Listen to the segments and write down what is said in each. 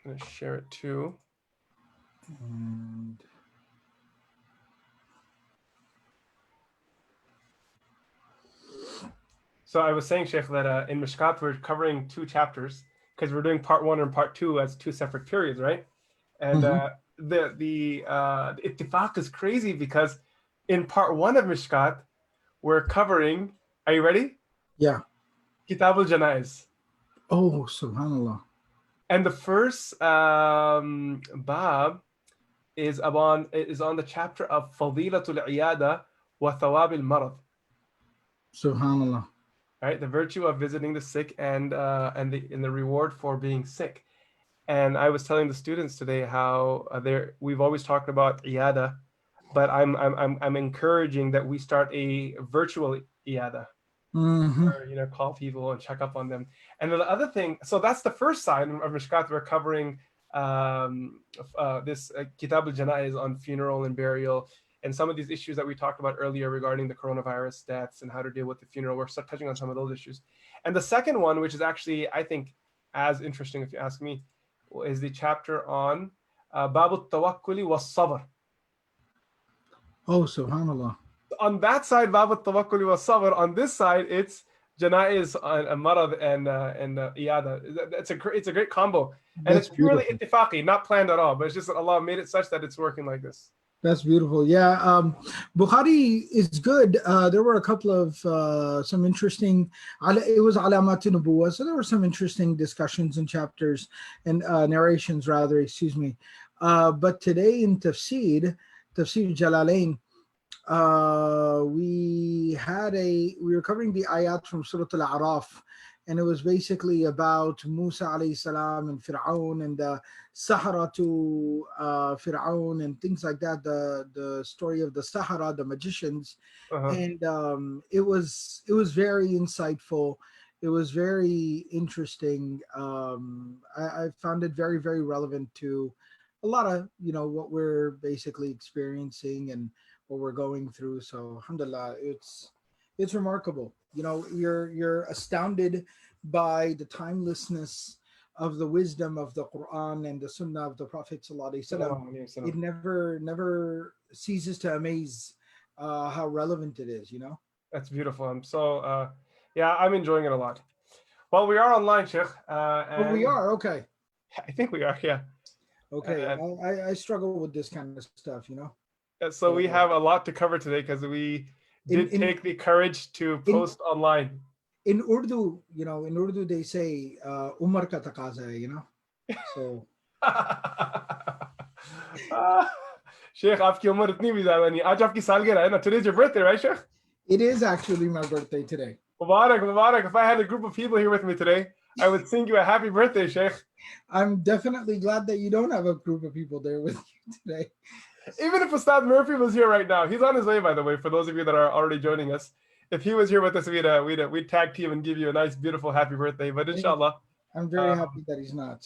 I'm going to share it too. And So I was saying, Sheikh, that in Mishkat we're covering 2 chapters because we're doing part 1 and part 2 as 2 separate periods, right? And mhm. the ittifaq is crazy because in part 1 of Mishkat we're covering. Are you ready? Yeah. Kitab al-Janaiz. Oh, subhanallah. And the first bab is on the chapter of Fadilatul Iyada wa Thawab al-Marad. Subhanallah. Right, the virtue of visiting the sick and the reward for being sick. And I was telling the students today how we've always talked about iyada, but I'm encouraging that we start a virtual iyada, Hmm. or call people and check up on them. And then the other thing, so that's the first side of Mishkat. We're covering this Kitab al-Janaiz on funeral and burial, and some of these issues that we talked about earlier regarding the coronavirus deaths and how to deal with the funeral. We're touching on some of those issues. And the second one, which is actually, I think, as interesting, if you ask me, is the chapter on Babu Tawakkuli was Sabr. Oh, subhanallah. On that side, Babu Tawakkuli was Sabr. On this side, it's Janaiz and Marad and Iyada. It's a great combo. And it's That's purely beautiful. ittifaqi, not planned at all, but it's just that Allah made it such that it's working like this. That's beautiful. Yeah. Bukhari is good. There were a couple of some interesting, it was Alamat Nubuwa. So there were some interesting discussions and chapters and narrations, rather, excuse me. But today in Tafsir Jalalain, we were covering the ayat from Surah Al-A'raf, and it was basically about Musa alayhi salam and Fir'aun and the Sahara to Fir'aun and things like that. The story of the Sahara, the magicians, Uh-huh. and it was very insightful. It was very interesting. I found it very, very relevant to a lot of what we're basically experiencing and what we're going through. So alhamdulillah, it's remarkable. You're astounded by the timelessness of the wisdom of the Quran and the Sunnah of the Prophet Sallallahu Alaihi Wasallam. It never ceases to amaze how relevant it is. That's beautiful. Yeah, I'm enjoying it a lot. Well, we are online, Sheikh, Oh, we and are okay. I think we are, yeah. Okay, And I struggle with this kind of stuff. so we So have a lot to cover today because we in did in take the courage to in post online. in Urdu they say Umar ka taqaza hai. So Sheikh आपकी उम्र इतनी भी ज्यादा नहीं आज आपकी सालगिरह है ना today's your birthday right Sheikh it is actually my birthday today. Mubarak Mubarak if I had a group of people here with me today I would sing you a happy birthday sheikh I'm definitely glad that you don't have a group of people there with you today. even if Ustad Murphy was here right now he's on his way by the way for those of you that are already joining us if he was here with us we'd tag team and give you a nice beautiful happy birthday but inshallah I'm very happy that he's not.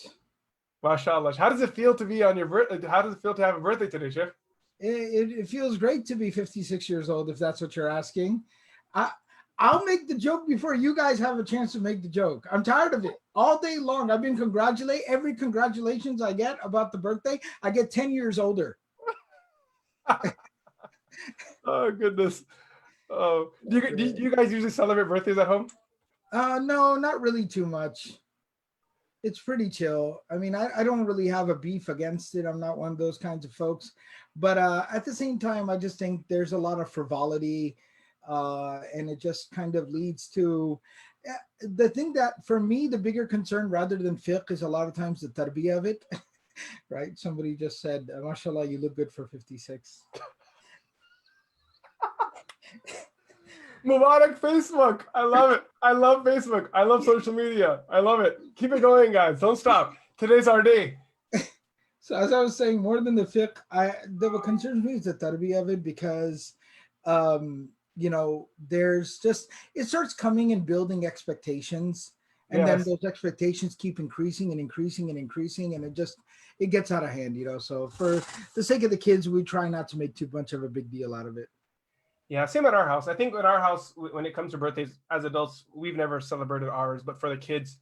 mashallah how does it feel to be on your birthday how does it feel to have a birthday today sheikh It feels great to be 56 years old, if that's what you're asking. I'll make the joke before you guys have a chance to make the joke. I'm tired of it. All day long, I've been every congratulations I get about the birthday, I get 10 years older. Oh goodness. Oh, do you guys usually celebrate birthdays at home? No, not really too much. It's pretty chill. I mean, I don't really have a beef against it. I'm not one of those kinds of folks. But at the same time, I just think there's a lot of frivolity, and it just kind of leads to the thing that for me, the bigger concern rather than fiqh is a lot of times the tarbiyah of it, right? Somebody just said, mashallah, you look good for 56. Mubarak Facebook. I love it. I love Facebook. I love social media. I love it. Keep it going, guys. Don't stop. Today's our day. So as I was saying, more than the fiqh, what concerns me is the tarbiyah of it because, there's just it starts coming and building expectations, and then Yes. those expectations keep increasing and increasing and increasing, and it gets out of hand. So for the sake of the kids, we try not to make too much of a big deal out of it. Yeah, same at our house. I think at our house, when it comes to birthdays, as adults, we've never celebrated ours, but for the kids,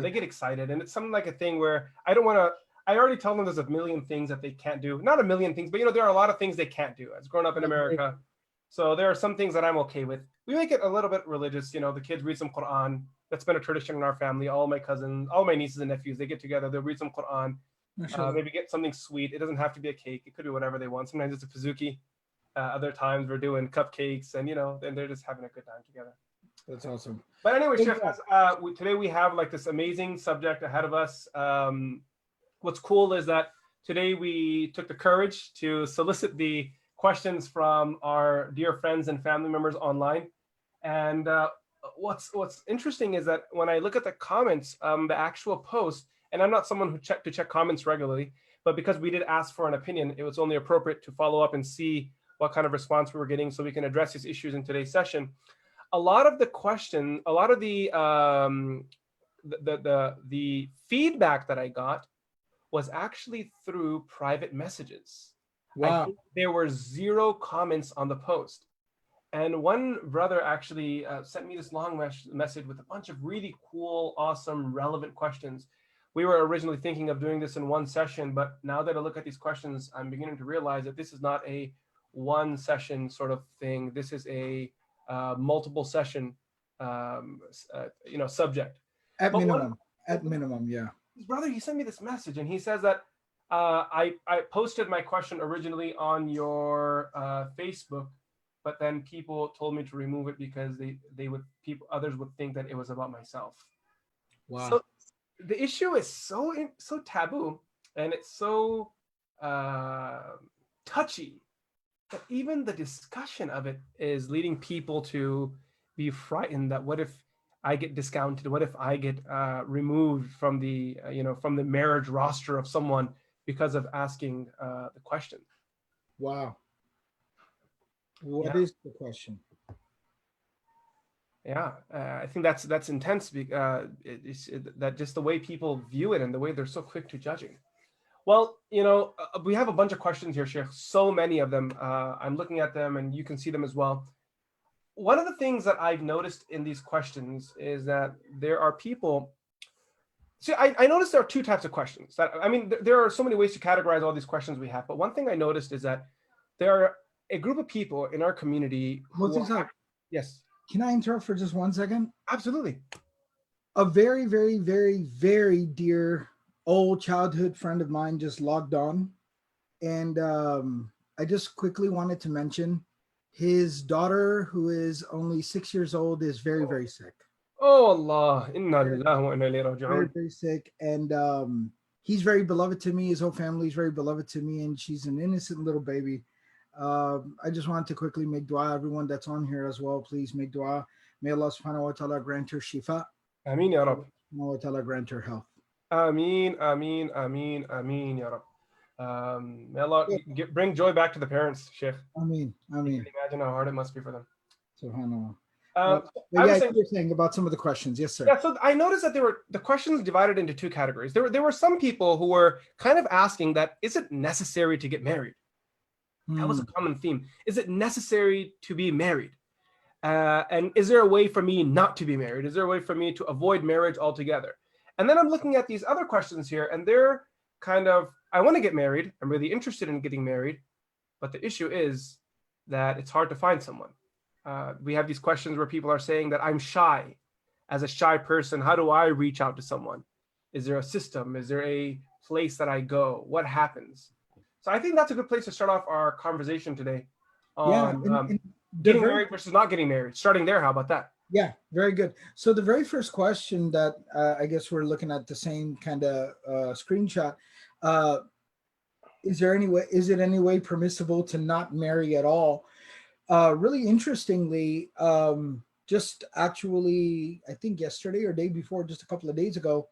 they get excited, and it's something like a thing where I don't want to. I already tell them there's a million things that they can't do. Not a million things, but there are a lot of things they can't do as grown up in I agree. America. So there are some things that I'm okay with. We make it a little bit religious. The kids read some Quran. That's been a tradition in our family. All my cousins, all my nieces and nephews, they get together. They'll read some Quran. Mashallah. Maybe get something sweet. It doesn't have to be a cake. It could be whatever they want. Sometimes it's a pizookie. Other times we're doing cupcakes, and then they're just having a good time together. That's awesome. But anyway, Yeah. Sheikh, today we have like this amazing subject ahead of us. What's cool is that today we took the courage to solicit the questions from our dear friends and family members online. And what's interesting is that when I look at the comments, the actual post, and I'm not someone who check comments regularly, but because we did ask for an opinion, it was only appropriate to follow up and see what kind of response we were getting so we can address these issues in today's session. A lot of the question, a lot of the feedback that I got was actually through private messages. Wow. I think there were 0 comments on the post. And one brother actually sent me this long message with a bunch of really cool, awesome, relevant questions. We were originally thinking of doing this in one session, but now that I look at these questions, I'm beginning to realize that this is not a one session sort of thing. This is a multiple session, subject. At minimum, yeah. His brother, he sent me this message, and he says that I posted my question originally on your Facebook, but then people told me to remove it because others would think that it was about myself. Wow. So the issue is so taboo, and it's so touchy that even the discussion of it is leading people to be frightened that what if I get discounted? What if I get removed from the from the marriage roster of someone because of asking the question? Wow. What Yeah. is the question? Yeah, I think that's intense. That just the way people view it and the way they're so quick to judging. Well, we have a bunch of questions here, Sheikh. So many of them. I'm looking at them, and you can see them as well. One of the things that I've noticed in these questions is that there are people. See, I noticed there are 2 types of questions. There are so many ways to categorize all these questions we have. But one thing I noticed is that there are a group of people in our community yes. Can I interrupt for just 1 second? Absolutely. A very, very, very, very dear old childhood friend of mine just logged on. And I just quickly wanted to mention his daughter, who is only 6 years old, is very, very sick. Oh Allah, inna lillahi wa inna ilayhi Very, raji'un. very sick. And he's very beloved to me. His whole family is very beloved to me. And she's an innocent little baby. I just wanted to quickly make dua. Everyone that's on here as well, please make dua. May Allah subhanahu wa ta'ala grant her shifa. Ameen ya Rab. May Allah ta'ala grant her health. Ameen, ameen, ameen, ameen ya Rab. May Allah bring joy back to the parents, Sheikh. Ameen, ameen. You can imagine how hard it must be for them. Subhanallah. You're saying about some of the questions. Yes, sir. Yeah, so I noticed that the questions divided into 2 categories. There were some people who were kind of asking that, is it necessary to get married? That was a common theme. Is it necessary to be married? And is there a way for me not to be married? Is there a way for me to avoid marriage altogether? And then I'm looking at these other questions here, and they're kind of, I want to get married. I'm really interested in getting married. But the issue is that it's hard to find someone. We have these questions where people are saying that I'm shy. As a shy person, how do I reach out to someone? Is there a system? Is there a place that I go? What happens? So I think that's a good place to start off our conversation today on getting married versus not getting married. Starting there, how about that? Yeah, very good. So the very first question that I guess we're looking at the same kind of screenshot. Is it any way permissible to not marry at all? Really interestingly, just actually, I think yesterday or day before, just a couple of days ago,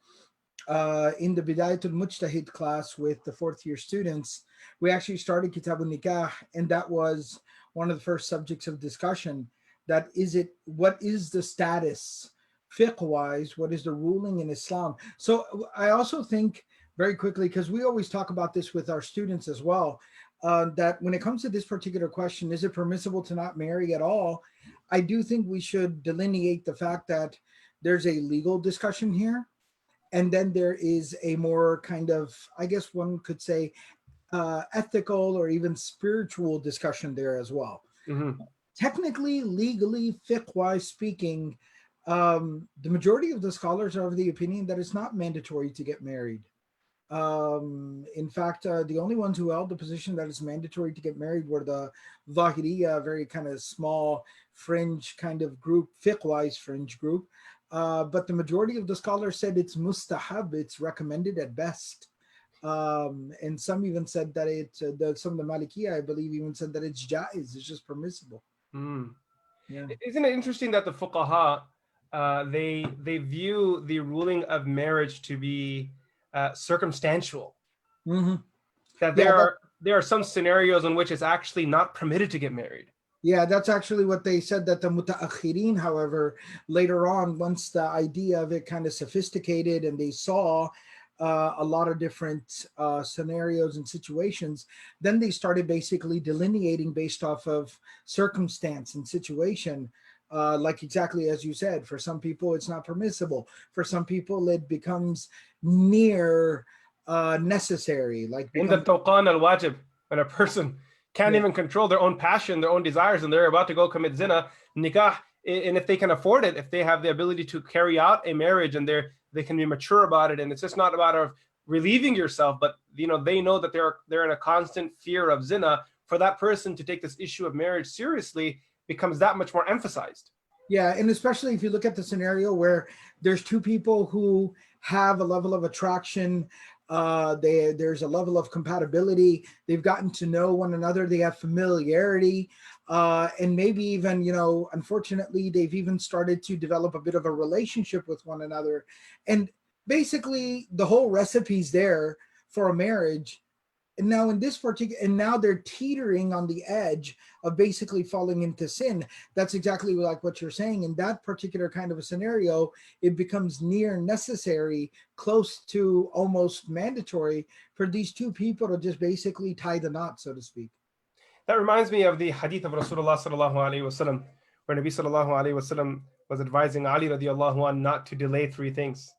in the Bidayatul Mujtahid class with the 4th year students, we actually started Kitabun Nikah, and that was one of the first subjects of discussion. What is the status fiqh-wise? What is the ruling in Islam? So I also think very quickly, because we always talk about this with our students as well, that when it comes to this particular question, is it permissible to not marry at all? I do think we should delineate the fact that there's a legal discussion here. and then there is a more kind of, I guess one could say, ethical or even spiritual discussion there as well. Hmm. Technically, legally, fiqh-wise speaking, the majority of the scholars are of the opinion that it's not mandatory to get married. In fact, the only ones who held the position that it's mandatory to get married were the Zahiriya, a very kind of small fringe kind of group, fiqh-wise fringe group. But the majority of the scholars said it's mustahab, it's recommended at best. And some even said that some of the Malikiya, I believe, even said that it's jaiz, it's just permissible. Mm. Yeah. Isn't it interesting that the fuqaha, they view the ruling of marriage to be circumstantial? Mm-hmm. That Yeah, there are some scenarios in which it's actually not permitted to get married. yeah, that's actually what they said, that the mutaakhirin, however, later on, once the idea of it kind of sophisticated and they saw a lot of different scenarios and situations, then they started basically delineating based off of circumstance and situation. Like exactly as you said, for some people it's not permissible. For some people it becomes near necessary, like In the becomes, tawqan al-wajib, when a person can't yeah. even control their own passion, their own desires, and they're about to go commit zina, nikah, and if they can afford it, if they have the ability to carry out a marriage and they can be mature about it, and it's just not about relieving yourself, but they know that they're in a constant fear of zina. For that person to take this issue of marriage seriously becomes that much more emphasized. Yeah, and especially if you look at the scenario where there's two people who have a level of attraction, there's a level of compatibility, they've gotten to know one another, they have familiarity, and maybe even, unfortunately, they've even started to develop a bit of a relationship with one another. And basically, the whole recipe's there for a marriage. And now in this particular, and now they're teetering on the edge of basically falling into sin. That's exactly like what you're saying. In that particular kind of a scenario, it becomes near necessary, close to almost mandatory for these two people to just basically tie the knot, so to speak. That reminds me of the hadith of Rasulullah sallallahu alaihi wasallam, where Nabi sallallahu alaihi wasallam was advising Ali radiallahu anh not to delay three things.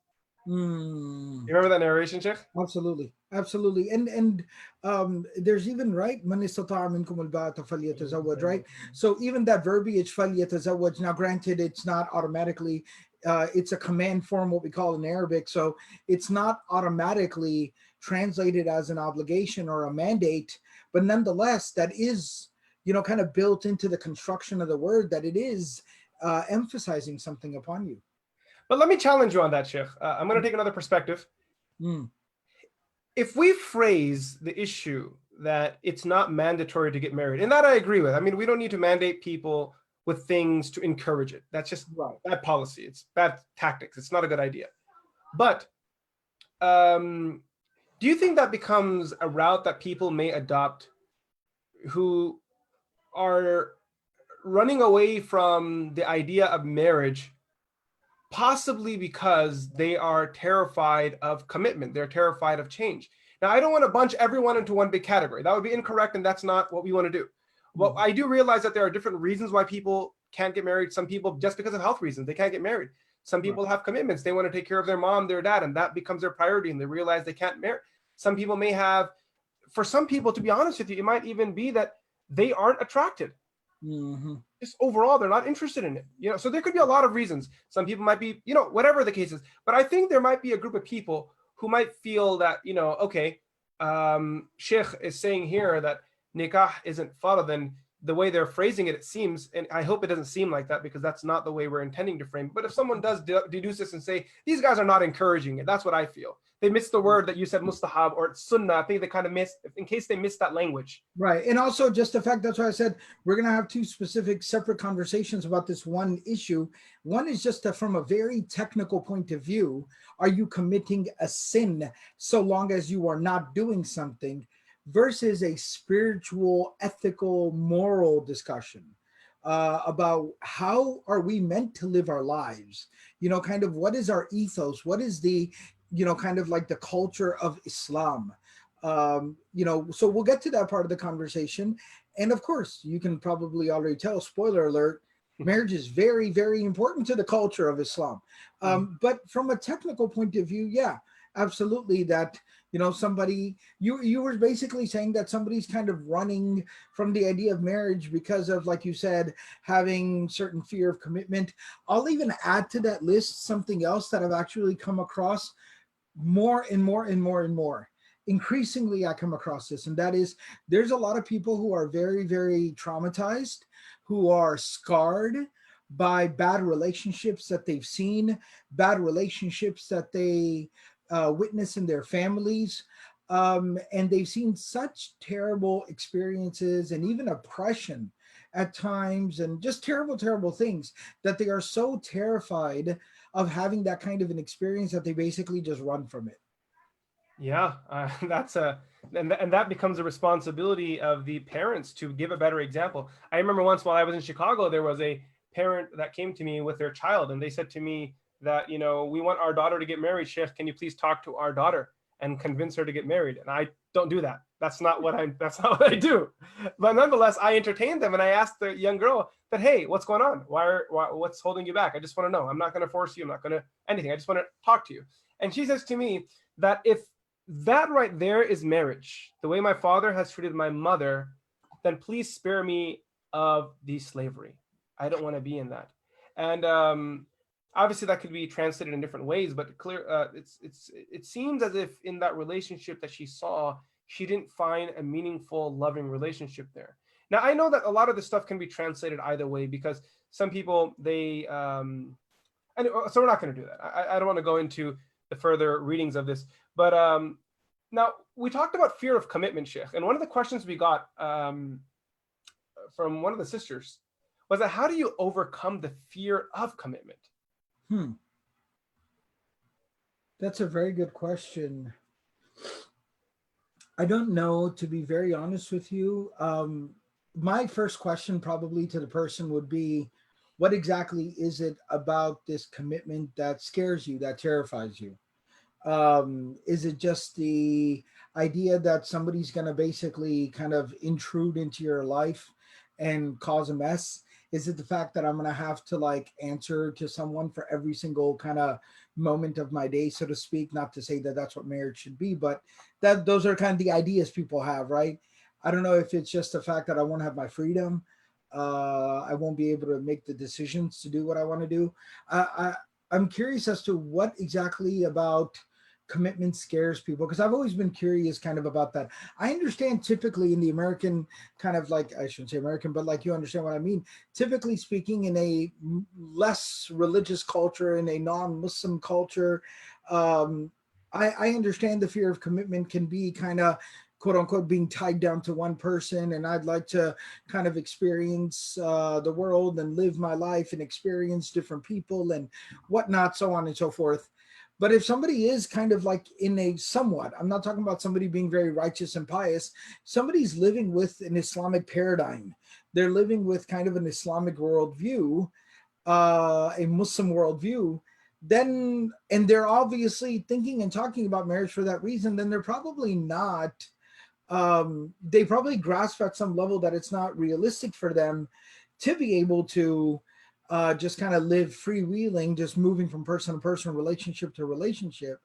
Mm. You remember that narration, Sheikh? Absolutely, absolutely, and there's even, right, man istata'a minkum al-ba'ata falyatazawwaj, right? So even that verbiage falyatazawwaj. Now, granted, it's not automatically, it's a command form, what we call in Arabic, so it's not automatically translated as an obligation or a mandate, but nonetheless, that is, kind of built into the construction of the word, that it is emphasizing something upon you. But let me challenge you on that, Sheikh. I'm going to take another perspective. Mm. If we phrase the issue that it's not mandatory to get married, and that I agree with. I mean, we don't need to mandate people with things to encourage it. That's just Right. bad policy. It's bad tactics. It's not a good idea. But do you think that becomes a route that people may adopt who are running away from the idea of marriage, possibly because they are terrified of commitment, they're terrified of change? Now, I don't want to bunch everyone into one big category. That would be incorrect, and that's not what we want to do. Well, I do realize that there are different reasons why people can't get married. Some people, just because of health reasons, they can't get married. Some people have commitments. They want to take care of their mom, their dad, and that becomes their priority, and they realize they can't marry. Some people may have, for some people, to be honest with you, it might even be that they aren't attracted. Mm-hmm. Just overall, they're not interested in it. So there could be a lot of reasons. Some people might be, whatever the case is. But I think there might be a group of people who might feel that, okay, Sheikh is saying here that nikah isn't farad, then the way they're phrasing it, it seems, and I hope it doesn't seem like that, because that's not the way we're intending to frame. But if someone does deduce this and say, these guys are not encouraging it, that's what I feel. They missed the word that you said, mustahab or sunnah. I think they kind of missed, in case they missed that language. Right. And also just the fact, that's why I said we're going to have two specific separate conversations about this one issue. One is just from a very technical point of view, are you committing a sin so long as you are not doing something, versus a spiritual, ethical, moral discussion about how are we meant to live our lives? Kind of what is our ethos? What is the, kind of like the culture of Islam? So we'll get to that part of the conversation. And of course, you can probably already tell, spoiler alert, Marriage is very, very important to the culture of Islam. Mhm. But from a technical point of view, yeah, absolutely. That somebody you were basically saying that somebody's kind of running from the idea of marriage because of, like you said, having certain fear of commitment. I'll even add to that list something else that I've actually come across more and more and more and more. Increasingly, I come across this, and that is there's a lot of people who are very, very traumatized, who are scarred by bad relationships that they've seen, bad relationships that they witness in their families. And they've seen such terrible experiences and even oppression at times, and just terrible, terrible things, that they are so terrified of having that kind of an experience that they basically just run from it. Yeah, that's a and that becomes a responsibility of the parents to give a better example. I remember once while I was in Chicago, there was a parent that came to me with their child, and they said to me that, we want our daughter to get married. Sheikh, can you please talk to our daughter and convince her to get married? And I don't do that. That's not what I do. But nonetheless, I entertained them, and I asked the young girl that, hey, what's going on? What's holding you back? I just want to know. I'm not going to force you. I'm not going to anything. I just want to talk to you. And she says to me that if that right there is marriage, the way my father has treated my mother, then please spare me of the slavery. I don't want to be in that. And obviously that could be translated in different ways, but it seems as if in that relationship that she saw, she didn't find a meaningful, loving relationship there. Now I know that a lot of this stuff can be translated either way, because some people and so we're not going to do that. I don't want to go into the further readings of this, but now we talked about fear of commitment, Sheikh, and one of the questions we got from one of the sisters was that how do you overcome the fear of commitment? Hmm, that's a very good question. I don't know, to be very honest with you. My first question, probably to the person, would be, what exactly is it about this commitment that scares you, that terrifies you? Is it just the idea that somebody's going to basically kind of intrude into your life and cause a mess? Is it the fact that I'm going to have to like answer to someone for every single kind of moment of my day, so to speak? Not to say that that's what marriage should be, but that those are kind of the ideas people have, right? I don't know if it's just the fact that I won't have my freedom. I won't be able to make the decisions to do what I want to do. I'm curious as to what exactly about commitment scares people, because I've always been curious kind of about that. I understand typically in the American kind of, like, I shouldn't say American, but like, you understand what I mean. Typically speaking, in a less religious culture, in a non-Muslim culture, um, I understand the fear of commitment can be kind of quote unquote being tied down to one person, and I'd like to kind of experience the world and live my life and experience different people and whatnot, so on and so forth. But if somebody is kind of like in a somewhat, I'm not talking about somebody being very righteous and pious, somebody's living with an Islamic paradigm. They're living with kind of an Islamic worldview, a Muslim worldview, then, and they're obviously thinking and talking about marriage for that reason, then they're probably not, they probably grasp at some level that it's not realistic for them to be able to just kind of live freewheeling, just moving from person to person, relationship to relationship.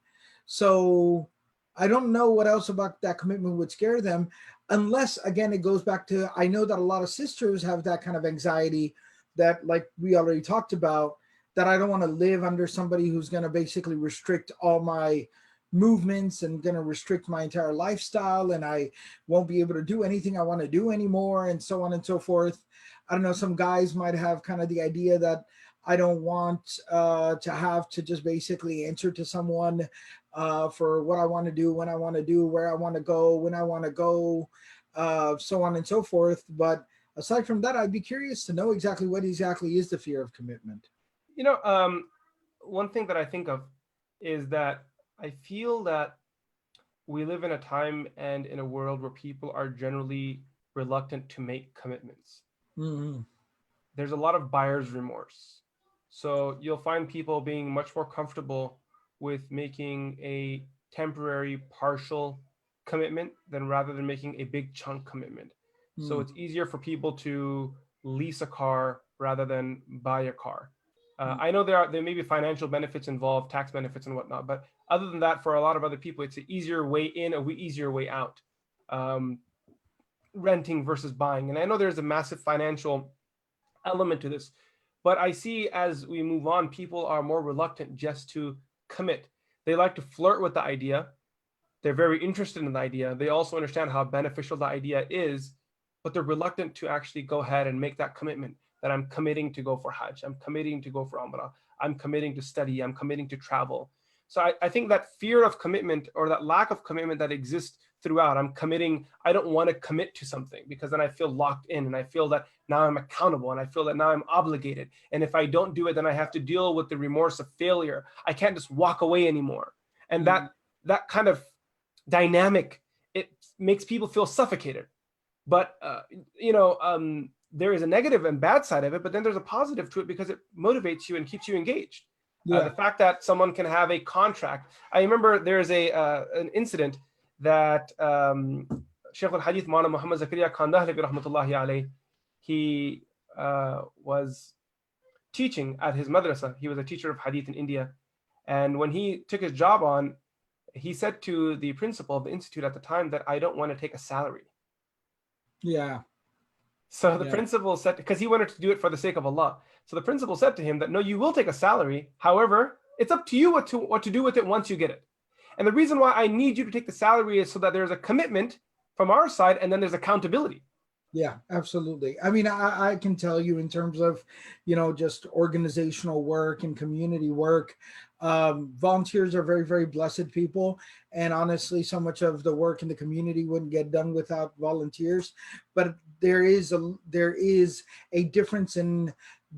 So I don't know what else about that commitment would scare them, unless, again, it goes back to, I know that a lot of sisters have that kind of anxiety that, like we already talked about, that I don't want to live under somebody who's going to basically restrict all my movements and going to restrict my entire lifestyle, and I won't be able to do anything I want to do anymore, and so on and so forth. I don't know, some guys might have kind of the idea that I don't want to have to just basically answer to someone for what I want to do, when I want to do, where I want to go, when I want to go, so on and so forth. But aside from that, I'd be curious to know exactly what exactly is the fear of commitment. You know, one thing that I think of is that I feel that we live in a time and in a world where people are generally reluctant to make commitments. Mm-hmm. There's a lot of buyer's remorse. So you'll find people being much more comfortable with making a temporary, partial commitment than rather than making a big chunk commitment. So Mm-hmm. it's easier for people to lease a car rather than buy a car. I know there may be financial benefits involved, tax benefits and whatnot, but other than that, for a lot of other people, it's an easier way in, easier way out. Renting versus buying. And I know there's a massive financial element to this, but I see as we move on, people are more reluctant just to commit. They like to flirt with the idea. They're very interested in the idea. They also understand how beneficial the idea is, but they're reluctant to actually go ahead and make that commitment that I'm committing to go for Hajj, I'm committing to go for Umrah, I'm committing to study, I'm committing to travel. So I think that fear of commitment, or that lack of commitment that exists throughout, I'm committing, I don't want to commit to something because then I feel locked in and I feel that now I'm accountable and I feel that now I'm obligated. And if I don't do it, then I have to deal with the remorse of failure. I can't just walk away anymore. And that kind of dynamic, it makes people feel suffocated. But there is a negative and bad side of it, but then there's a positive to it because it motivates you and keeps you engaged. The fact that someone can have a contract. I remember there's an incident that Shaykh al-Hadith Maulana Muhammad Zakaria Khan Dahlavi rahmatullahi alayhi, he was teaching at his madrasa. He was a teacher of hadith in India. And when he took his job on, he said to the principal of the institute at the time that I don't want to take a salary. Yeah. So the principal said, because he wanted to do it for the sake of Allah. So the principal said to him that, no, you will take a salary. However, it's up to you what to do with it once you get it. And the reason why I need you to take the salary is so that there's a commitment from our side and then there's accountability. Yeah, absolutely. I mean, I can tell you in terms of, just organizational work and community work, volunteers are very, very blessed people. And honestly, so much of the work in the community wouldn't get done without volunteers. But there is a difference in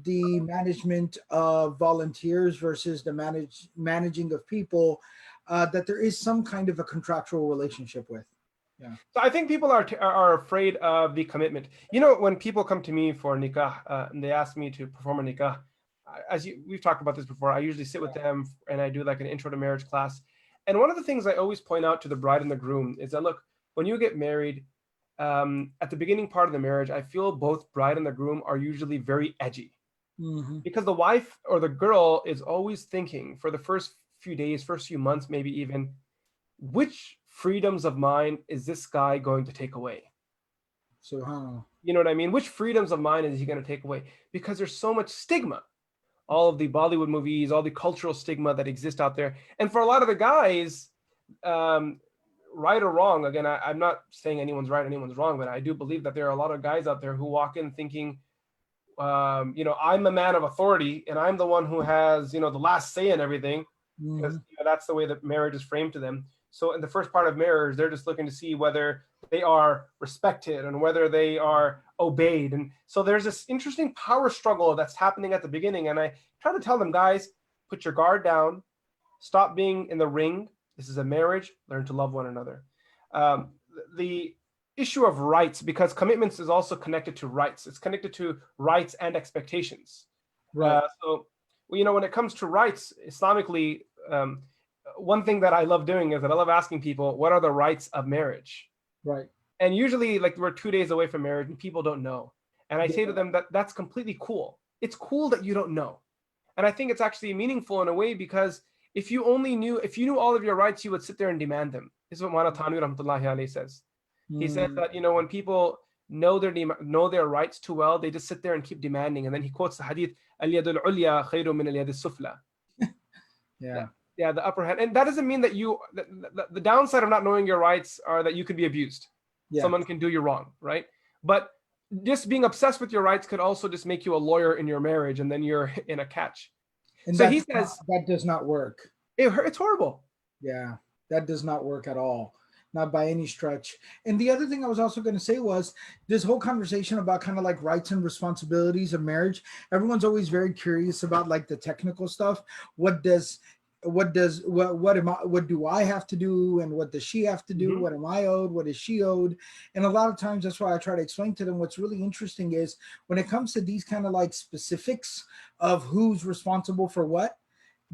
the management of volunteers versus the managing of people that there is some kind of a contractual relationship with. Yeah. So I think people are afraid of the commitment. When people come to me for nikah and they ask me to perform a nikah, we've talked about this before, I usually sit with them and I do like an intro to marriage class. And one of the things I always point out to the bride and the groom is that, look, when you get married, at the beginning part of the marriage, I feel both bride and the groom are usually very edgy. Mm-hmm. Because the wife or the girl is always thinking for the first few days, first few months, maybe even, which freedoms of mine is this guy going to take away? So, you know what I mean? Which freedoms of mine is he going to take away? Because there's so much stigma. All of the Bollywood movies, all the cultural stigma that exists out there. And for a lot of the guys, right or wrong, again, I'm not saying anyone's right, anyone's wrong, but I do believe that there are a lot of guys out there who walk in thinking, I'm a man of authority and I'm the one who has, the last say in everything, because that's the way that marriage is framed to them. So in the first part of marriage, they're just looking to see whether they are respected and whether they are obeyed. And so there's this interesting power struggle that's happening at the beginning. And I try to tell them, guys, put your guard down, stop being in the ring. This is a marriage, learn to love one another. The issue of rights, because commitments is also connected to rights. It's connected to rights and expectations. Right. So, when it comes to rights, Islamically, one thing that I love doing is that I love asking people, what are the rights of marriage? Right. And usually, like, we're 2 days away from marriage and people don't know. And I say to them that that's completely cool. It's cool that you don't know. And I think it's actually meaningful in a way, because if you knew all of your rights, you would sit there and demand them. This is what Maulana Thanwi rahmatullahi alayhi says. He said that, when people know their rights too well, they just sit there and keep demanding. And then he quotes the hadith, al-yadul ulya khayru min al-yadis sufla. Yeah, the upper hand. And that doesn't mean that the downside of not knowing your rights are that you could be abused. Yeah. Someone can do you wrong, right? But just being obsessed with your rights could also just make you a lawyer in your marriage, and then you're in a catch. And so he says that does not work. It's horrible. Yeah, that does not work at all. Not by any stretch. And the other thing I was also going to say was this whole conversation about kind of like rights and responsibilities of marriage. Everyone's always very curious about like the technical stuff. What do I have to do, and what does she have to do? What am I owed? What is she owed? And a lot of times that's why I try to explain to them what's really interesting is when it comes to these kind of like specifics of who's responsible for what,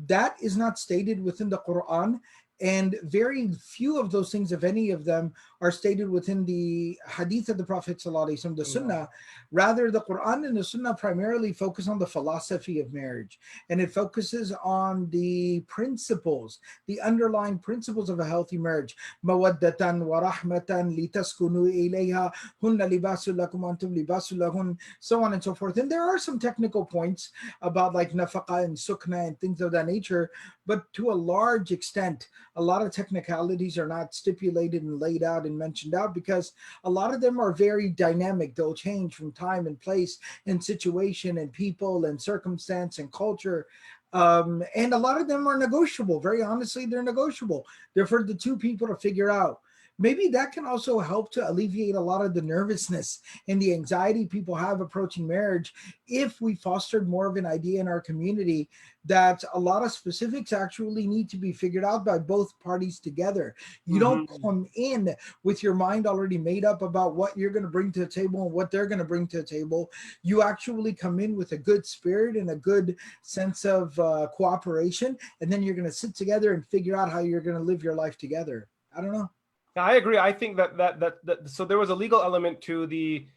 that is not stated within the Quran. And very few of those things, if any of them, are stated within the hadith of the Prophet ﷺ, the Sunnah. Rather, the Quran and the Sunnah primarily focus on the philosophy of marriage, and it focuses on the principles, the underlying principles of a healthy marriage. Mawaddatan wa rahmatan litaskunu ilayha, hunna libasul lakum wa antum libasul lahun, so on and so forth. And there are some technical points about like nafaqa and sukna and things of that nature, but to a large extent, a lot of technicalities are not stipulated and laid out and mentioned out because a lot of them are very dynamic. They'll change from time and place and situation and people and circumstance and culture. And a lot of them are negotiable. Very honestly, they're negotiable. They're for the two people to figure out. Maybe that can also help to alleviate a lot of the nervousness and the anxiety people have approaching marriage if we fostered more of an idea in our community that a lot of specifics actually need to be figured out by both parties together. You don't come in with your mind already made up about what you're going to bring to the table and what they're going to bring to the table. You actually come in with a good spirit and a good sense of cooperation, and then you're going to sit together and figure out how you're going to live your life together. I don't know. I agree. I think that so there was a legal element to the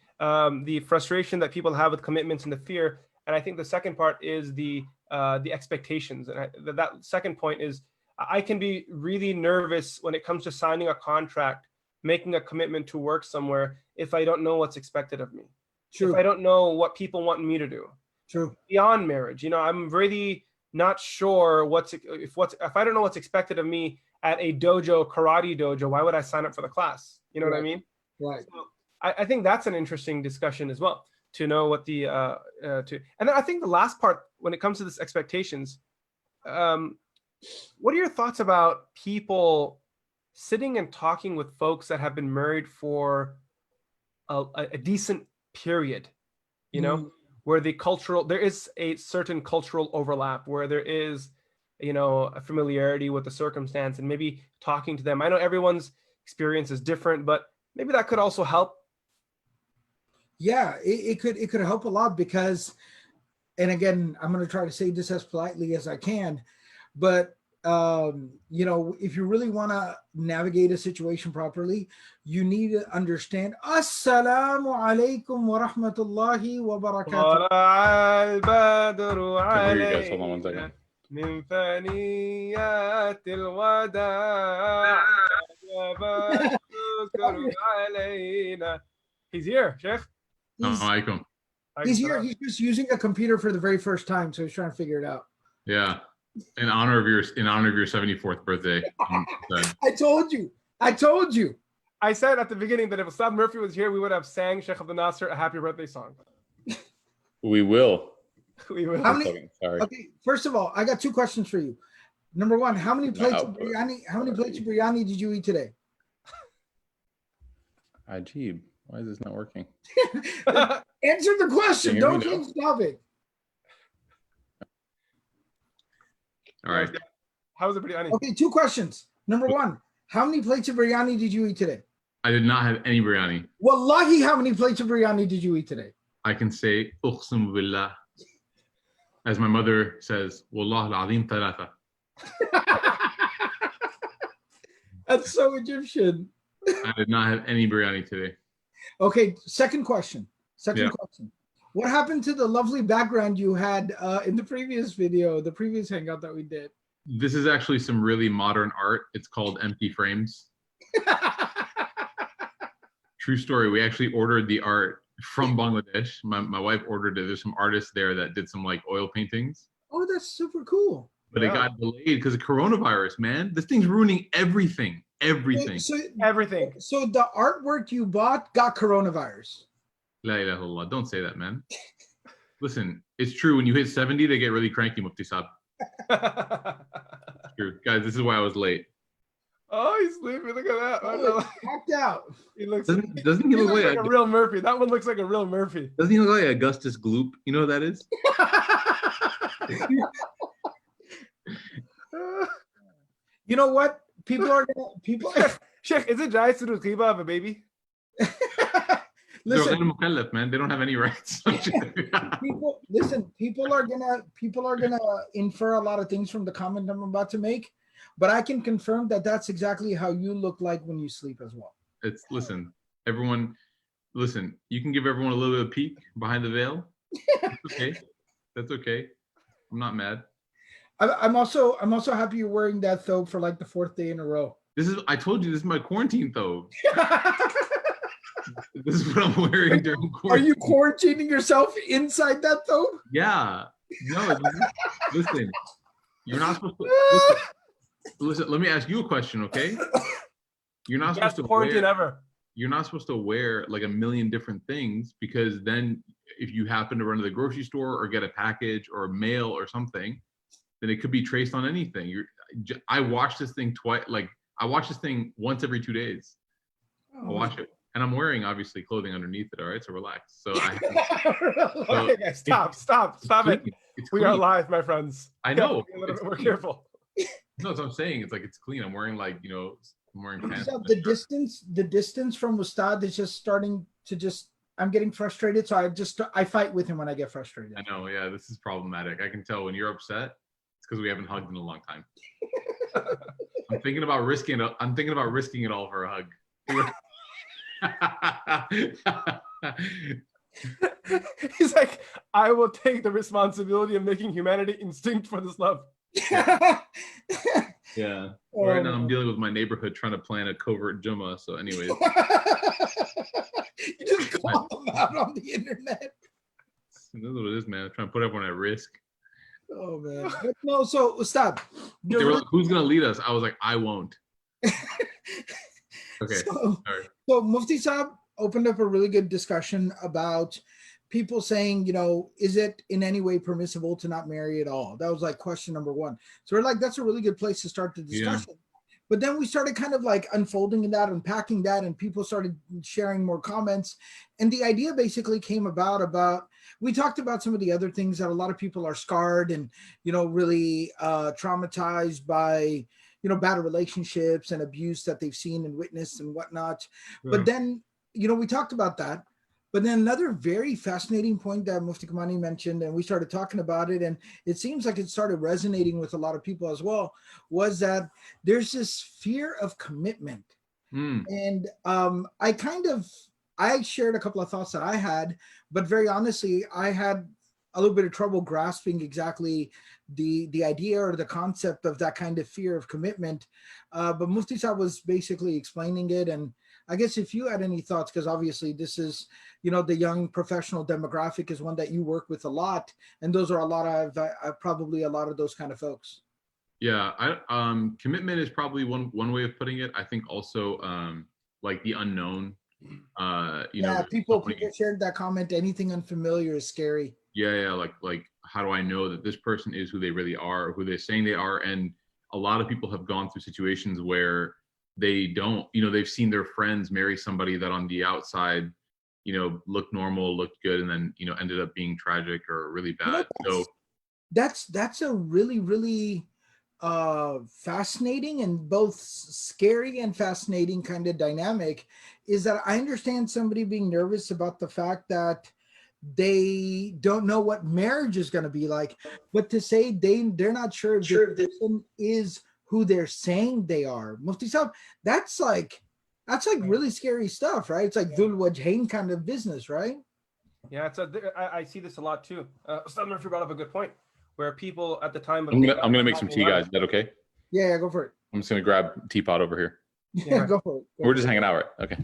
frustration that people have with commitments and the fear, and I think the second part is the expectations. And that second point is I can be really nervous when it comes to signing a contract, making a commitment to work somewhere if I don't know what's expected of me. True. If I don't know what people want me to do. True. Beyond marriage, I'm really not sure if I don't know what's expected of me at a dojo, karate dojo, why would I sign up for the class? You know what I mean? Right. So I think that's an interesting discussion as well, to know what the and then I think the last part when it comes to this expectations, what are your thoughts about people sitting and talking with folks that have been married for a decent period, where there is a certain cultural overlap, where there is a familiarity with the circumstance, and maybe talking to them. I know everyone's experience is different, but maybe that could also help. Yeah, it could help a lot because, and again, I'm going to try to say this as politely as I can, but if you really want to navigate a situation properly, you need to understand Assalamu alaikum wa rahmatullahi wa barakatuh. Hold on 1 second. من ثنيات الوداع علينا. He's here, Sheikh. He's here. He's just using a computer for the very first time, so he's trying to figure it out. Yeah, in honor of your 74th birthday. I told you. I said at the beginning that if Ustad Murphy was here, we would have sang Sheikh Abdul Nasser a happy birthday song. We will. We will. Sorry. Okay, first of all, I got 2 questions for you. Number 1, how many plates of biryani did you eat today? Ajib. Why is this not working? Answer the question. Don't change the topic. All right. How was the biryani? Okay, 2 questions. Number 1, how many plates of biryani did you eat today? I did not have any biryani. Wallahi, how many plates of biryani did you eat today? I can say, Uqsim billah. As my mother says, Wallah al-azim thalatha. That's so Egyptian. I did not have any biryani today. Okay, second question. What happened to the lovely background you had in the previous video, the previous hangout that we did? This is actually some really modern art. It's called Empty Frames. True story. We actually ordered the art from Bangladesh. My wife ordered it. There's some artists there that did some like oil paintings. Oh, that's super cool. But it got delayed because of coronavirus, man. This thing's ruining everything. Everything. Everything. So the artwork you bought got coronavirus. La ilaha illallah. Don't say that, man. Listen, it's true. When you hit 70, they get really cranky, Mufti Saab. True. Guys, this is why I was late. Oh, he's sleeping. Look at that. Oh, knocked out. He looks. Doesn't he look like a real Murphy? That one looks like a real Murphy. Doesn't he look like Augustus Gloop? You know what that is? You know what? People. Sheikh, is it jais to do ghiba of a baby? Listen, man, they don't have any rights. people are gonna infer a lot of things from the comment I'm about to make. but I can confirm that that's exactly how you look like when you sleep as well. Listen, everyone, listen, you can give everyone a little bit of peek behind the veil. That's okay. That's okay. I'm not mad. I'm also happy you're wearing that thobe for like the 4th day in a row. I told you, this is my quarantine though. This is what I'm wearing during Are quarantine. you quarantining yourself inside that thobe? Yeah. No, listen, you're not supposed to listen, let me ask you a question, okay? You're not supposed to quarantine wear, ever. you're not supposed to wear like a million different things, because then if you happen to run to the grocery store or get a package or mail or something, then it could be traced on anything. I watch this thing twice, like I watch this thing once every 2 days. I watch it. And I'm wearing obviously clothing underneath it, all right? So relax. So Stop it. We are live, my friends. I know. We're careful. No, that's what I'm saying. It's like it's clean. I'm wearing like, I'm wearing pants. The distance from Ustad is just starting to I'm getting frustrated. So I fight with him when I get frustrated. I know, yeah, this is problematic. I can tell when you're upset, it's because we haven't hugged in a long time. I'm thinking about risking it all for a hug. He's like, I will take the responsibility of making humanity instinct for this love. Yeah. Right now I'm dealing with my neighborhood trying to plan a covert Jumma. So anyways. You just call them out on the internet. This is what it is, man. I'm trying to put everyone at risk. Oh man. But no, so Ustad. They were like, who's gonna lead us? I was like, I won't. Okay. So Mufti Saab opened up a really good discussion about people saying, is it in any way permissible to not marry at all? That was like question number 1. So we're like, that's a really good place to start the discussion. Yeah. But then we started kind of like unfolding that, unpacking that, and people started sharing more comments. And the idea basically came about we talked about some of the other things that a lot of people are scarred and, really traumatized by, bad relationships and abuse that they've seen and witnessed and whatnot. Yeah. But then, we talked about that. But then another very fascinating point that Mufti Kamani mentioned, and we started talking about it, and it seems like it started resonating with a lot of people as well, was that there's this fear of commitment. And I shared a couple of thoughts that I had, but very honestly, I had a little bit of trouble grasping exactly the idea or the concept of that kind of fear of commitment. But Mufti Saab was basically explaining it. And I guess if you had any thoughts, because obviously this is, the young professional demographic is one that you work with a lot. And those are probably a lot of those kind of folks. Yeah, commitment is probably one way of putting it. I think also like the unknown. People shared that comment. Anything unfamiliar is scary. Yeah, like how do I know that this person is who they really are, who they're saying they are? And a lot of people have gone through situations where they don't, they've seen their friends marry somebody that on the outside, looked normal, looked good, and then, ended up being tragic or really bad. That's a really, really fascinating and both scary and fascinating kind of dynamic, is that I understand somebody being nervous about the fact that they don't know what marriage is going to be like, but to say they're not sure if this person is who they're saying they are. Mufti Saab, that's like really scary stuff, right? It's like Dhul Wajhain kind of business, right? Yeah, I see this a lot too. Ustad Murphy brought up a good point, where people at the time of I'm gonna make some tea, guys. Is that okay? Yeah, go for it. I'm just gonna grab teapot over here. Yeah, go for it. We're just hanging out, right? Okay.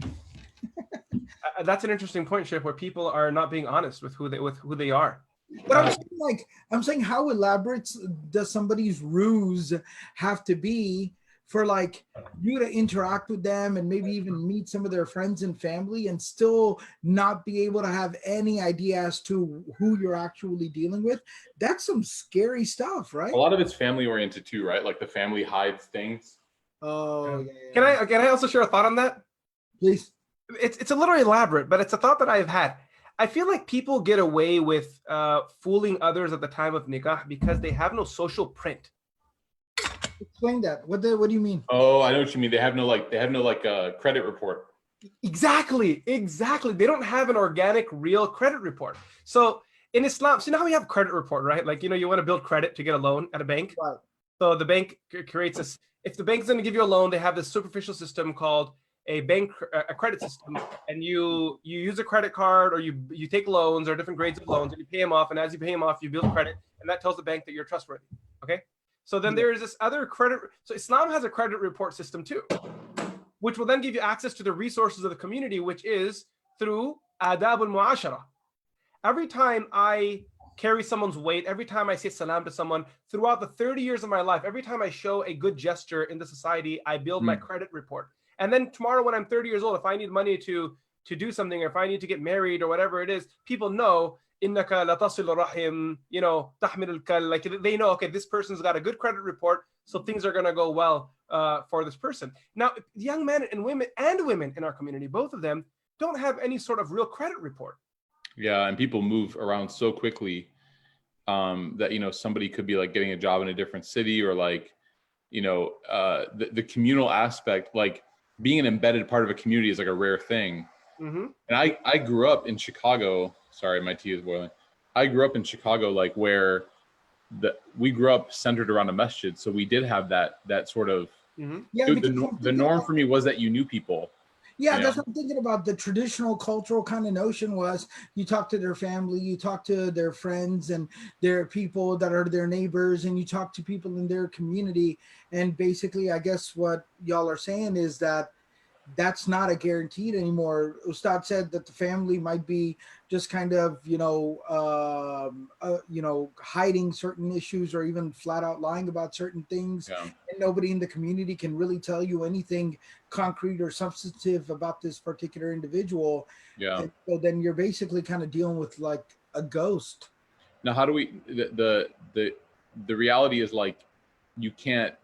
That's an interesting point, Shif, where people are not being honest with who they are. But I'm saying, how elaborate does somebody's ruse have to be for like you to interact with them and maybe even meet some of their friends and family and still not be able to have any idea as to who you're actually dealing with? That's some scary stuff, right? A lot of it's family oriented too, right? Like the family hides things. Oh, yeah. Can I also share a thought on that? Please. It's a little elaborate, but it's a thought that I've had. I feel like people get away with fooling others at the time of nikah because they have no social print. Explain that. What do you mean? Oh, I know what you mean. They have no credit report. Exactly. They don't have an organic, real credit report. So in Islam, so now we have credit report, right? Like, you want to build credit to get a loan at a bank. Right. So the bank creates if the bank's going to give you a loan, they have this superficial system called a credit system, and you use a credit card, or you take loans or different grades of loans, and you pay them off, and as you pay them off, you build credit, and that tells the bank that you're trustworthy. Okay, so then there's this other credit. So Islam has a credit report system too, which will then give you access to the resources of the community, which is through adab al-mu'ashara. Every time I carry someone's weight, every time I say salam to someone, throughout the 30 years of my life, every time I show a good gesture in the society, I build my credit report. And then tomorrow when I'm 30 years old, if I need money to do something, or if I need to get married or whatever it is, people know, innaka la tasilu rahim, tahmil al-kal, like they know, okay, this person's got a good credit report, so things are going to go well for this person. Now, young men and women in our community, both of them, don't have any sort of real credit report. Yeah, and people move around so quickly that somebody could be like getting a job in a different city, or like the communal aspect, like being an embedded part of a community is like a rare thing. Mm-hmm. And I grew up in Chicago. Sorry, my tea is boiling. I grew up in Chicago, like where we grew up centered around a masjid, so we did have that sort of. Mm-hmm. Yeah, the norm for me was that you knew people. Yeah, that's what I'm thinking about. The traditional cultural kind of notion was you talk to their family, you talk to their friends and their people that are their neighbors, and you talk to people in their community. And basically, I guess what y'all are saying is that that's not a guaranteed anymore. Ustad said that the family might be just kind of, hiding certain issues, or even flat out lying about certain things. Yeah. And nobody in the community can really tell you anything concrete or substantive about this particular individual. Yeah. And so then you're basically kind of dealing with like a ghost. Now, how do we, the reality is like, you can't,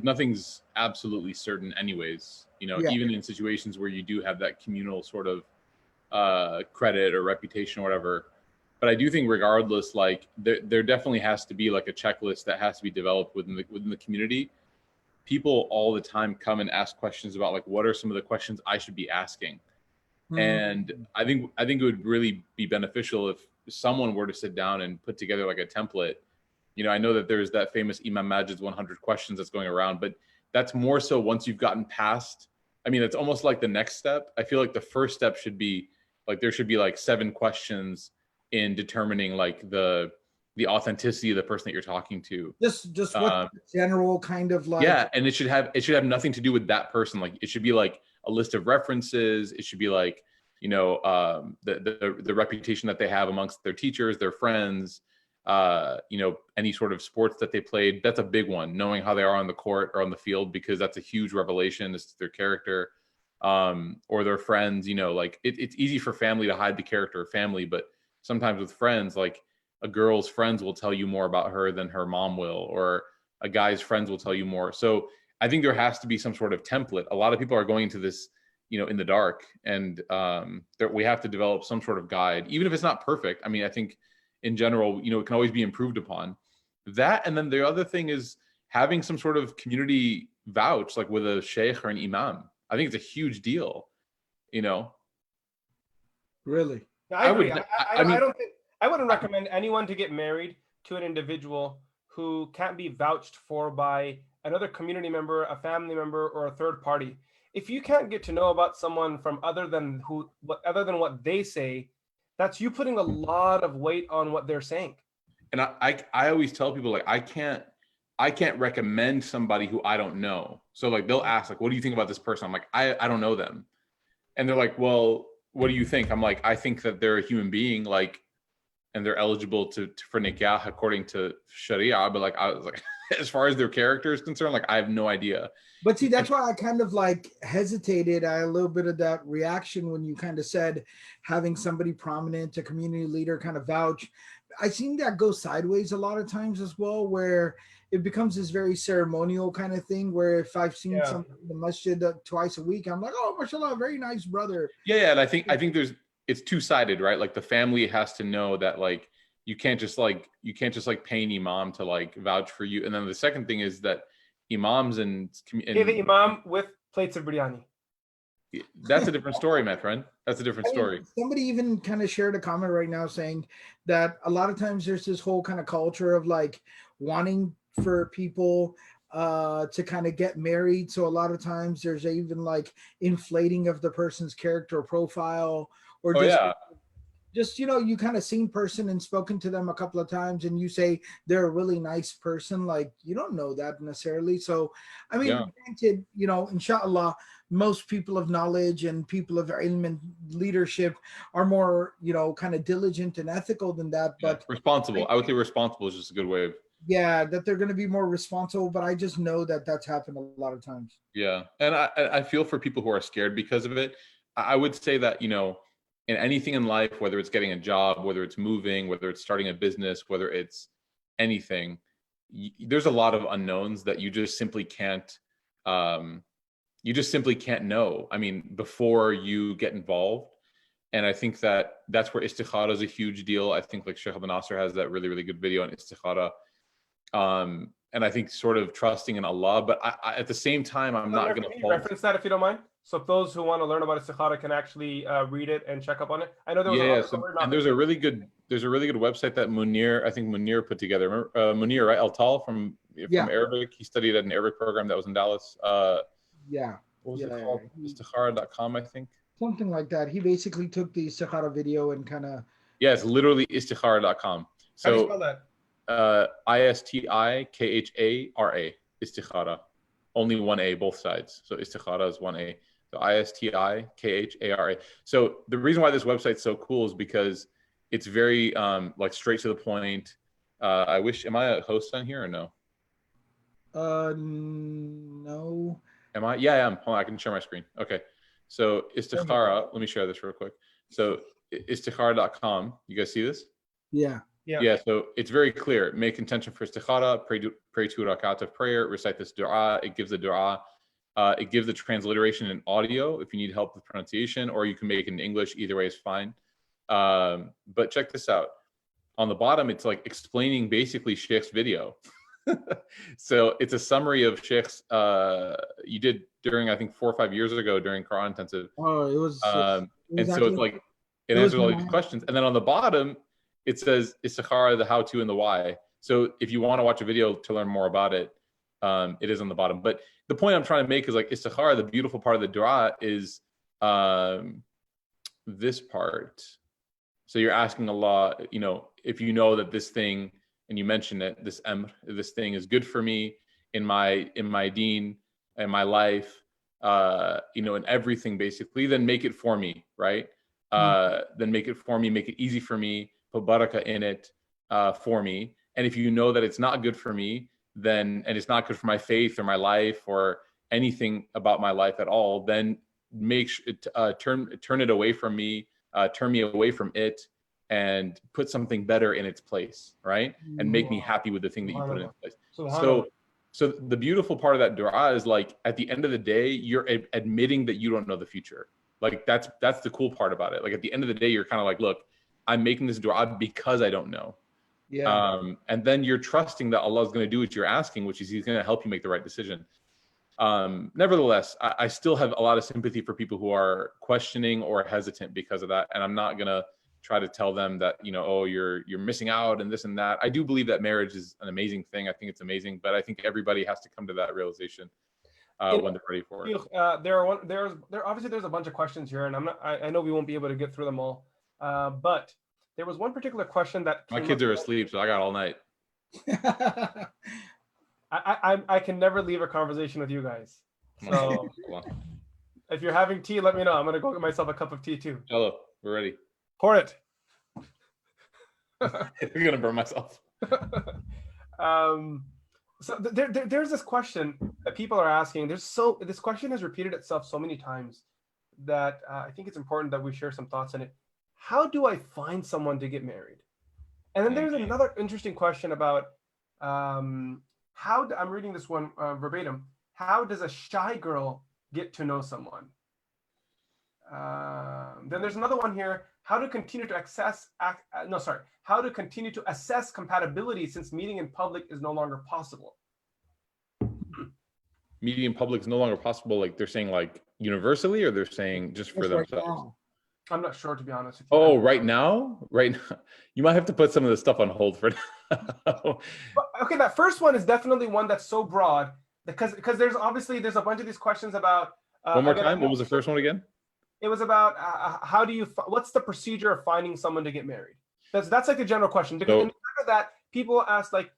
nothing's absolutely certain anyways, even in situations where you do have that communal sort of credit or reputation or whatever. But I do think regardless, like there definitely has to be like a checklist that has to be developed within the community. People all the time come and ask questions about like, what are some of the questions I should be asking? Mm-hmm. And I think it would really be beneficial if someone were to sit down and put together like a template. I know that there's that famous Imam Majid's 100 questions that's going around, but that's more so once you've gotten past. I mean, it's almost like the next step. I feel like the first step should be like, there should be like 7 questions in determining like the authenticity of the person that you're talking to. Just what general kind of like. Yeah, and it should have nothing to do with that person. Like it should be like a list of references. It should be like, the reputation that they have amongst their teachers, their friends, any sort of sports that they played. That's a big one, knowing how they are on the court or on the field, because that's a huge revelation as to their character, or their friends. Like it's easy for family to hide the character of family, but sometimes with friends, like a girl's friends will tell you more about her than her mom will, or a guy's friends will tell you more. So I think there has to be some sort of template. A lot of people are going into this, in the dark, and we have to develop some sort of guide, even if it's not perfect. I mean, I think in general, it can always be improved upon. That, and then the other thing is having some sort of community vouch, like with a sheikh or an imam. I think it's a huge deal, Really? I agree. I wouldn't recommend anyone to get married to an individual who can't be vouched for by another community member, a family member, or a third party. If you can't get to know about someone from other than what they say, that's you putting a lot of weight on what they're saying. And I always tell people, like, I can't recommend somebody who I don't know. So like they'll ask, like, what do you think about this person? I'm like, I don't know them. And they're like, well, what do you think? I'm like, I think that they're a human being, like, and they're eligible for nikah according to Sharia. But like, I was like, as far as their character is concerned, like, I have no idea. But see, that's why I kind of like hesitated. I had a little bit of that reaction when you kind of said having somebody prominent, a community leader kind of vouch. I seen that go sideways a lot of times as well, where it becomes this very ceremonial kind of thing, where if I've seen something in the masjid twice a week, I'm like, oh, mashallah, very nice brother. Yeah. And I think it's two-sided, right? Like the family has to know that, like, you can't just pay an imam to like vouch for you. And then the second thing is that imams and pay the imam with plates of biryani. That's a different story, my friend. That's a different story. Somebody even kind of shared a comment right now saying that a lot of times there's this whole kind of culture of like wanting for people to kind of get married. So a lot of times there's even like inflating of the person's character profile, or Oh yeah, just you kind of seen person and spoken to them a couple of times and you say they're a really nice person, like you don't know that necessarily. So I mean, yeah, granted, inshallah, most people of knowledge and people of ilm and leadership are more kind of diligent and ethical than that, yeah. but Responsible. I I would say responsible is just a good way of. yeah, that they're going to be more responsible. But I just know that that's happened a lot of times. Yeah, and I feel for people who are scared because of it. I would say that in anything in life, whether it's getting a job, whether it's moving, whether it's starting a business, whether it's anything, there's a lot of unknowns that you just simply can't know. I mean, before you get involved. And I think that that's where istikhara is a huge deal. I think like Sheikh Abdul Nasser has that really, really good video on istikhara. And I think sort of trusting in Allah, but at the same time, I'm not going to reference that if you don't mind. So those who want to learn about istikhara can actually read it and check up on it. I know there was and there's a really good website that Munir put together. Remember, Munir, right? Al-Tal from Arabic. He studied at an Arabic program that was in Dallas. What was it called? Istikhara.com, I think. Something like that. He basically took the istikhara video and kind of. Yeah, it's literally istikhara.com. So, how do you spell that? istikhara, istikhara, only one A, both sides. So istikhara is one A. So istikhara. So the reason why this website's so cool is because it's very like straight to the point. Am I a host on here or no? No. Am I? Yeah, I am. Hold on, I can share my screen. Okay. So istikhara, let me share this real quick. So istikhara.com, you guys see this? Yeah. Yeah, so it's very clear. Make intention for istikhara, pray 2 rakat of prayer, recite this dua. It gives the dua. It gives the transliteration in audio if you need help with pronunciation, or you can make it in English. Either way is fine. But check this out. On the bottom, it's like explaining basically Sheikh's video. So it's a summary of Sheikh's you did during, I think, 4 or 5 years ago during Quran Intensive. Oh, it was. And so it's like, it answers all these questions. And then on the bottom, it says istikhara, the how to and the why. So if you want to watch a video to learn more about it, it is on the bottom. But the point I'm trying to make is like istikhara, the beautiful part of the dua is this part. So you're asking Allah, if you know that this thing, and you mentioned it, this thing is good for me in my deen, in my life, in everything basically, then make it for me, right? Then make it for me, make it easy for me, put barakah in it for me. And if you know that it's not good for me, and it's not good for my faith or my life or anything about my life at all, then turn it away from me, turn me away from it, and put something better in its place, right? And make me happy with the thing that you put in its place. So the beautiful part of that dua is like, at the end of the day, you're admitting that you don't know the future. Like that's the cool part about it. Like at the end of the day, you're kind of like, look, I'm making this dua because I don't know. Yeah. And then you're trusting that Allah is going to do what you're asking, which is He's going to help you make the right decision. Nevertheless, I still have a lot of sympathy for people who are questioning or hesitant because of that. And I'm not going to try to tell them that, oh, you're missing out and this and that. I do believe that marriage is an amazing thing. I think it's amazing, but I think everybody has to come to that realization when they're ready for it. There's a bunch of questions here, and I know we won't be able to get through them all. But there was one particular question that my kids are asleep, so I got all night. I can never leave a conversation with you guys. So if you're having tea, let me know. I'm gonna go get myself a cup of tea too. Hello, we're ready. Pour it. I'm gonna burn myself. So there's this question that people are asking. This question has repeated itself so many times that I think it's important that we share some thoughts on it. How do I find someone to get married? And then there's another interesting question about I'm reading this one verbatim. How does a shy girl get to know someone? Then there's another one here. How to continue to assess compatibility since meeting in public is no longer possible. Meeting in public is no longer possible. Like they're saying like universally, or they're saying just for themselves. I'm not sure, to be honest with you. Oh, right now, you might have to put some of the stuff on hold for now. But, okay, that first one is definitely one that's so broad because there's a bunch of these questions about. One more again, time. What was the first one again? It was about how do you what's the procedure of finding someone to get married? That's like a general question. Because in that, people ask like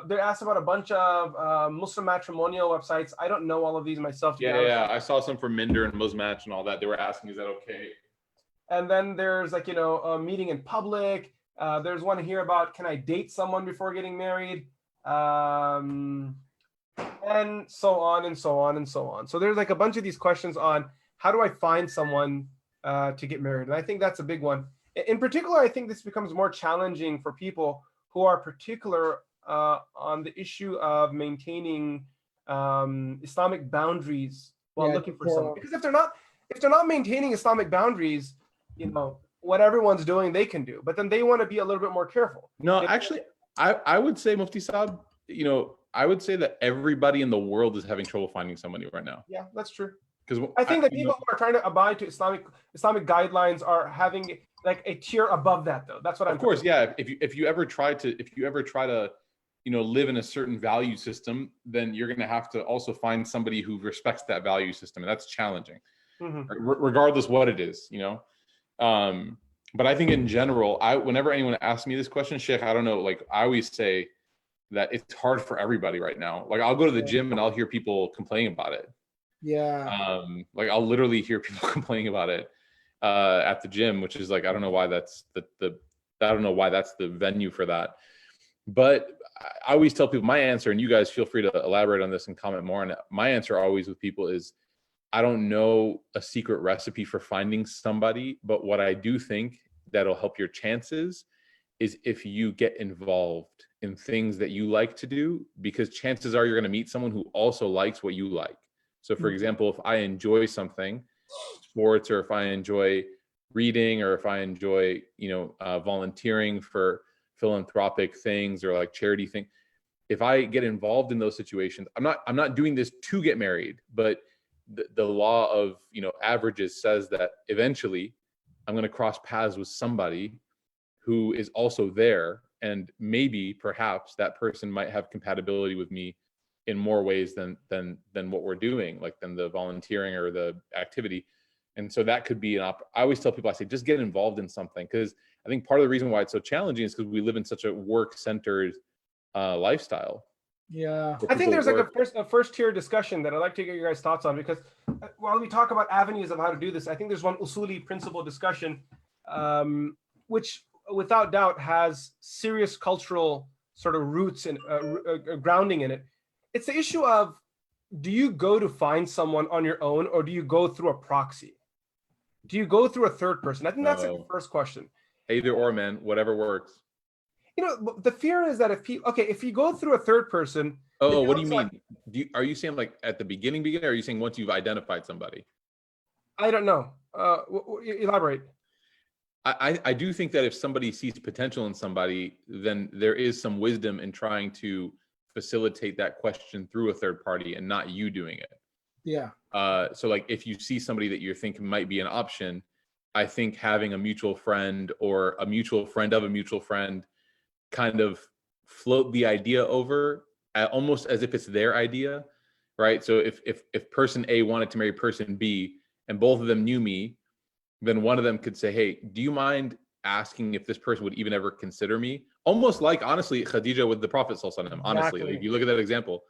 they're asked about a bunch of Muslim matrimonial websites. I don't know all of these myself. Yeah. I saw some from Minder and Musmatch and all that. They were asking, is that okay? And then there's like, a meeting in public. There's one here about, can I date someone before getting married? And so on and so on and so on. So there's like a bunch of these questions on how do I find someone to get married? And I think that's a big one. In particular, I think this becomes more challenging for people who are particular on the issue of maintaining Islamic boundaries while looking for someone. Because if they're not maintaining Islamic boundaries, what everyone's doing, they can do. But then they want to be a little bit more careful. No, actually, I would say, Mufti Saab, I would say that everybody in the world is having trouble finding somebody right now. Yeah, that's true. Because I think that people who are trying to abide to Islamic guidelines are having like a tier above that, though. That's what I'm. Of course, yeah. If you ever try to live in a certain value system, then you're going to have to also find somebody who respects that value system, and that's challenging, regardless what it is. But I think in general, whenever anyone asks me this question, Sheikh, I don't know, like I always say that it's hard for everybody right now. Like I'll go to the gym and I'll hear people complaining about it. Yeah. Like I'll literally hear people complaining about it at the gym, which is like, I don't know why that's the venue for that. But I always tell people my answer, and you guys feel free to elaborate on this and comment more on it. My answer always with people is, I don't know a secret recipe for finding somebody, but what I do think that'll help your chances is if you get involved in things that you like to do, because chances are you're going to meet someone who also likes what you like. So for example, if I enjoy something, sports, or if I enjoy reading, or if I enjoy, volunteering for philanthropic things or like charity thing, if I get involved in those situations, I'm not doing this to get married, but the law of averages says that eventually I'm going to cross paths with somebody who is also there, and maybe perhaps that person might have compatibility with me in more ways than what we're doing, like than the volunteering or the activity. And so that could be I always tell people, I say, just get involved in something, because I think part of the reason why it's so challenging is because we live in such a work-centered lifestyle. Yeah. I think there's like a first tier discussion that I'd like to get your guys' thoughts on, because while we talk about avenues of how to do this, I think there's one usuli principle discussion, which without doubt has serious cultural sort of roots and grounding in it. It's the issue of, do you go to find someone on your own, or do you go through a proxy? Do you go through a third person? I think that's like the first question. Either or, man, whatever works. The fear is that if you go through a third person. Oh, what do you mean? Are you saying like at the beginning, or are you saying once you've identified somebody? I don't know. Elaborate. I do think that if somebody sees potential in somebody, then there is some wisdom in trying to facilitate that question through a third party and not you doing it. Yeah. So like if you see somebody that you think might be an option, I think having a mutual friend or a mutual friend of a mutual friend kind of float the idea over almost as if it's their idea, right? So if person A wanted to marry person B and both of them knew me, then one of them could say, hey, do you mind asking if this person would even ever consider me? Almost like, honestly, Khadija with the Prophet Sallallahu Alaihi Wasallam. Honestly, Exactly. if you look at that example.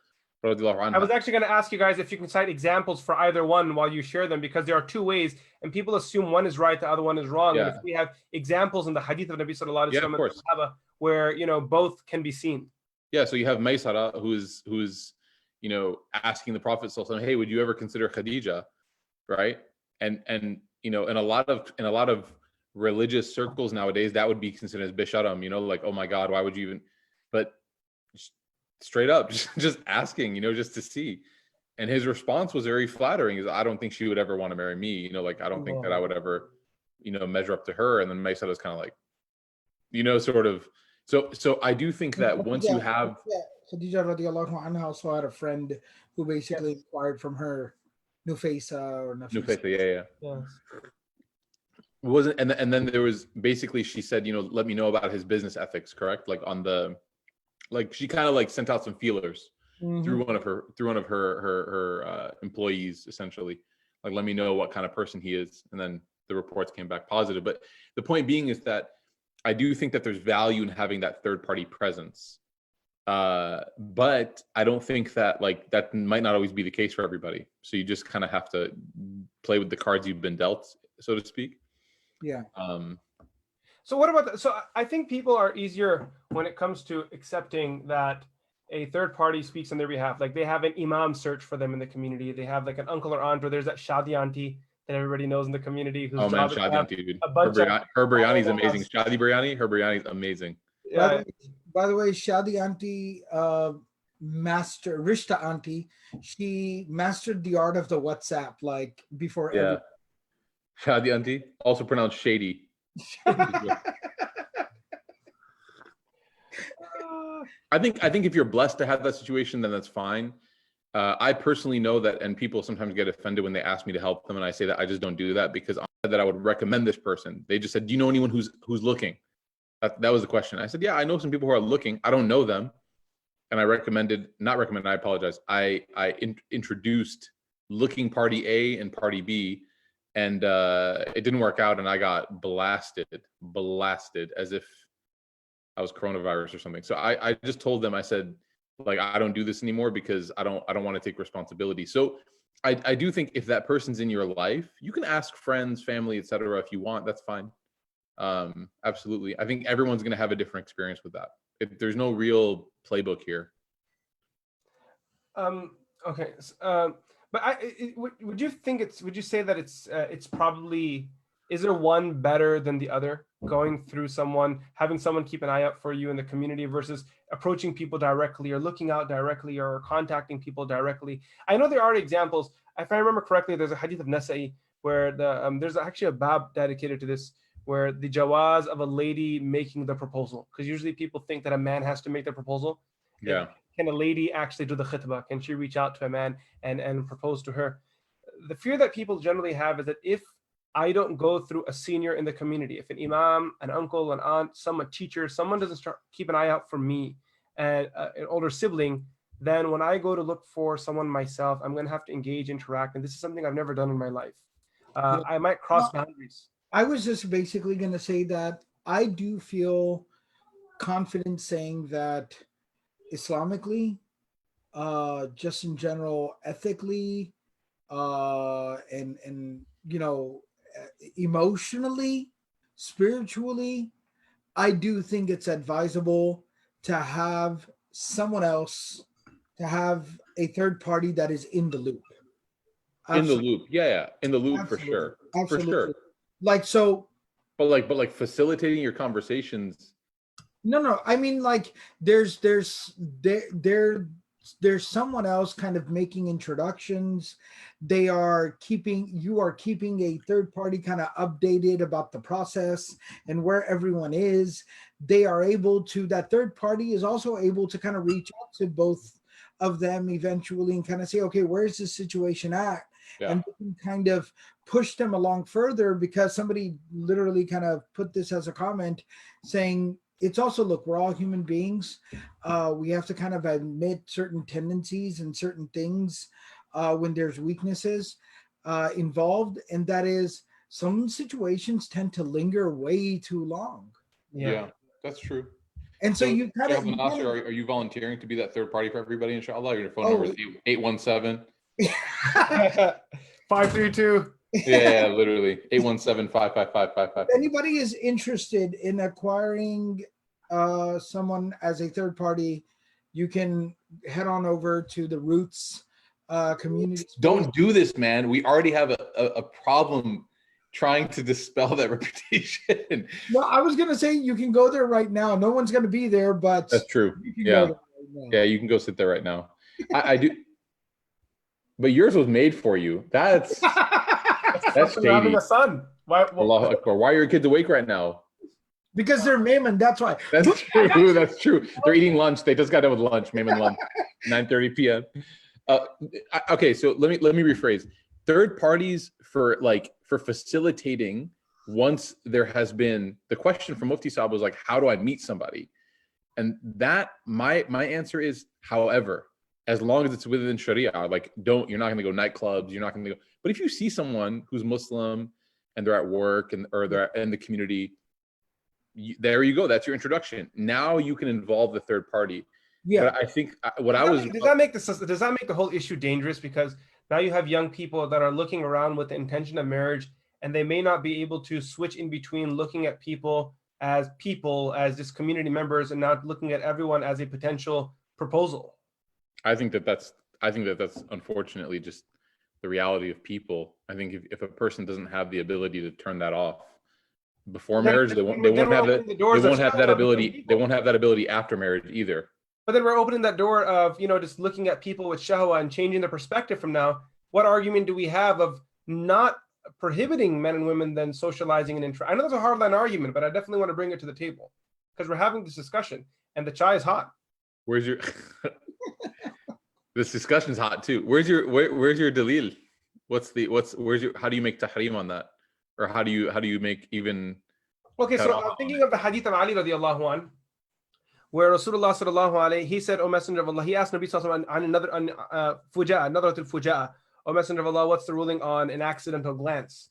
I was actually going to ask you guys if you can cite examples for either one while you share them, because there are two ways, and people assume one is right, the other one is wrong. Yeah. And if we have examples in the hadith of Nabi Sallallahu Alaihi Wasallam of course, where both can be seen. Yeah, so you have Maysara who's asking the Prophet Sallallahu Alaihi Wasallam, hey, would you ever consider Khadija, right? And in a lot of religious circles nowadays, that would be considered as bisharam, like, oh my God, why would you even? But straight up, just asking, just to see. And his response was very flattering. Is, I don't think she would ever want to marry me. Like, I don't think that I would ever, measure up to her. And then Maysara is kind of like, sort of. So I do think that once you have Khadija radiallahu anha also had a friend who basically inquired from her Nufaysa or Nufaysa, yeah. wasn't, and then there was basically, she said, let me know about his business ethics, correct? Like on the, like she kind of like sent out some feelers through one of her employees, essentially, like, let me know what kind of person he is. And then the reports came back positive. But the point being is that I do think that there's value in having that third party presence. But I don't think that like that might not always be the case for everybody. So you just kind of have to play with the cards you've been dealt, so to speak. Yeah. So what about that? So I think people are easier when it comes to accepting that a third party speaks on their behalf. Like they have an imam search for them in the community. They have like an uncle or aunt, or there's that shadi auntie that everybody knows in the community. Whose Oh man, job is to Shadi have auntie, dude. a bunch of Her biryani's all of amazing. us. Shadi biryani, her biryani's amazing. Yeah, By the way, Shadi auntie, master Rishta auntie, she mastered the art of the WhatsApp like before Yeah. Shadi auntie, also pronounced shady. I think if you're blessed to have that situation, then that's fine. I personally know that, and people sometimes get offended when they ask me to help them, and I say that I just don't do that because I said that I would recommend this person. They just said, "Do you know anyone who's looking?" That was the question. I said, "Yeah, I know some people who are looking. I don't know them," and I I apologize. I introduced looking party A and party B, and it didn't work out, and I got blasted as if I was coronavirus or something. So I just told them, I said, like, I don't do this anymore because I don't want to take responsibility. So I do think if that person's in your life, you can ask friends, family, etc. if you want. That's fine. Absolutely. I think everyone's going to have a different experience with that. There's no real playbook here. Okay. But would you think would you say that it's probably, is there one better than the other, going through someone, having someone keep an eye out for you in the community versus approaching people directly or looking out directly or contacting people directly? I know there are examples. If I remember correctly, there's a hadith of Nasa'i where there's actually a bab dedicated to this, where the jawaz of a lady making the proposal, because usually people think that a man has to make the proposal. Yeah. Can a lady actually do the khitbah? Can she reach out to a man and propose to her? The fear that people generally have is that if I don't go through a senior in the community, if an imam, an uncle, an aunt, a teacher, someone doesn't keep an eye out for me and an older sibling, then when I go to look for someone myself, I'm going to have to engage, interact. And this is something I've never done in my life. I might cross boundaries. I was just basically going to say that I do feel confident saying that Islamically, just in general, ethically, and emotionally, spiritually, I do think it's advisable to have someone else, to have a third party that is in the loop. In the loop. Yeah. In the loop. Absolutely. For sure. Absolutely. For sure. Like, so. But like facilitating your conversations. No. I mean, like there's someone else kind of making introductions. You are keeping a third party kind of updated about the process and where everyone is. That third party is also able to kind of reach out to both of them eventually and kind of say, okay, where's this situation at? Yeah. And they can kind of push them along further, because somebody literally kind of put this as a comment saying, it's also, look, we're all human beings. We have to kind of admit certain tendencies and certain things when there's weaknesses involved. And that is, some situations tend to linger way too long. Yeah, that's true. And so you kind of... Are you volunteering to be that third party for everybody, inshallah? Your phone number is 817. 532. Yeah, literally 817-555-555. If anybody is interested in acquiring someone as a third party, you can head on over to the Roots community. Don't do this, man. We already have a problem trying to dispel that reputation. Well, I was gonna say you can go there right now. No one's gonna be there, but that's true. Yeah, yeah, you can go sit there right now. I do, but yours was made for you. That's shady. Having a son. Why are your kids awake right now? Because they're Maimon, that's why. That's true. That's true. They're eating lunch. They just got done with lunch. Maimon lunch, 9:30 p.m. Okay, so let me rephrase. Third parties for facilitating once there has been the question from Mufti Saab was like, how do I meet somebody? And that my answer is, however, as long as it's within Sharia, like you're not going to go nightclubs, you're not going to go. But if you see someone who's Muslim and they're at work or they're in the community, there you go. That's your introduction. Now you can involve the third party. Yeah. But I think does that make the whole issue dangerous? Because now you have young people that are looking around with the intention of marriage, and they may not be able to switch in between looking at people as just community members, and not looking at everyone as a potential proposal. I think that's unfortunately just the reality of people. I think if a person doesn't have the ability to turn that off before marriage, they won't have that ability. They won't have that ability after marriage either. But then we're opening that door of, just looking at people with shahwa and changing the perspective from now. What argument do we have of not prohibiting men and women then socializing and I know that's a hardline argument, but I definitely want to bring it to the table because we're having this discussion and the chai is hot. Where's your this discussion's hot too. Where's your dalil? How do you make tahrim on that? Or how do you make even Okay, so I'm thinking of the hadith of Ali radiallahu an, where Rasulullah sallallahu alayhi, he said, O Messenger of Allah, he asked Nabi sallallahu alayhi on nadratul fuja'a, O Messenger of Allah, what's the ruling on an accidental glance?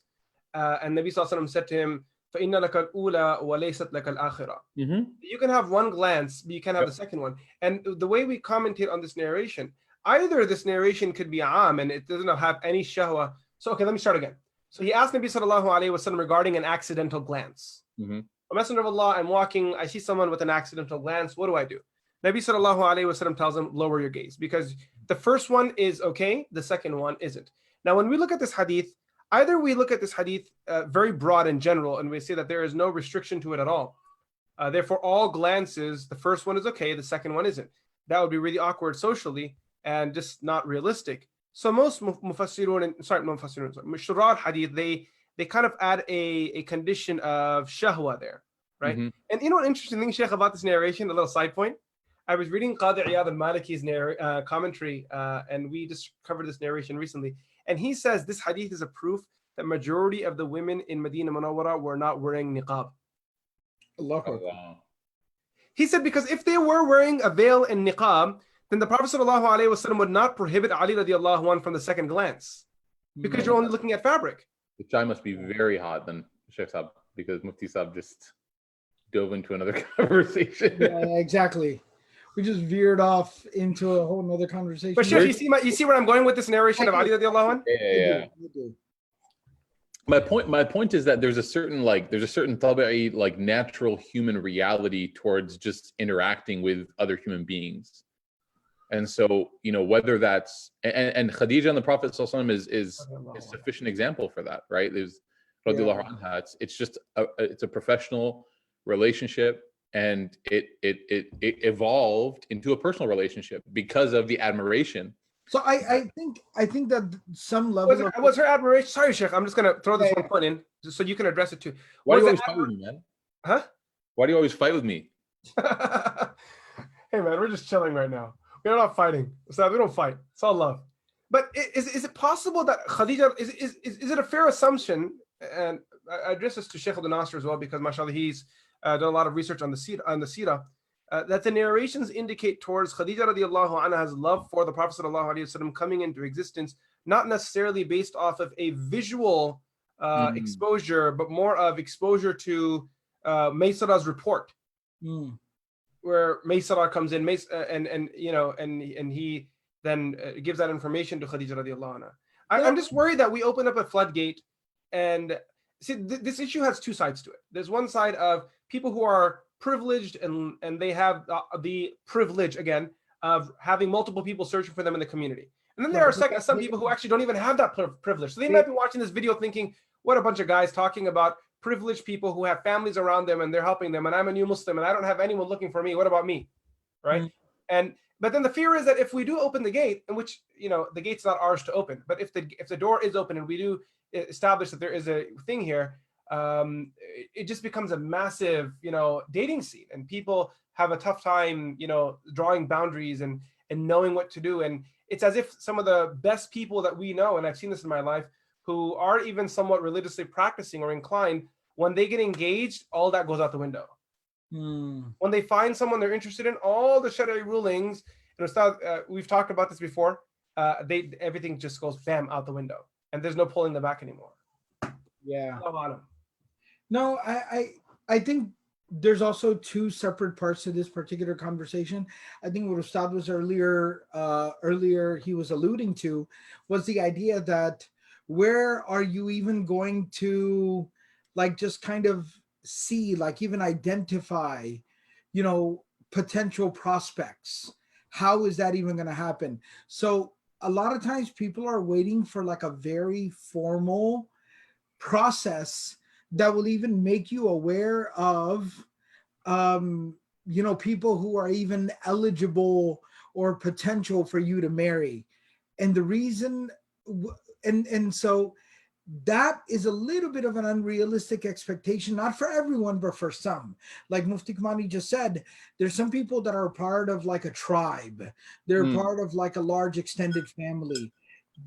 And Nabi sallallahu alayhi said to him, فَإِنَّ لَكَ الْأُولَى وَلَيْسَتْ لَكَ الْآخِرَةِ. You can have one glance, but you can't have the second one. And the way we commentate on this narration, either this narration could be am and it doesn't have any shahwa. So, okay, let me start again. So he asked Nabi sallallahu alayhi wasallam regarding an accidental glance. O Messenger of Allah, I'm walking, I see someone with an accidental glance. What do I do? Nabi sallallahu alayhi wasallam tells him, lower your gaze, because the first one is okay, the second one isn't. Now, when we look at this hadith, either we look at this hadith very broad in general, and we say that there is no restriction to it at all. Therefore, all glances, the first one is okay, the second one isn't. That would be really awkward socially and just not realistic. So most Shurah hadith, they kind of add a condition of shahwa there, right? And you know what interesting thing, Sheikh, about this narration, a little side point? I was reading Qadi Iyad al-Maliki's commentary, and we just covered this narration recently. And he says this hadith is a proof that majority of the women in Medina Munawwara were not wearing niqab. Allah. He said because if they were wearing a veil and niqab, then the Prophet ﷺ would not prohibit Ali radiallahu anh from the second glance, because you're only looking at fabric. The chai must be very hot then, Sheikh Saab, because Mufti Saab just dove into another conversation. Yeah, exactly. We just veered off into a whole nother conversation. But Sheikh, you see where I'm going with this narration of Ali radiallahu anh? Yeah. My point is that there's a certain tabi'i, like natural human reality towards just interacting with other human beings. And so, whether that's and Khadija and the Prophet ﷺ is a sufficient example for that, right? There's radiallahu anha. It's just it's a professional relationship, and it evolved into a personal relationship because of the admiration. So I think that some level was her admiration. Sorry, Sheikh, I'm just gonna throw this one point in just so you can address it too. Why do you always fight with me, man? Huh? Why do you always fight with me? Hey man, we're just chilling right now. We're not fighting. So we don't fight. It's all love. But is it possible that Khadija is it a fair assumption? And I address this to Sheikh Abdul Nasser as well, because mashallah he's done a lot of research on the Sirah, that the narrations indicate towards Khadija radiallahu anha's love for the Prophet sallallahu alaihi wasallam coming into existence, not necessarily based off of a visual exposure, but more of exposure to Maysarah's report. Where Maysarah comes in, and he then gives that information to Khadija radiallahu anha. I'm just worried that we open up a floodgate, and see this issue has two sides to it. There's one side of people who are privileged and they have the privilege again of having multiple people searching for them in the community, and then there are some people who actually don't even have that privilege. So they might be watching this video thinking, "What a bunch of guys talking about privileged people who have families around them and they're helping them, and I'm a new Muslim and I don't have anyone looking for me. What about me?" Right? But then the fear is that if we do open the gate, in which the gate's not ours to open, but if the door is open and we do establish that there is a thing here, it just becomes a massive dating scene, and people have a tough time drawing boundaries and knowing what to do. And it's as if some of the best people that we know, and I've seen this in my life, who are even somewhat religiously practicing or inclined, When they get engaged, all that goes out the window. Hmm. When they find someone they're interested in, all the Sharia rulings, and Ustad, we've talked about this before, everything just goes bam out the window, and there's no pulling them back anymore. Yeah. Allahu Alam. No, I think there's also two separate parts to this particular conversation. I think what Ustad was earlier he was alluding to was the idea that where are you even going to like just kind of see, like even identify, potential prospects? How is that even going to happen? So a lot of times people are waiting for like a very formal process that will even make you aware of people who are even eligible or potential for you to marry. And the reason and so that is a little bit of an unrealistic expectation, not for everyone, but for some. Like Mufti Kamani just said, there's some people that are part of like a tribe. They're part of like a large extended family.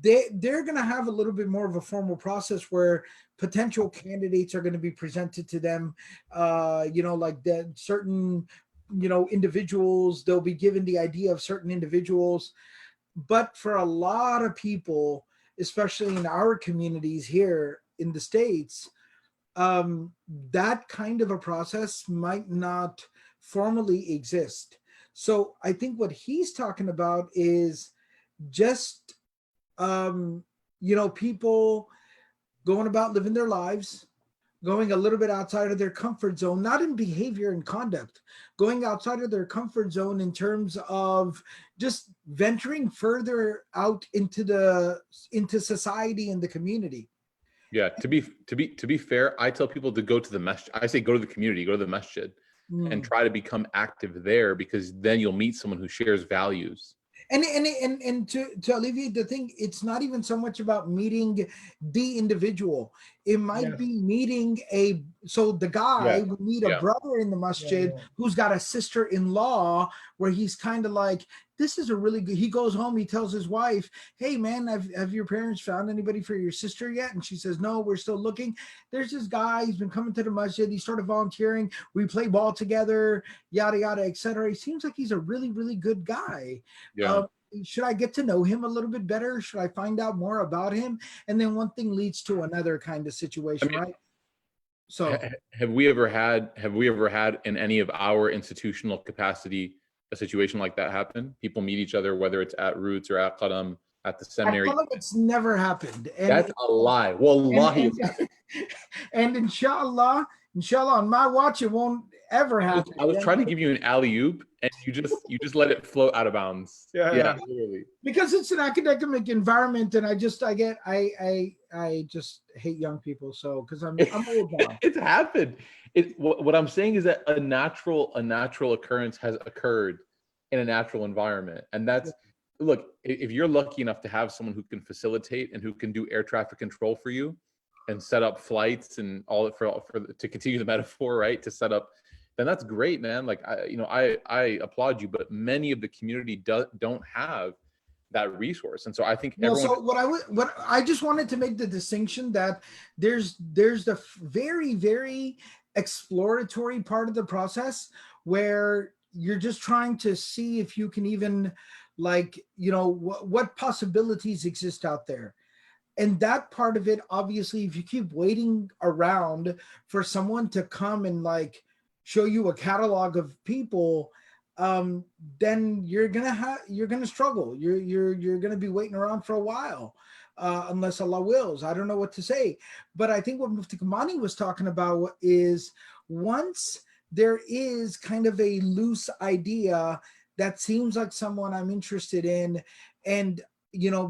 They're going to have a little bit more of a formal process where potential candidates are going to be presented to them, like that certain, individuals, they'll be given the idea of certain individuals. But for a lot of people, especially in our communities here in the States, that kind of a process might not formally exist. So I think what he's talking about is just, people going about living their lives, going a little bit outside of their comfort zone, not in behavior and conduct, going outside of their comfort zone in terms of just venturing further out into society and the community. Yeah, to be fair, I tell people to go to the masjid. I say go to the community, go to the masjid, and try to become active there, because then you'll meet someone who shares values. And to alleviate the thing, it's not even so much about meeting the individual. It might be meeting the guy will meet a brother in the masjid who's got a sister-in-law, where he's kind of like, this is a really good, he goes home, he tells his wife, hey man, have your parents found anybody for your sister yet? And she says, no, we're still looking. There's this guy, he's been coming to the masjid, he started volunteering, we play ball together, yada yada, etc. He seems like he's a really, really good guy. Should I get to know him a little bit better? Should I find out more about him? And then one thing leads to another kind of situation, right? So have we ever had in any of our institutional capacity a situation like that happen? People meet each other, whether it's at Roots or at Qadam, at the seminary. It's never happened. And that's a lie. Wallahi. And inshallah, on my watch, it won't ever happen. I was trying to give you an alley-oop, and you just let it float out of bounds. Yeah. Literally. Because it's an academic environment, and I just hate young people. So because I'm old now. It's happened. What I'm saying is that a natural occurrence has occurred in a natural environment, and that's look. If you're lucky enough to have someone who can facilitate and who can do air traffic control for you, and set up flights and all for to continue the metaphor, right? To set up, then that's great, man. Like I applaud you, but many of the community don't have that resource, and so I think So what I just wanted to make the distinction that there's the very, very exploratory part of the process where you're just trying to see if you can even what possibilities exist out there. And that part of it, obviously, if you keep waiting around for someone to come and show you a catalog of people, then you're gonna struggle. You're gonna be waiting around for a while, unless Allah wills. I don't know what to say, but I think what Mufti Kamani was talking about is once there is kind of a loose idea that seems like someone I'm interested in, and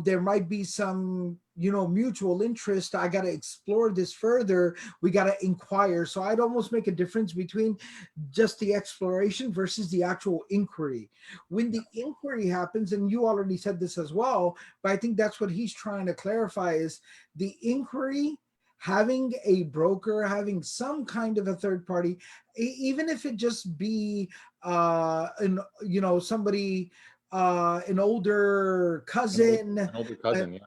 there might be some mutual interest. I got to explore this further. We got to inquire. So I'd almost make a difference between just the exploration versus the actual inquiry. When the inquiry happens, and you already said this as well, but I think that's what he's trying to clarify, is the inquiry, having a broker, having some kind of a third party, even if it just be somebody, an older cousin, yeah.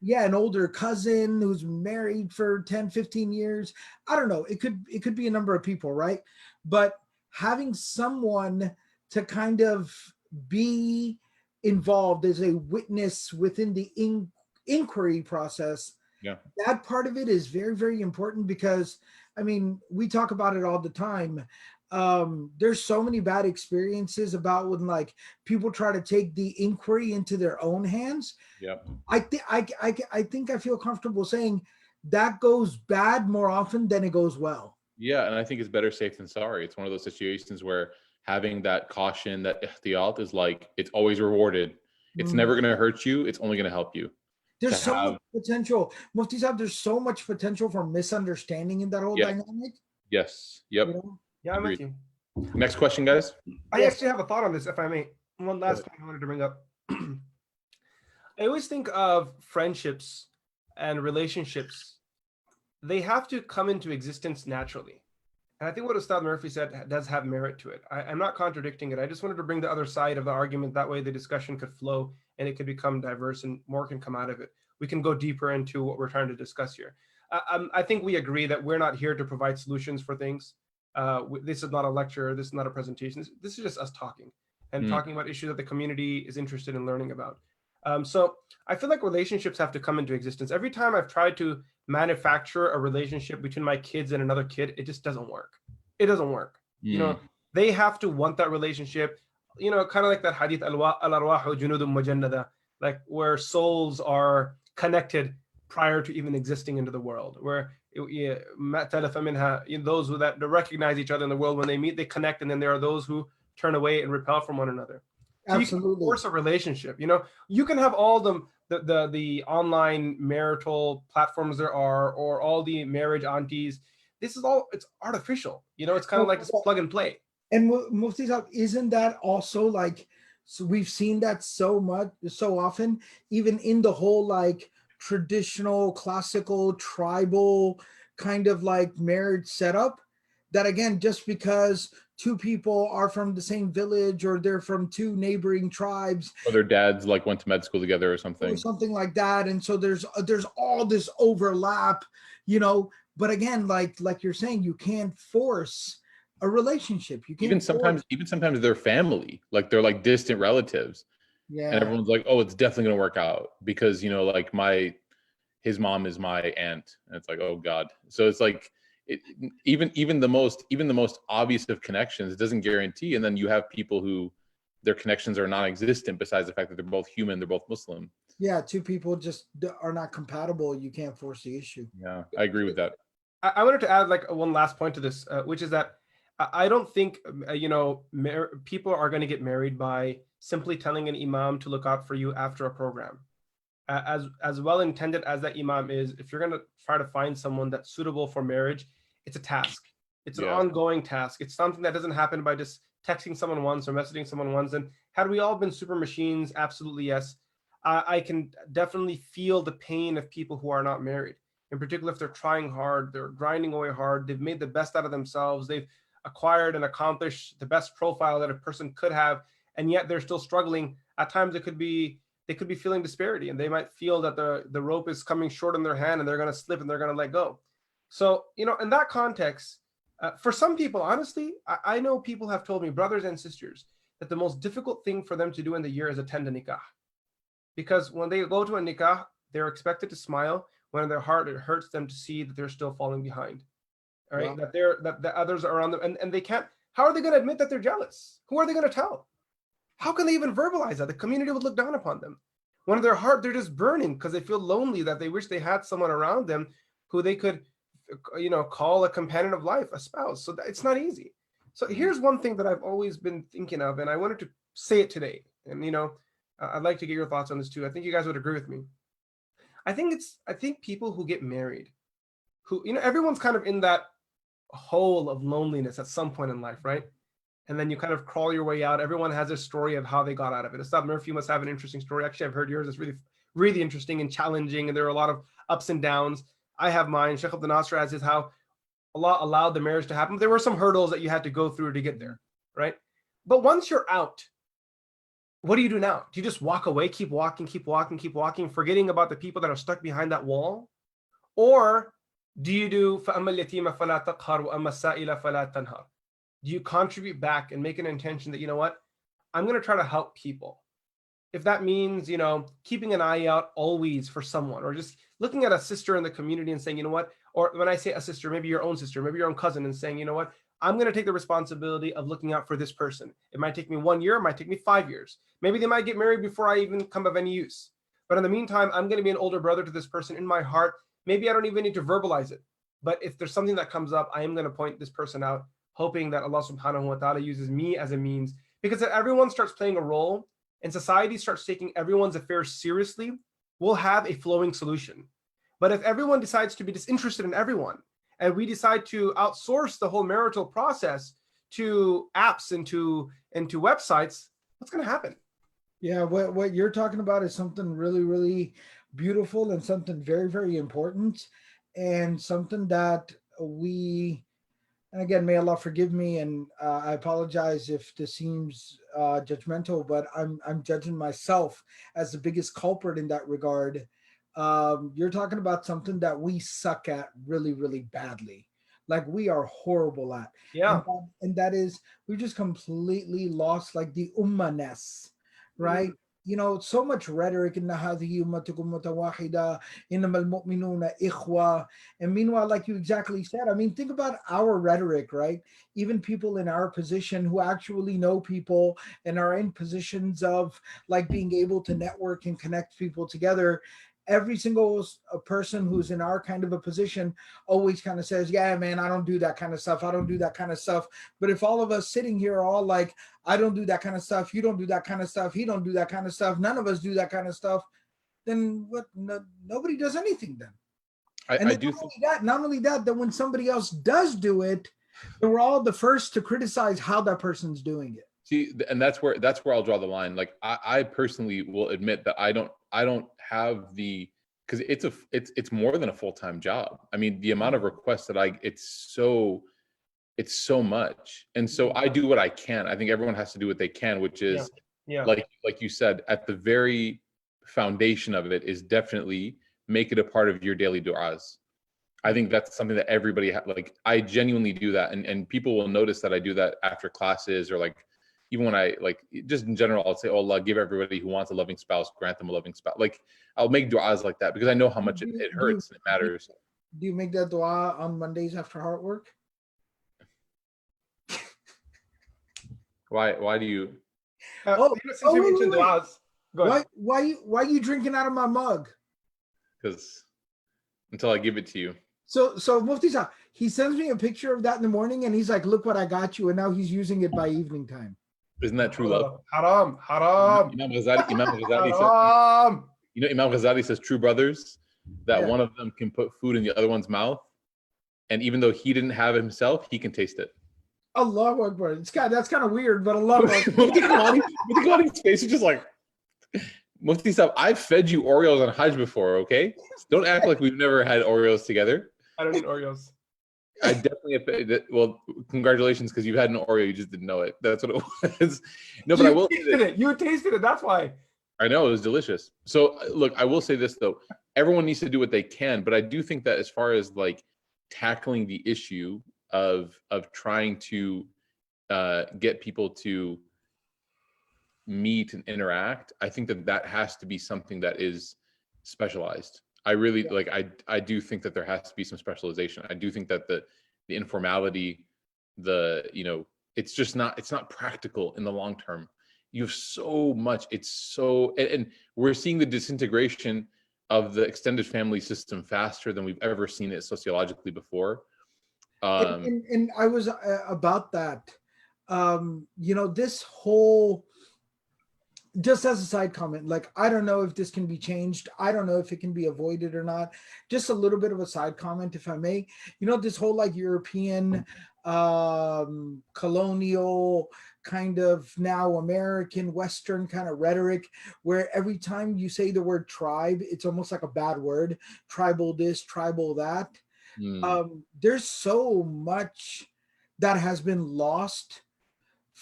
yeah, an older cousin who's married for 10, 15 years. I don't know. It could be a number of people, right? But having someone to kind of be involved as a witness within the inquiry process, Yeah. that part of it is very, very important because I mean, we talk about it all the time. There's so many bad experiences about when like people try to take the inquiry into their own hands. Yep. I feel comfortable saying that goes bad more often than it goes well. Yeah, and I think it's better safe than sorry. It's one of those situations where having that caution, that ihtiyat is like it's always rewarded. It's Mm. never going to hurt you. It's only going to help you. There's To so have- much potential. Mufti Saab, there's so much potential for misunderstanding in that whole Yeah. dynamic. Yes. Yep. You know? Yeah, I'm with Agreed. you. Next question, guys. I Yes. actually have a thought on this, if I may. One last thing I wanted to bring up. I always think of friendships and relationships. They have to come into existence naturally. And I think what Ustad Murphy said does have merit to it. I'm not contradicting it. I just wanted to bring the other side of the argument. That way the discussion could flow and it could become diverse and more can come out of it. We can go deeper into what we're trying to discuss here. I think we agree that we're not here to provide solutions for things. This is not a lecture. This is not a presentation. This is just us talking and talking about issues that the community is interested in learning about. So I feel like relationships have to come into existence. Every time I've tried to manufacture a relationship between my kids and another kid, it just doesn't work. It doesn't work. You know, they have to want that relationship, you know, kind of like that hadith, al-arwahu junudun mujannada, like where souls are connected prior to even existing into the world, where those who that recognize each other in the world, when they meet, they connect, and then there are those who turn away and repel from one another. So you can Absolutely. force a relationship. You know, you can have all the online marital platforms there are, or all the marriage aunties. This is all, it's artificial. You know, it's kind of like this plug and play. And Mufti Saab, isn't that also like, so we've seen that so often, even in the whole like traditional, classical, tribal kind of like marriage setup, that again, just because two people are from the same village or they're from two neighboring tribes Or their dads like went to med school together or something. or something like that, and so there's all this overlap, you know. But again, like you're saying, you can't force a relationship. You can't Even sometimes they're family, like they're like distant relatives, yeah. and everyone's like, "Oh, it's definitely gonna work out," because you know, like his mom is my aunt, and it's like, oh god. So it's like even the most obvious of connections doesn't guarantee, and then you have people who their connections are non-existent besides the fact that they're both human, they're both Muslim. Yeah, two people just are not compatible. You can't force the issue. Yeah, I agree with that. I wanted to add like one last point to this, which is that I don't think people are going to get married by simply telling an imam to look out for you after a program. As well intended as that imam is, if you're going to try to find someone that's suitable for marriage, it's a task. It's an ongoing task. It's something that doesn't happen by just texting someone once or messaging someone once. And had we all been super machines, absolutely yes. I can definitely feel the pain of people who are not married. In particular, if they're trying hard, they're grinding away hard, they've made the best out of themselves, they've acquired and accomplished the best profile that a person could have, and yet they're still struggling. At times they could be feeling disparity, and they might feel that the rope is coming short in their hand and they're going to slip and they're going to let go. So, you know, in that context, for some people, honestly, I know people have told me, brothers and sisters, that the most difficult thing for them to do in the year is attend a nikah. Because when they go to a nikah, they're expected to smile. When in their heart, it hurts them to see that they're still falling behind. All right, Wow. that the others are around them, and they can't. How are they going to admit that they're jealous? Who are they going to tell? How can they even verbalize that? The community would look down upon them. When in their heart, they're just burning because they feel lonely, that they wish they had someone around them who they could, you know, call a companion of life, a spouse. So it's not easy. So here's one thing that I've always been thinking of, and I wanted to say it today. And you know, I'd like to get your thoughts on this too. I think you guys would agree with me. I think people who get married, who, you know, everyone's kind of in that hole of loneliness at some point in life, right? And then you kind of crawl your way out. Everyone has a story of how they got out of it. Ustad Murphy, you must have an interesting story. Actually, I've heard yours. It's really, really interesting and challenging, and there are a lot of ups and downs. I have mine. Sheikh Abdul Nasser has his, how Allah allowed the marriage to happen. There were some hurdles that you had to go through to get there, right? But once you're out, what do you do now? Do you just walk away, keep walking, keep walking, keep walking, forgetting about the people that are stuck behind that wall? Or do you do فَأَمَّا الْيَتِيمَ فَلَا تَقْهَرْ وَأَمَّا السَّائِلَ فَلَا تَنْهَرْ? Do you contribute back and make an intention that, you know what, I'm going to try to help people? If that means, keeping an eye out always for someone, or just looking at a sister in the community and saying, you know what, or when I say a sister, maybe your own sister, maybe your own cousin, and saying, you know what, I'm going to take the responsibility of looking out for this person. It might take me 1 year, it might take me 5 years. Maybe they might get married before I even come of any use. But in the meantime, I'm going to be an older brother to this person in my heart. Maybe I don't even need to verbalize it. But if there's something that comes up, I am going to point this person out, hoping that Allah subhanahu wa ta'ala uses me as a means. Because if everyone starts playing a role and society starts taking everyone's affairs seriously, we'll have a flowing solution. But if everyone decides to be disinterested in everyone, and we decide to outsource the whole marital process to apps and to websites, what's going to happen? Yeah, what you're talking about is something really, really beautiful and something very, very important, and something that we, and again, may Allah forgive me, and I apologize if this seems judgmental, but I'm judging myself as the biggest culprit in that regard. You're talking about something that we suck at really, really badly. Like we are horrible at. Yeah. And that is, we just completely lost like the ummaness, right? So much rhetoric in the hadhihi ummatukum mutawahida, innamal mu'minuna ikhwa. And meanwhile, like you exactly said, I mean, think about our rhetoric, right? Even people in our position who actually know people and are in positions of like being able to network and connect people together. Every single person who's in our kind of a position always kind of says, yeah, man, I don't do that kind of stuff. I don't do that kind of stuff. But if all of us sitting here are all like, I don't do that kind of stuff, you don't do that kind of stuff, he don't do that kind of stuff, none of us do that kind of stuff, then what? No, nobody does anything then. I do think Not only that, then when somebody else does do it, then we're all the first to criticize how that person's doing it. See, and that's where I'll draw the line. Like I personally will admit that I don't have the, because it's more than a full-time job. I mean, the amount of requests that it's so much, and so I do what I can. I think everyone has to do what they can, which is like you said, at the very foundation of it is definitely make it a part of your daily du'as. I think that's something that everybody like. I genuinely do that, and people will notice that I do that after classes, or like even when I like just in general, I'll say, "Oh Allah, give everybody who wants a loving spouse, grant them a loving spouse." Like I'll make du'as like that because I know how much it hurts and it matters. Do you make that dua on Mondays after heart work? Why do you? Since you mentioned du'as, go ahead. Why you drinking out of my mug? Because until I give it to you. So Mufti Sahib, he sends me a picture of that in the morning, and he's like, "Look what I got you," and now he's using it by evening time. Isn't that true love? Haram. Imam Ghazali Haram. says, Imam Ghazali says, true brothers, that one of them can put food in the other one's mouth, and even though he didn't have it himself, he can taste it. Allahu Akbar. That's kind of weird, but Allahu Akbar. Mufti Ghazali's face is just like, Mufti Sahib, I've fed you Oreos on Hajj before, okay? Don't act like we've never had Oreos together. I don't eat Oreos. I definitely, well, congratulations, because you had an Oreo, you just didn't know it. That's what it was. No, but I will say that, you tasted it, that's why. I know, it was delicious. So look, I will say this though, everyone needs to do what they can, but I do think that as far as like tackling the issue of trying to get people to meet and interact, I think that has to be something that is specialized. I really like, I do think that there has to be some specialization. I do think that the informality, it's not practical in the long term. You have so much, and we're seeing the disintegration of the extended family system faster than we've ever seen it sociologically before. And I was about that. This whole, just as a side comment, like, I don't know if this can be changed. I don't know if it can be avoided or not. Just a little bit of a side comment, if I may. This whole like European, colonial kind of now American Western kind of rhetoric, where every time you say the word tribe, it's almost like a bad word. Tribal this, tribal that. There's so much that has been lost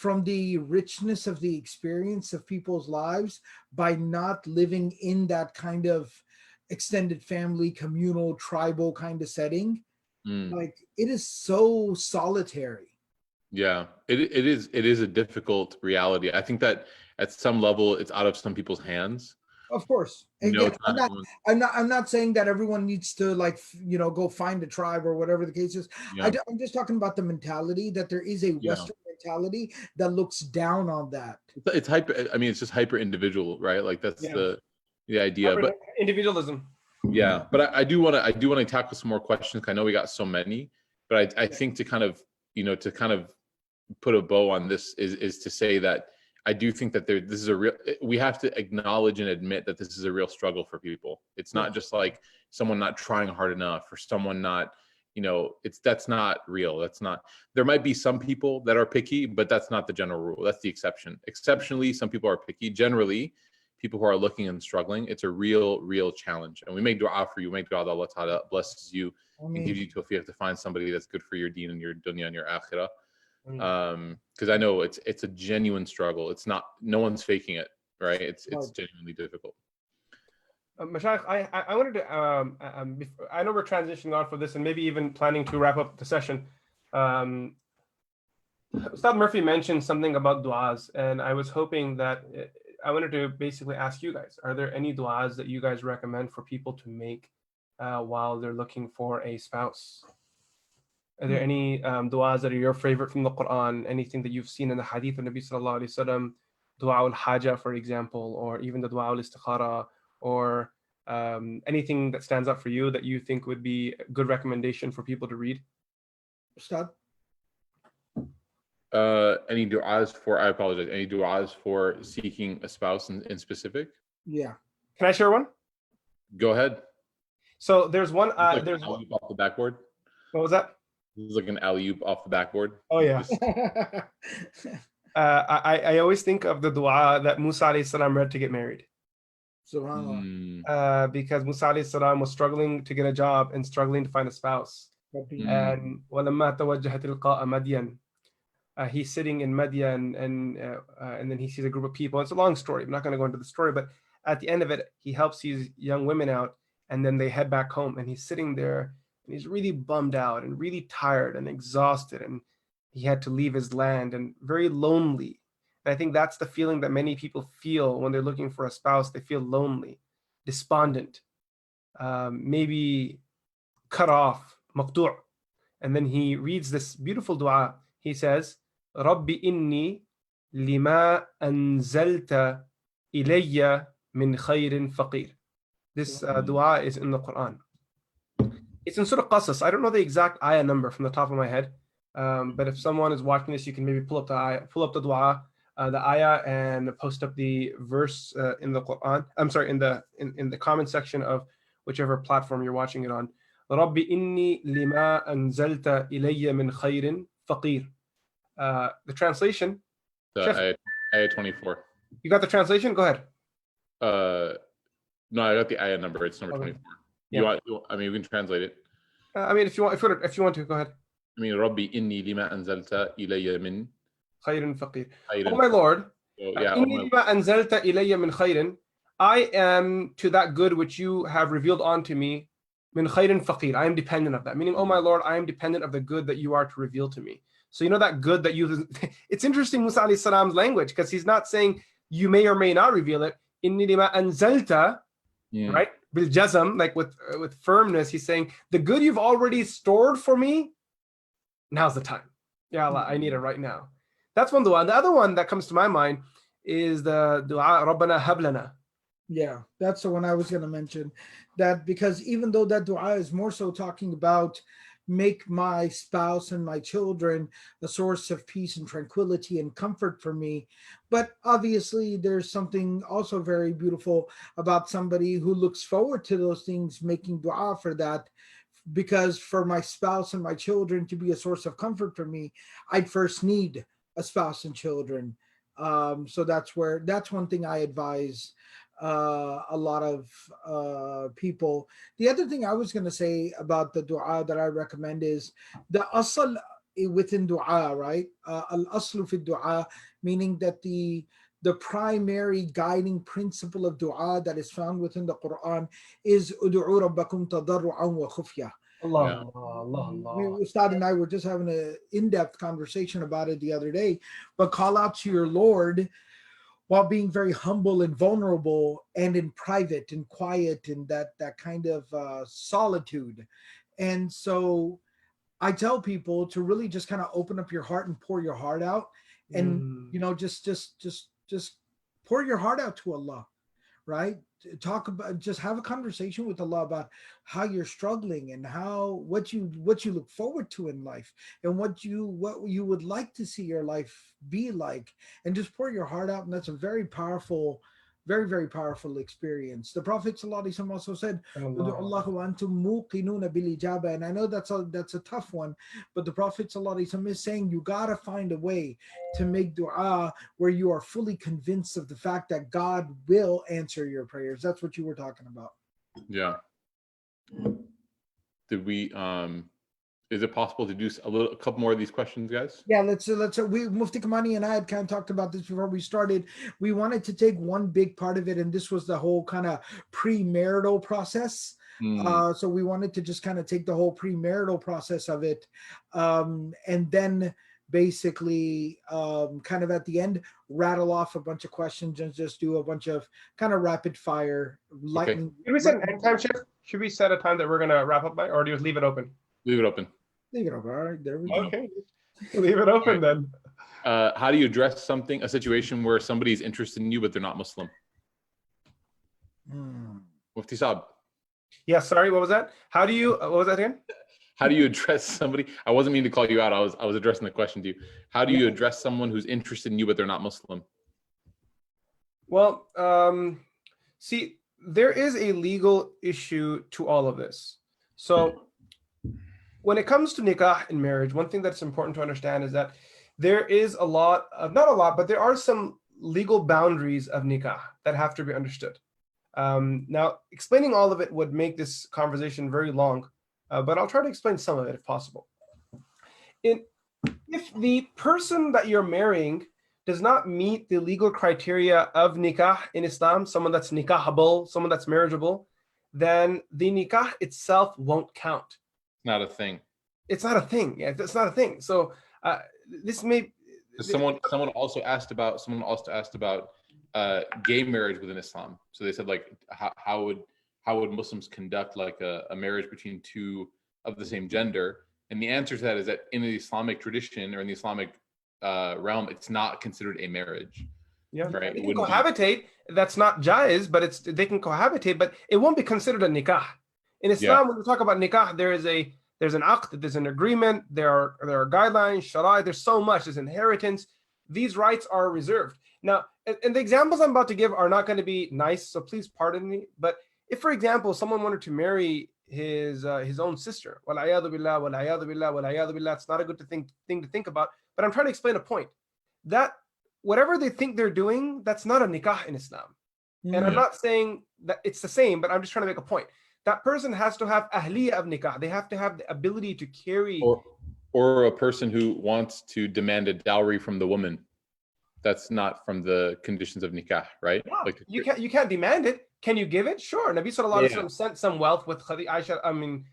from the richness of the experience of people's lives by not living in that kind of extended family, communal, tribal kind of setting. Mm. Like it is so solitary. Yeah, it is a difficult reality. I think that at some level it's out of some people's hands. Of course. You know, Again, it's not everyone's. I'm not saying that everyone needs to like, go find a tribe or whatever the case is. Yeah, I'm just talking about the mentality that there is a yeah. Western mentality that looks down on that. It's hyper. I mean, it's just hyper individual, right? Like that's Yeah. the idea. But Individualism. yeah, but I do want to tackle some more questions. 'Cause I know we got so many, but I think to kind of put a bow on this is to say that I do think that this is a real. We have to acknowledge and admit that this is a real struggle for people. It's not just like someone not trying hard enough or someone not, that's not real. That's not. There might be some people that are picky, but that's not the general rule. That's the exception. Exceptionally, some people are picky. Generally, people who are looking and struggling, it's a real challenge. And we make dua for you. Make dua that Allah Ta'ala blesses you and gives you tawfiq to find somebody that's good for your deen and your dunya and your akhirah. Because I know it's a genuine struggle. It's not, no one's faking it, right? It's genuinely difficult. Mashayikh, I wanted to I know we're transitioning on for this and maybe even planning to wrap up the session. Ustad Murphy mentioned something about du'as, and I was hoping that I wanted to basically ask you guys, are there any du'as that you guys recommend for people to make while they're looking for a spouse? Are there any du'as that are your favorite from the Quran? Anything that you've seen in the hadith of Nabi sallallahu alaihi wasallam, du'a al-haja, for example, or even the du'a al-istikhara, or anything that stands out for you that you think would be a good recommendation for people to read? Ustad? Any du'as for, I apologize, any du'as for seeking a spouse in specific? Yeah. Can I share one? Go ahead. So there's one, Like there's an alley-oop off the backboard. what was that? This is like an alley-oop off the backboard. Oh yeah. I always think of the dua that Musa alayhi salam read to get married. SubhanAllah. Because Musa alayhi salam was struggling to get a job and struggling to find a spouse. And وَلَمَّا تَوَجَّهَ تِلْقَاءَ مَدْيَنَ, he's sitting in Madian and then he sees a group of people. It's a long story. I'm not going to go into the story, but at the end of it, he helps these young women out and then they head back home and he's sitting there and he's really bummed out and really tired and exhausted and he had to leave his land and very lonely. And I think that's the feeling that many people feel when they're looking for a spouse. They feel lonely, despondent, maybe cut off, maqtu'. And then he reads this beautiful dua. He says, Rabbi inni lima anzalta ilayya min khayrin faqir. This dua is in the Quran. It's in Surah Qasas. I don't know the exact ayah number from the top of my head, but if someone is watching this, you can maybe pull up the ayah, pull up the dua, the ayah, and post up the verse in the Quran. I'm sorry, in the comment section of whichever platform you're watching it on. Rabbi inni lima anzalta ilayya min khayrin faqir. The translation. Ayah 24. You got the translation? Go ahead. No, I got the ayah number. It's number 24. Yeah. I mean, we can translate it. I mean, if you want to, go ahead. I mean, Rabbi inni lima anzalta ilayya min khayrin faqir. khayrin. Oh my Lord. So, yeah, Inni lima anzalta ilayya min khayrin. I am to that good which you have revealed unto me. Min khayrin faqir. I am dependent of that. Meaning, oh my Lord, I am dependent of the good that you are to reveal to me. So you know that good that you. It's interesting, Musa alayhi salam's language, because he's not saying you may or may not reveal it. Inni lima anzalta, right? Bil jazm, like with firmness. He's saying the good you've already stored for me. Now's the time. Ya Allah, I need it right now. That's one dua. And the other one that comes to my mind is the dua Rabbana hab lana. Yeah, that's the one I was going to mention. That because even though that dua is more so talking about make my spouse and my children a source of peace and tranquility and comfort for me, but obviously there's something also very beautiful about somebody who looks forward to those things, making dua for that. Because for my spouse and my children to be a source of comfort for me, I'd first need a spouse and children. So that's one thing I advise a lot of people. The other thing I was going to say about the dua that I recommend is the asal within dua, right? Al-aslu fi dua, meaning that the primary guiding principle of dua that is found within the Quran is ud'u rabbakum tadarru'an wa khufya. Allah, Allah, Allah. Ustad and I were just having an in-depth conversation about it the other day, but call out to your Lord while being very humble and vulnerable and in private and quiet and that kind of solitude. And so I tell people to really just kind of open up your heart and pour your heart out, and just pour your heart out to Allah, right? Talk about, just have a conversation with Allah about how you're struggling and what you look forward to in life and what you would like to see your life be like, and just pour your heart out. And that's a very powerful, very, very powerful experience. The Prophet ﷺ also said, "Ud'u wa antum muqinuna bil ijaba." And I know that's a tough one, but the Prophet ﷺ is saying you gotta find a way to make dua where you are fully convinced of the fact that God will answer your prayers. That's what you were talking about. Yeah. Did we is it possible to do a couple more of these questions, guys? Yeah, let's Mufti Kamani and I had kind of talked about this before we started. We wanted to take one big part of it, and this was the whole kind of premarital process. So we wanted to just kind of take the whole premarital process of it, and then basically kind of at the end rattle off a bunch of questions and just do a bunch of kind of rapid fire lightning. Should we set an end time, Sheikh? Should we set a time that we're gonna wrap up by, or do you just leave it open? Leave it open. Leave it over. All right, there we go. Okay, leave it open then. How do you address a situation where somebody's interested in you but they're not Muslim? Mufti Saab. Yeah, sorry, what was that? How do you? What was that again? How do you address somebody? I wasn't meaning to call you out. I was addressing the question to you. How do you address someone who's interested in you but they're not Muslim? Well, see, there is a legal issue to all of this. So when it comes to nikah in marriage, one thing that's important to understand is that there is a lot of, not a lot, but there are some legal boundaries of nikah that have to be understood. Now, explaining all of it would make this conversation very long, but I'll try to explain some of it if possible. If the person that you're marrying does not meet the legal criteria of nikah in Islam, someone that's nikahable, someone that's marriageable, then the nikah itself won't count. Not a thing. It's not a thing. Yeah, it's not a thing. So this may. Someone also asked about gay marriage within Islam. So they said, like, how would Muslims conduct like a marriage between two of the same gender? And the answer to that is that in the Islamic tradition or in the Islamic realm, it's not considered a marriage. Yeah, right. They can cohabitate. That's not jaiz, but they can cohabitate, but it won't be considered a nikah. In Islam, when we talk about nikah, there's an aqd, there's an agreement, there are guidelines, sharai, there's so much, there's inheritance. These rights are reserved. Now, and the examples I'm about to give are not going to be nice, so please pardon me. But if, for example, someone wanted to marry his own sister, walayadu billah, walayadu billah, walayadu billah, it's not a good thing to think about. But I'm trying to explain a point that whatever they think they're doing, that's not a nikah in Islam. And I'm not saying that it's the same, but I'm just trying to make a point. That person has to have ahliyah of nikah. They have to have the ability to carry. Or a person who wants to demand a dowry from the woman. That's not from the conditions of nikah, right? Yeah, like you can't demand it. Can you give it? Sure. Nabi sallallahu alaihi wasallam sent some wealth with Sayyida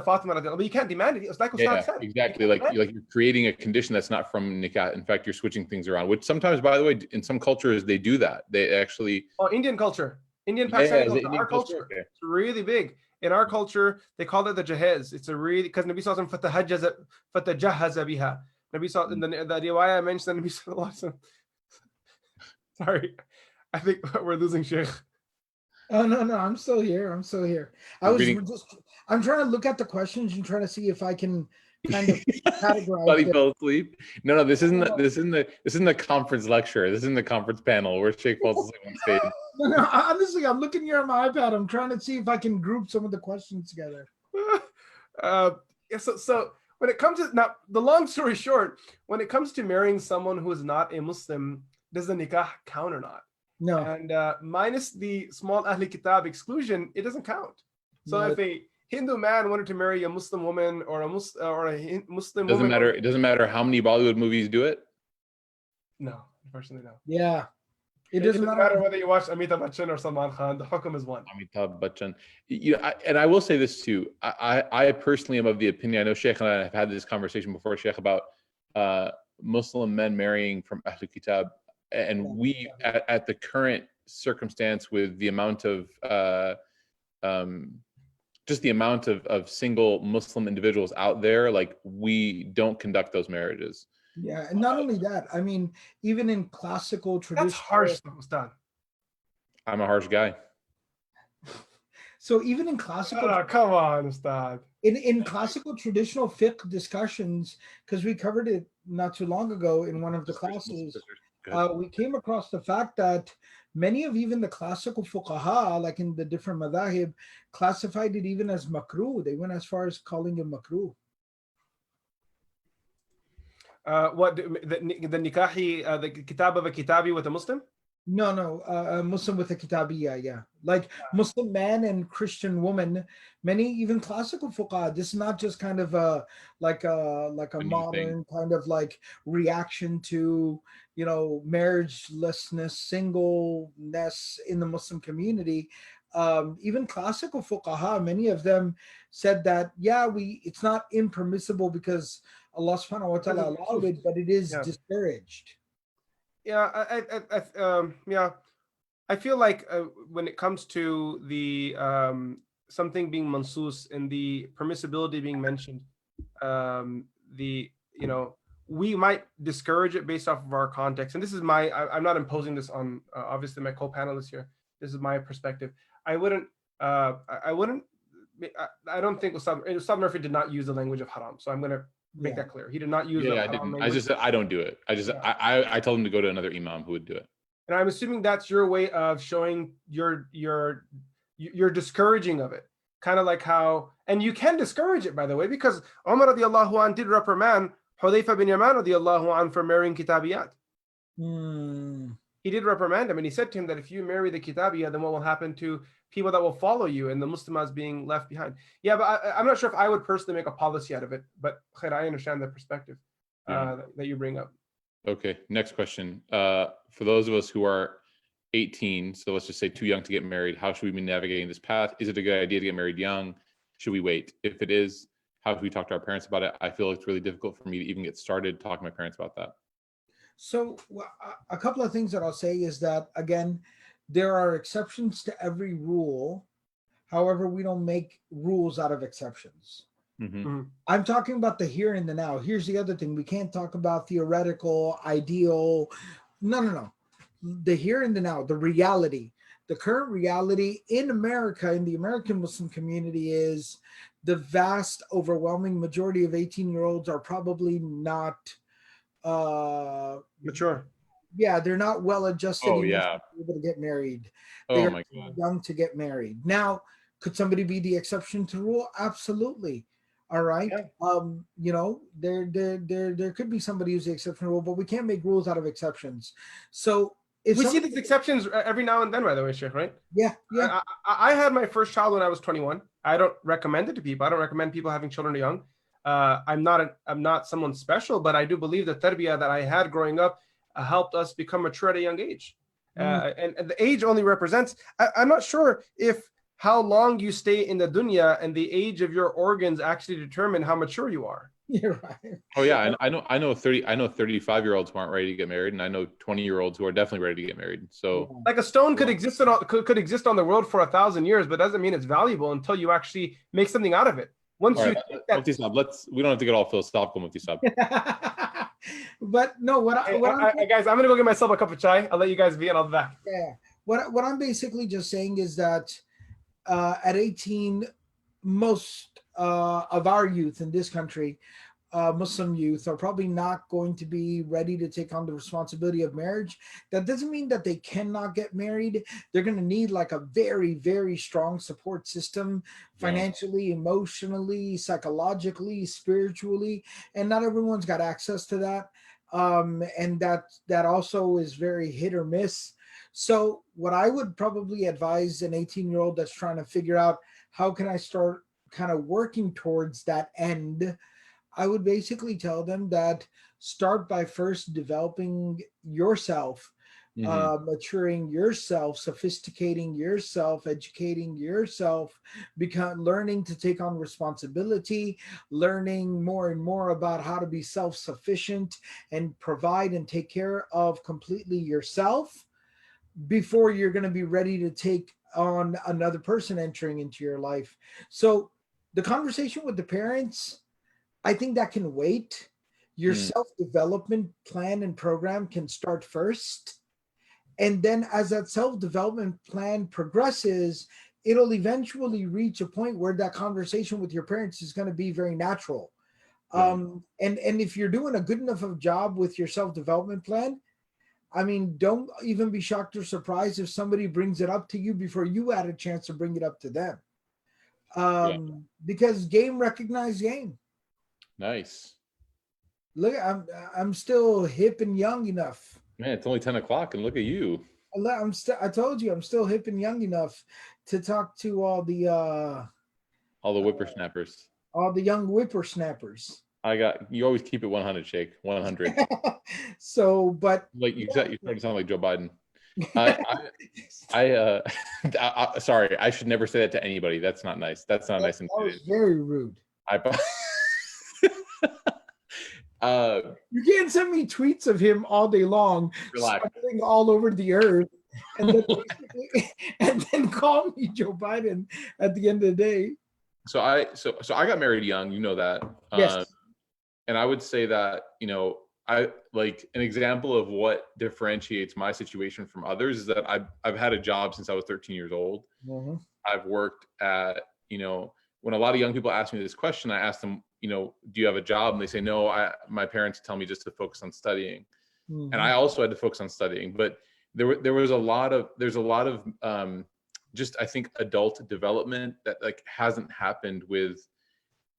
Fatima, but you can't demand it. It's like Ustad said. Exactly. Like you're creating a condition that's not from nikah. In fact, you're switching things around, which sometimes, by the way, in some cultures they do that. They actually. Oh, Indian culture. Indian Pakistani culture. Indian Our culture. Okay. It's really big. In our culture, they call it the jahez. It's a really, because Nabi sallallahu alaihi wasallam fatajahaza biha. Nabi sallallahu in the riwayah mentioned Nabi sallallahu alaihi wasallam. Sorry, I think we're losing Sheikh. Oh no, I'm still here. I'm trying to look at the questions and trying to see if I can kind of categorize. Thought he fell asleep. No, this isn't the conference lecture. This isn't the conference panel where Sheikh falls asleep on stage. No, honestly, I'm looking here on my iPad. I'm trying to see if I can group some of the questions together. So when it comes to, now, the long story short, when it comes to marrying someone who is not a Muslim, does the nikah count or not? No. And minus the small Ahli Kitab exclusion, it doesn't count. So No. Hindu man wanted to marry a Muslim woman or Muslim Doesn't woman. matter. It doesn't matter how many Bollywood movies do it. No, unfortunately, no. Yeah. It It doesn't doesn't matter. matter whether you watch Amitabh Bachchan or Salman Khan. The hukum is one. Amitabh Bachchan. And I will say this too. I personally am of the opinion. I know Sheikh and I have had this conversation before, Sheikh, about Muslim men marrying from Ahlul Kitab, and we at the current circumstance with the amount of just the amount of single Muslim individuals out there, like we don't conduct those marriages. Yeah, and not only that, I mean, even in classical traditional, That's harsh, Ustad. I'm a harsh guy. so even in classical Oh, come on, Ustad. in classical traditional fiqh discussions, because we covered it not too long ago in one of the classes, we came across the fact that many of even the classical fuqaha, like in the different madhahib, classified it even as makruh. They went as far as calling it makruh. What the nikahi, the kitab of a kitabi with a Muslim? No, a Muslim with a kitabiyya, yeah. Like Muslim man and Christian woman, many even classical fuqaha, this is not just kind of a modern kind of like reaction to, you know, marriagelessness, singleness in the Muslim community. Even classical fuqaha, many of them said that, it's not impermissible because Allah subhanahu wa ta'ala allowed it, but it is discouraged. I feel like when it comes to the something being mansus and the permissibility being mentioned, we might discourage it based off of our context. And this is I'm not imposing this on obviously my co-panelists here. This is my perspective. I don't think Ustad Murphy did not use the language of haram. So I'm going to make that clear. He did not use I didn't. I just said I don't do it. I told him to go to another imam who would do it. And I'm assuming that's your way of showing you're discouraging of it. Kind of like how, and you can discourage it, by the way, because Umar radiallahu anh did reprimand Hudayfa bin Yaman radiallahu anh for marrying kitabiyat. He did reprimand him, and he said to him that if you marry the kitabiyah, then what will happen to people that will follow you and the Muslims being left behind? Yeah, but I'm not sure if I would personally make a policy out of it, but I understand the perspective that you bring up. Okay, next question. For those of us who are 18, so let's just say too young to get married, how should we be navigating this path? Is it a good idea to get married young? Should we wait? If it is, how should we talk to our parents about it? I feel it's really difficult for me to even get started talking to my parents about that. So a couple of things that I'll say is that, again, there are exceptions to every rule. However, we don't make rules out of exceptions. I'm talking about the here and the now. Here's the other thing. We can't talk about theoretical, ideal. No. The here and the now, the reality. The current reality in America, in the American Muslim community, is the vast, overwhelming majority of 18-year-olds are probably not mature. Yeah, they're not well adjusted able to get married. They're young to get married. Now, could somebody be the exception to the rule? Absolutely. All right. Yeah. There could be somebody who's the exception to the rule, but we can't make rules out of exceptions. So we see these exceptions every now and then, by the way, Sheikh, right? Yeah. I had my first child when I was 21. I don't recommend it to people. I don't recommend people having children young. I'm not someone special, but I do believe the tarbiyah that I had growing up helped us become mature at a young age. And the age only represents, I'm not sure if how long you stay in the dunya and the age of your organs actually determine how mature you are. You're right. Oh yeah, and I know 35-year-olds who aren't ready to get married, and I know 20-year-olds who are definitely ready to get married. So like a stone could exist on the world for 1,000 years, but doesn't mean it's valuable until you actually make something out of it. Once you Mufti Saab, we don't have to get all philosophical, Mufti Saab. But no, guys, I'm gonna go get myself a cup of chai. I'll let you guys be, and I'll be back. Yeah. What I'm basically just saying is that at 18, most of our youth in this country, Muslim youth, are probably not going to be ready to take on the responsibility of marriage. That doesn't mean that they cannot get married. They're going to need like a very, very strong support system, financially, emotionally, psychologically, spiritually, and not everyone's got access to that. And that also is very hit or miss. So what I would probably advise an 18-year-old that's trying to figure out, how can I start kind of working towards that end, I would basically tell them that start by first developing yourself, Mhm. maturing yourself, sophisticating yourself, educating yourself, become learning to take on responsibility, learning more and more about how to be self-sufficient and provide and take care of completely yourself before you're going to be ready to take on another person entering into your life. So the conversation with the parents, I think that can wait. Your Mm. self-development plan and program can start first. And then as that self-development plan progresses, it'll eventually reach a point where that conversation with your parents is going to be very natural. Right. And if you're doing a good enough of a job with your self-development plan, I mean, don't even be shocked or surprised if somebody brings it up to you before you had a chance to bring it up to them. Yeah. Because game recognized game. Nice. Look, I'm still hip and young enough. Man, it's only 10 o'clock and look at you. I told you I'm still hip and young enough to talk to All the whippersnappers. all the young whippersnappers. You always keep it 100, Shake. 100. So, but Like you're starting to sound like Joe Biden. I, I, uh, sorry, I should never say that to anybody. That's not nice. That's not a nice thing that to was do. very rude. You can't send me tweets of him all day long, Relax. cycling all over the earth, and then and then call me Joe Biden at the end of the day. So I got married young, you know that. Yes. And I would say that, I like an example of what differentiates my situation from others is that I've had a job since I was 13 years old. Mm-hmm. I've worked at, when a lot of young people ask me this question, I ask them, do you have a job? And they say, no, my parents tell me just to focus on studying. Mm-hmm. And I also had to focus on studying, but there's a lot of just, I think, adult development that like hasn't happened with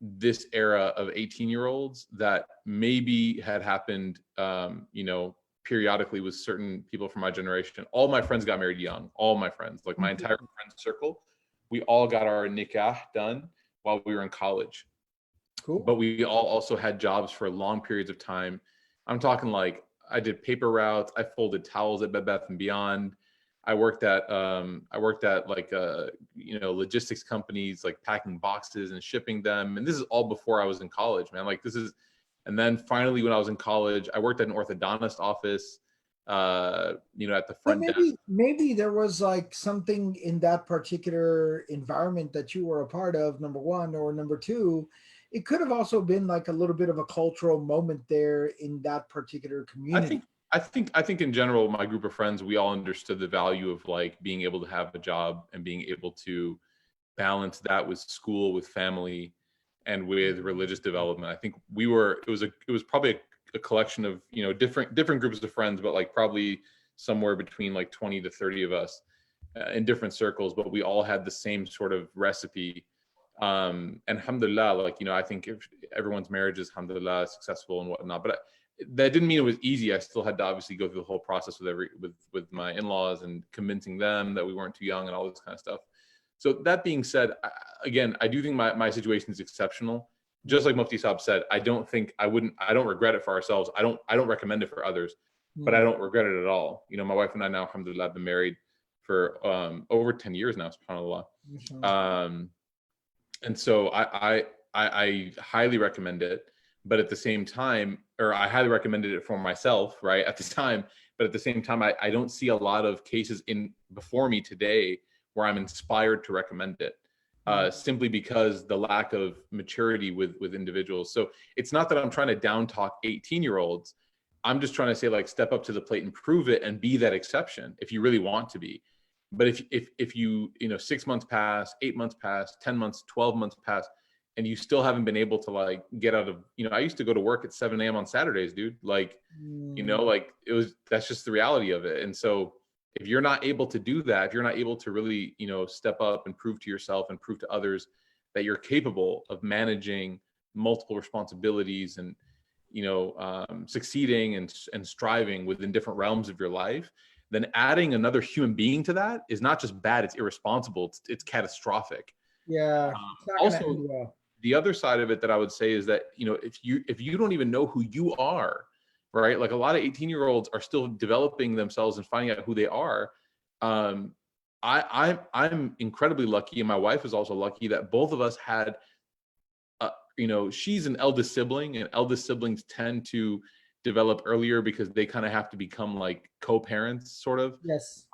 this era of 18-year-olds that maybe had happened, periodically with certain people from my generation. All my friends got married young. All my friends, like my entire friend circle, we all got our nikah done while we were in college. Cool. But we all also had jobs for long periods of time. I'm talking like I did paper routes. I folded towels at Bed Bath & Beyond. I worked at like logistics companies, like packing boxes and shipping them. And this is all before I was in college, man. And then finally when I was in college, I worked at an orthodontist office, at the front desk. Maybe there was like something in that particular environment that you were a part of, number one, or number two, it could have also been like a little bit of a cultural moment there in that particular community. I think in general, my group of friends, we all understood the value of like being able to have a job and being able to balance that with school, with family, and with religious development. I think it was probably a collection of, different groups of friends, but like probably somewhere between like 20 to 30 of us in different circles, but we all had the same sort of recipe. And alhamdulillah, like, I think if everyone's marriage is alhamdulillah successful and whatnot, but that didn't mean it was easy. I still had to obviously go through the whole process with my in-laws and convincing them that we weren't too young and all this kind of stuff. So that being said, I do think my situation is exceptional. Just like Mufti Saab said, I don't regret it for ourselves. I don't recommend it for others, but I don't regret it at all. My wife and I now, alhamdulillah, have been married for over 10 years now, subhanAllah. And so I highly recommend it, but at the same time, or I highly recommended it for myself, right, at the time, but at the same time, I don't see a lot of cases before me today where I'm inspired to recommend it, simply because the lack of maturity with individuals. So it's not that I'm trying to down talk 18-year-olds. I'm just trying to say, like, step up to the plate and prove it and be that exception if you really want to be. But if you 6 months pass, 8 months pass, 10 months, 12 months pass, and you still haven't been able to like get out of, I used to go to work at 7 a.m. on Saturdays, dude. Like, that's just the reality of it. And so if you're not able to do that, if you're not able to really, step up and prove to yourself and prove to others that you're capable of managing multiple responsibilities and, succeeding and striving within different realms of your life, then adding another human being to that is not just bad, it's irresponsible, it's catastrophic. Yeah, it's not gonna Also, end well. the other side of it that I would say is that, you know, if you don't even know who you are, right? Like a lot of 18-year-olds are still developing themselves and finding out who they are. Um, I'm incredibly lucky, and my wife is also lucky that both of us had, you know, she's an eldest sibling, and eldest siblings tend to develop earlier because they kind of have to become like co-parents, sort of. Yes.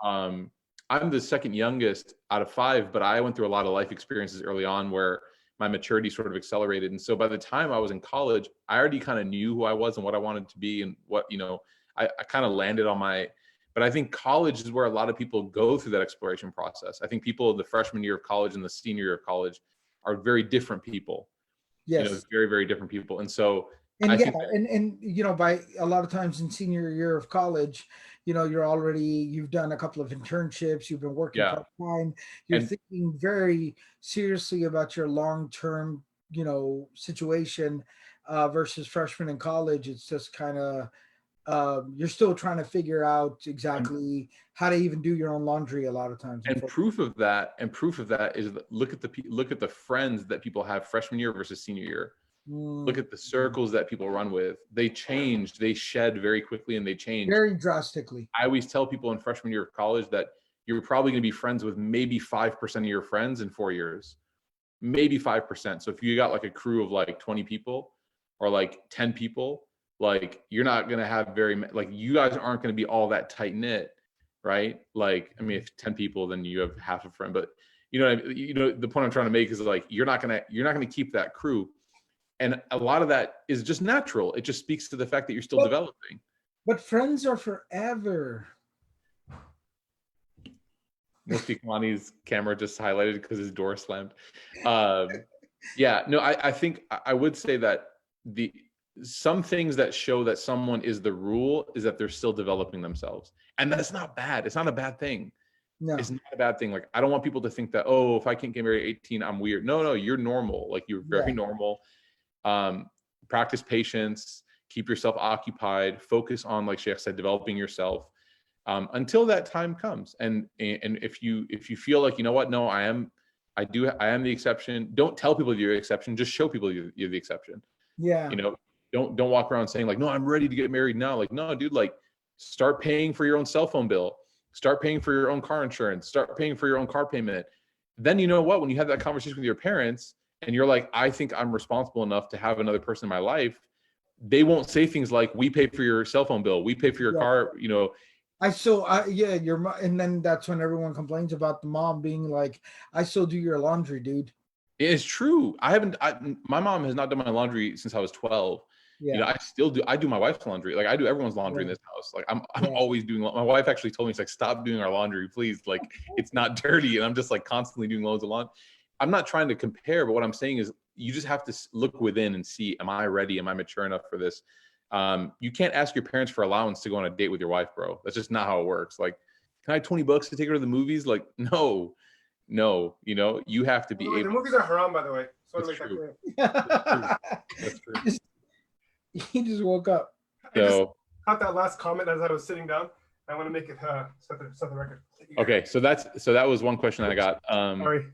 I'm the second youngest out of five, but I went through a lot of life experiences early on where my maturity sort of accelerated. And so by the time I was in college, I already kind of knew who I was and what I wanted to be and what, you know, I kind of landed on my, but I think college is where a lot of people go through that exploration process. I think people in the freshman year of college and the senior year of college are very different people. You know, Yes. very, very different people. And so And I yeah, think that, and you know, by a lot of times in senior year of college, you know, you've done a couple of internships, you've been working yeah. part time, you're And thinking very seriously about your long term, you know, situation, versus freshman in college. It's just kind of you're still trying to figure out and exactly how to even do your own laundry a lot of times. and proof of that is that look at the friends that people have freshman year versus senior year. Look Mm, at the circles that people run with. They change, they shed very quickly, and they change. very drastically. I always tell people in freshman year of college that you're probably going to be friends with maybe 5% of your friends in 4 years, maybe 5%. So if you got like a crew of like 20 people or like 10 people, like you're not going to have like you guys aren't going to be all that tight knit, right? Like, I mean, if 10 people, then you have half a friend, but you know, the point I'm trying to make is like, you're not going to keep that crew. And a lot of that is just natural. It just speaks to the fact that you're still Well, developing. but friends are forever. Mufti Kamani's camera just highlighted because his door slammed. Yeah, no, I think I would say that some things that show that someone is the rule is that they're still developing themselves. And that's not bad. It's not a bad thing. No. It's not a bad thing. Like, I don't want people to think that, oh, if I can't get married at 18, I'm weird. No, you're normal. Like, you're very normal. Practice patience, keep yourself occupied, focus on, like Sheikh said, developing yourself until that time comes. And if you feel like, you know what, no, I am the exception. Don't tell people you're the exception. Just show people you're the exception. Yeah. You know, don't walk around saying like, no, I'm ready to get married now. Like, no, dude, like start paying for your own cell phone bill. Start paying for your own car insurance. Start paying for your own car payment. Then you know what, when you have that conversation with your parents and you're like, I think I'm responsible enough to have another person in my life, they won't say things like, we pay for your cell phone bill, we pay for your car, you know. Your mom, and then that's when everyone complains about the mom being like, I still do your laundry, dude. It's true. My mom has not done my laundry since I was 12. Yeah. You know, I do my wife's laundry. Like, I do everyone's laundry in this house. Like, I'm always doing, my wife actually told me, she's like, stop doing our laundry, please. Like, it's not dirty. And I'm just like constantly doing loads of laundry. I'm not trying to compare, but what I'm saying is you just have to look within and see, am I ready? Am I mature enough for this? You can't ask your parents for allowance to go on a date with your wife, bro. That's just not how it works. Like, can I have $20 to take her to the movies? Like, no, you know, you have to be able. The movies are haram, by the way. So That's true. That's true. He just woke up. I just So, caught that last comment as I was sitting down. I want to make it set the record. okay. So that was one question I got. Sorry.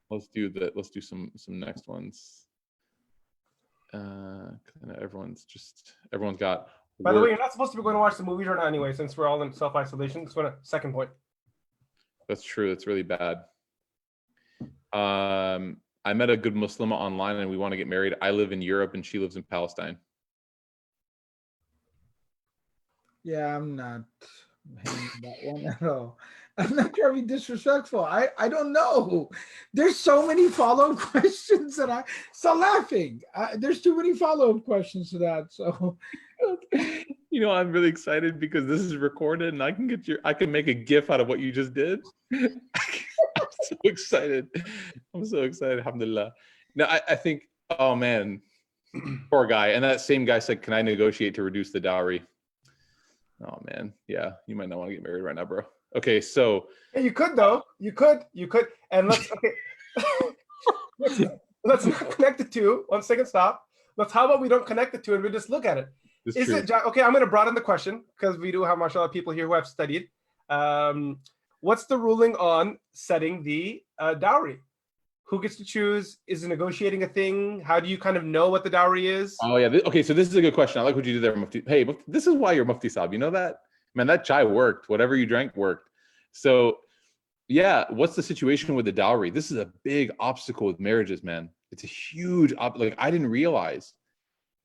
Let's do some next ones. Everyone's got. By the way, you're not supposed to be going to watch the movies right now anyway, since we're all in self-isolation. That's one second point. That's true. That's really bad. I met a good Muslima online and we want to get married. I live in Europe and she lives in Palestine. Yeah, I'm not hanging that one at all. I'm not trying to be disrespectful. I don't know. There's so many follow-up questions that I start laughing. There's too many follow-up questions to that. So, you know, I'm really excited because this is recorded and I can make a GIF out of what you just did. I'm so excited. Alhamdulillah. No, I think, oh man, poor guy. And that same guy said, can I negotiate to reduce the dowry? Oh man, yeah, you might not want to get married right now, bro. Okay, so yeah, you could though. You could, and let's let's not connect the two. 1 second, stop. How about we don't connect the two and we just look at it? Is it okay? I'm going to broaden the question because we do have, mashallah, people here who have studied. What's the ruling on setting the dowry? Who gets to choose? Is negotiating a thing? How do you kind of know what the dowry is? Oh yeah. Okay, so this is a good question. I like what you did there, Mufti. Hey, this is why you're Mufti Saab. You know that? Man, that chai worked. Whatever you drank worked. So yeah, what's the situation with the dowry? This is a big obstacle with marriages, man. It's a huge like I didn't realize.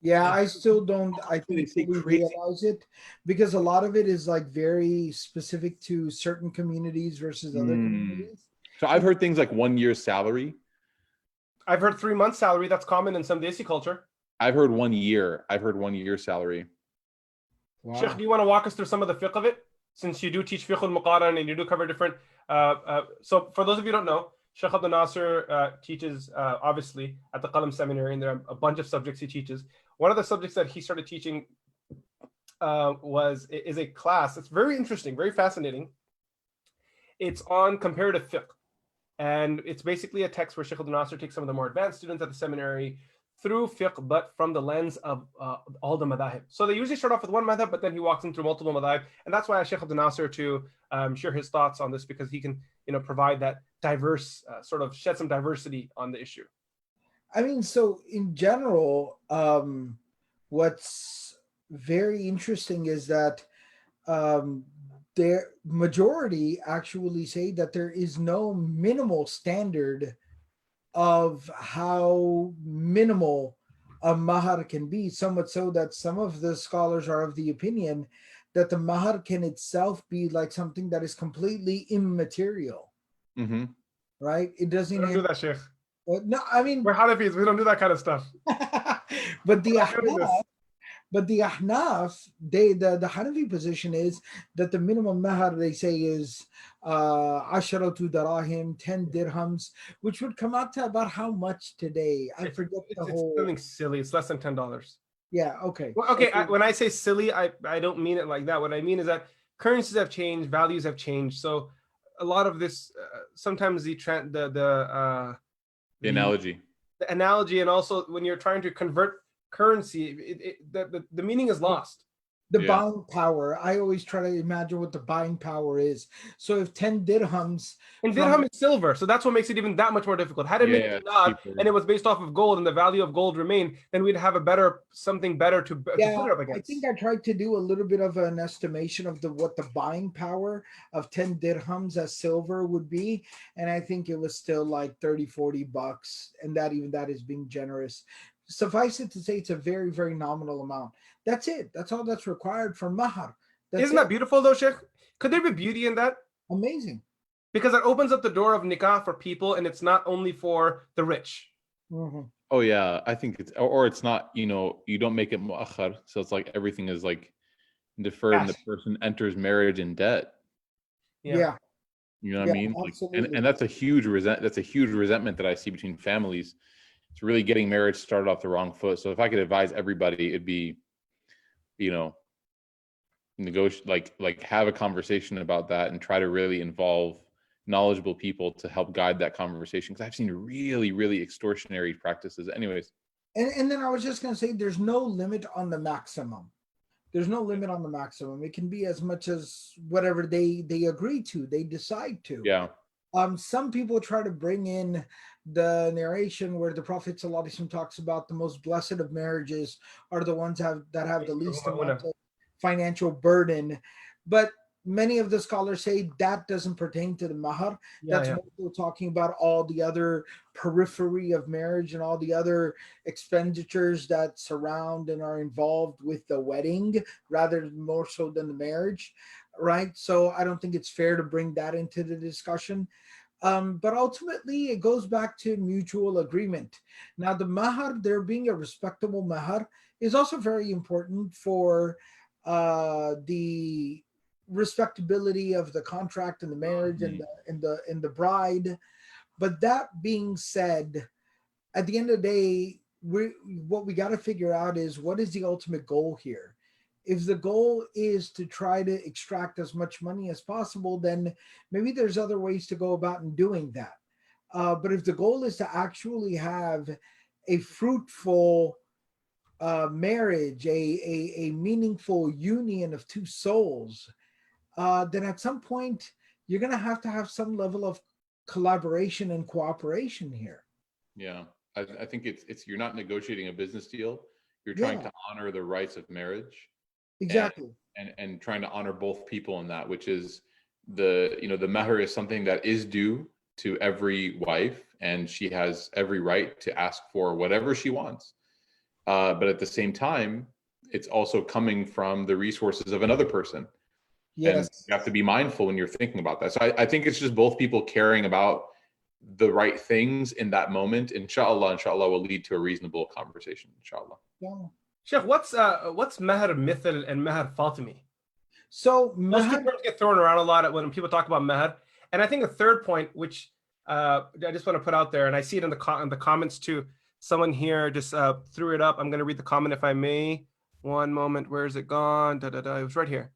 Yeah, Yeah. I still don't, I They think, say fully crazy. realize it, because a lot of it is like very specific to certain communities versus other communities. So I've heard things like 1 year's salary. I've heard 3 months salary. That's common in some Desi culture. I've heard 1 year. I've heard 1 year's salary. Sheikh, Wow. do you want to walk us through some of the fiqh of it? Since you do teach fiqh al-muqaran and you do cover different. So for those of you who don't know, Sheikh Abdul Nasser teaches obviously at the Qalam Seminary, and there are a bunch of subjects he teaches. One of the subjects that he started teaching is a class. It's very interesting, very fascinating. It's on comparative fiqh. And it's basically a text where Sheikh Abdul Nasser takes some of the more advanced students at the seminary through fiqh, but from the lens of all the madhahib. So they usually start off with one madhab, but then he walks them through multiple madhahib. And that's why I asked Sheikh Abdul Nasser to share his thoughts on this, because he can, provide that diverse, sort of shed some diversity on the issue. I mean, so in general, what's very interesting is that their majority actually say that there is no minimal standard of how minimal a mahar can be, somewhat so that some of the scholars are of the opinion that the mahar can itself be like something that is completely immaterial, Mm-hmm. right? It We doesn't don't do even, that, Sheikh. no, I mean, We're Hanafis. We don't do that kind of stuff. but the We're not doing this. Ahnaf, the Hanafi position is that the minimum mahar they say is asharatu darahim, 10 dirhams, which would come out to about how much today? I forget the It's whole. something silly. It's less than $10. Yeah, okay. Well, okay, when I say silly, I don't mean it like that. What I mean is that currencies have changed, values have changed. So a lot of this, sometimes the Analogy. the analogy, and also when you're trying to convert currency, the meaning is lost. The Yeah. buying power. I always try to imagine what the buying power is. So if 10 dirhams And from- dirham is silver, so that's what makes it even that much more difficult. Had it been Yeah, dinar cheaper. and it was based off of gold and the value of gold remained, then we'd have something better to put it up I against. think I tried to do a little bit of an estimation of what the buying power of 10 dirhams as silver would be. And I think it was still like 30, $40. And that is being generous. Suffice it to say, it's a very, very nominal amount. That's it. That's all that's required for mahar. That's Isn't that it. beautiful though, Sheikh? Could there be beauty in that? Amazing. Because it opens up the door of nikah for people, and it's not only for the rich. Mhm. Oh yeah, I think or it's not. You don't make it mu'akhar, so it's like everything is like deferred, and the Cash. person enters marriage in debt. Yeah. You know what Yeah, I mean? absolutely. And that's a huge resentment that I see between families. It's really getting marriage started off the wrong foot. So if I could advise everybody, it'd be, negotiate, like have a conversation about that and try to really involve knowledgeable people to help guide that conversation. Because I've seen really, really extortionary practices. Anyways, And then I was just going to say, there's no limit on the maximum. There's no limit on the maximum. It can be as much as whatever they agree to, they decide to. yeah, Some people try to bring in the narration where the Prophet ﷺ talks about the most blessed of marriages are the ones that have the least amount of financial burden. But many of the scholars say that doesn't pertain to the mahar. That's more so talking about all the other periphery of marriage and all the other expenditures that surround and are involved with the wedding, rather more so than the marriage, right? So I don't think it's fair to bring that into the discussion. But ultimately, it goes back to mutual agreement. Now, the mahar, there being a respectable mahar, is also very important for the respectability of the contract and the marriage and the bride. But that being said, at the end of the day, what we got to figure out is, what is the ultimate goal here? If the goal is to try to extract as much money as possible, then maybe there's other ways to go about in doing that. But if the goal is to actually have a fruitful marriage, a meaningful union of two souls, then at some point you're going to have some level of collaboration and cooperation here. Yeah, I think it's you're not negotiating a business deal. You're trying Yeah, to honor the rights of marriage, and exactly. and trying to honor both people in that, which is the the mahr is something that is due to every wife, and she has every right to ask for whatever she wants. But at the same time, it's also coming from the resources of another person, and Yes. you have to be mindful when you're thinking about that. So I think it's just both people caring about the right things in that moment. Inshallah will lead to a reasonable conversation. Inshallah. Yeah. Sheikh, what's Mahr Mithil and Mahr Fatimi? So Those two Mahr, terms get thrown around a lot when people talk about Mahr. And I think a third point, which I just want to put out there, and I see it in the comments too. Someone here just threw it up. I'm going to read the comment if I may. One moment. Where is it gone? It was right here.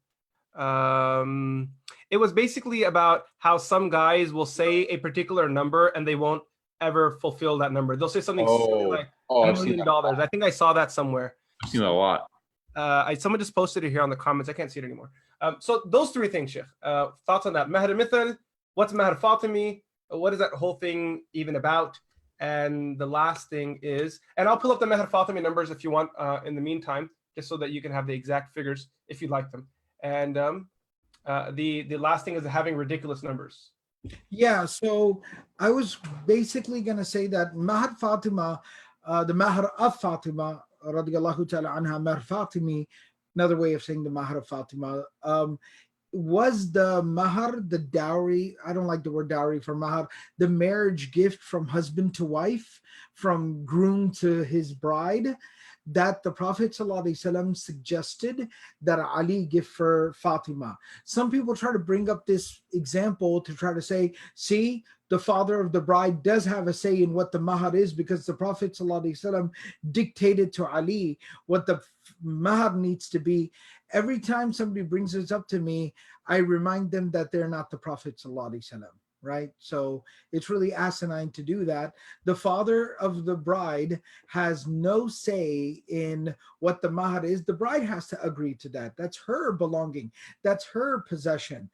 It was basically about how some guys will say a particular number and they won't ever fulfill that number. They'll say something silly like $1 I've seen million. that. I think I saw that somewhere. I've seen that a lot. Someone just posted it here on the comments. I can't see it anymore. So those three things, Sheikh. Thoughts on that? Mahr Mithal, what's Mahr Fatimi? What is that whole thing even about? And the last thing is, and I'll pull up the Mahr Fatimi numbers if you want in the meantime, just so that you can have the exact figures if you'd like them. And the last thing is having ridiculous numbers. yeah. So I was basically going to say that Mahr Fatima, the Mahr of Fatima, radiallahu ta'ala anha, Mahr Fatimi, another way of saying the Mahr of Fatima, was the mahar, the dowry. I don't like the word dowry for mahar, the marriage gift from husband to wife, from groom to his bride, that the Prophet ﷺ suggested that Ali give for Fatima. Some people try to bring up this example to try to say, see, the father of the bride does have a say in what the mahar is, because the Prophet ﷺ dictated to Ali what the mahar needs to be. Every time somebody brings this up to me, I remind them that they're not the Prophet ﷺ, right? So it's really asinine to do that. The father of the bride has no say in what the mahar is. The bride has to agree to that. That's her belonging. That's her possession.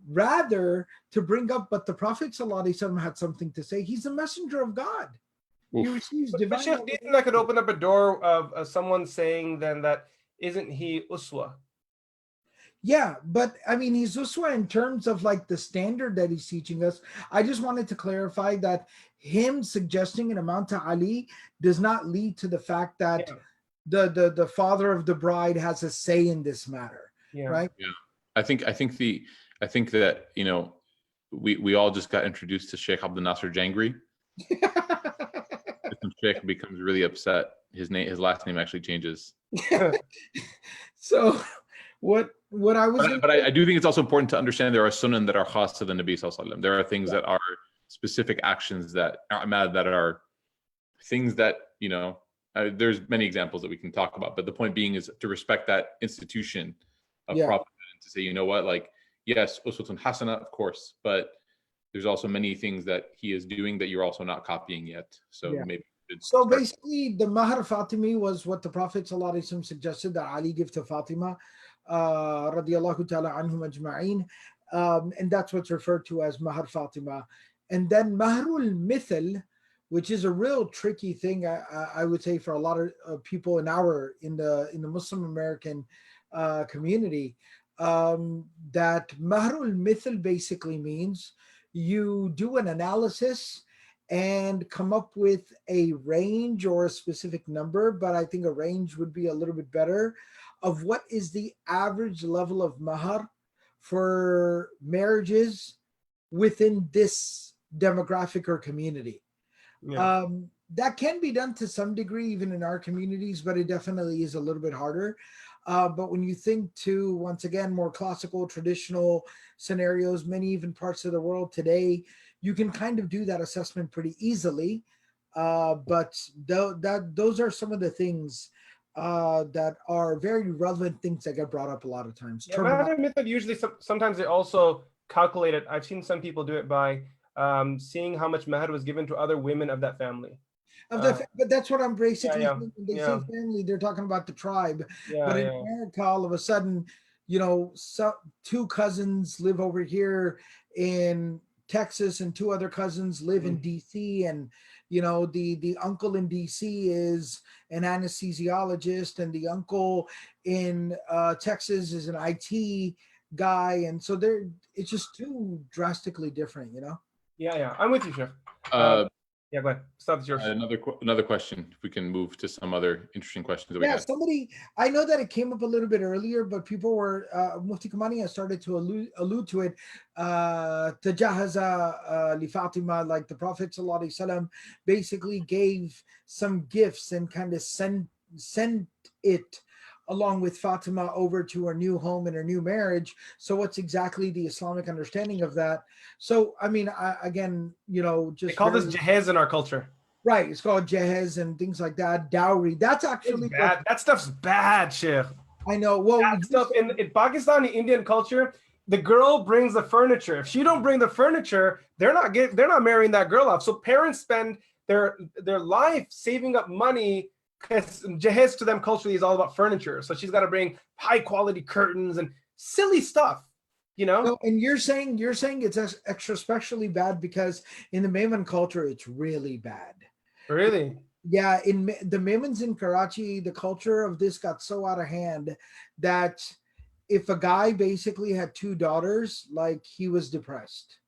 Rather, to bring up, but the Prophet ﷺ had something to say. He's a messenger of God. He receives But divine. Sheikh, do you think that could open up a door of someone saying then that isn't he uswa? Yeah, but I mean, he's uswa in terms of like the standard that he's teaching us. I just wanted to clarify that him suggesting an amount to Ali does not lead to the fact that the father of the bride has a say in this matter, right? Yeah, I think that we all just got introduced to Sheikh Abdul Nasser Jangri. If some Sheikh becomes really upset, his last name actually changes. So what I was, but I do think it's also important to understand there are sunan that are khas to the Nabi Sallallahu Alaihi Wasallam. There are things that are specific actions that are things that there's many examples that we can talk about, but the point being is to respect that institution of Prophet and to say, you know what, like, yes, uswatun hasana, of course, but there's also many things that he is doing that you're also not copying yet. So maybe. So basically, the Mahr Fatimi was what the Prophet ﷺ suggested that Ali give to Fatima, radiallahu ta'ala anhum ajma'een, and that's what's referred to as Mahr Fatima. And then Mahrul Mithil, which is a real tricky thing, I would say, for a lot of people in the Muslim American community, that Mahrul Mithil basically means you do an analysis and come up with a range or a specific number, but I think a range would be a little bit better, of what is the average level of mahar for marriages within this demographic or community. That can be done to some degree, even in our communities, but it definitely is a little bit harder. But when you think to, once again, more classical, traditional scenarios, many even parts of the world today, you can kind of do that assessment pretty easily. But those are some of the things that are very relevant things that get brought up a lot of times. Mahr Mithil usually sometimes they also calculate it. I've seen some people do it by seeing how much mahr was given to other women of that family. But that's what I'm basically saying. When they say family, they're talking about the tribe. But in America, all of a sudden, two cousins live over here in Texas, and two other cousins live in DC, and you know the uncle in DC is an anesthesiologist, and the uncle in Texas is an IT guy, and so it's just too drastically different, you know. Yeah, I'm with you, Chef. Uh, Yeah, go ahead. Stop, yours. another question. If we can move to some other interesting questions that we Yeah, had. somebody, I know that it came up a little bit earlier, but people were, Mufti Kamani has started to allude to it. Tajahaza li Fatima, like the Prophet ﷺ basically gave some gifts and kind of sent it along with Fatima over to her new home and her new marriage. So what's exactly the Islamic understanding of that? So, I mean, again, you know, just They call this jahez in our culture. right. It's called jahez and things like that. Dowry. That's actually It's bad. That stuff's bad, Sheikh. I know. Well, That stuff in Pakistani Indian culture, the girl brings the furniture. If she don't bring the furniture, they're not marrying that girl off. So parents spend their life saving up money, because jahez to them culturally is all about furniture. So she's got to bring high quality curtains and silly stuff, you know. no, and you're saying it's extra especially bad because in the Maiman culture, it's really bad. Really? Yeah, in the Maimans in Karachi, the culture of this got so out of hand that if a guy basically had two daughters, like he was depressed.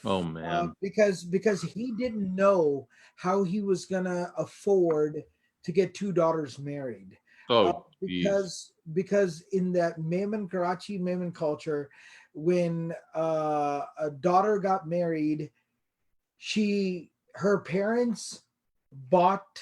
Oh man. Because he didn't know how he was gonna afford to get two daughters married. Oh, geez. Because in that Karachi Maiman culture, when a daughter got married, her parents bought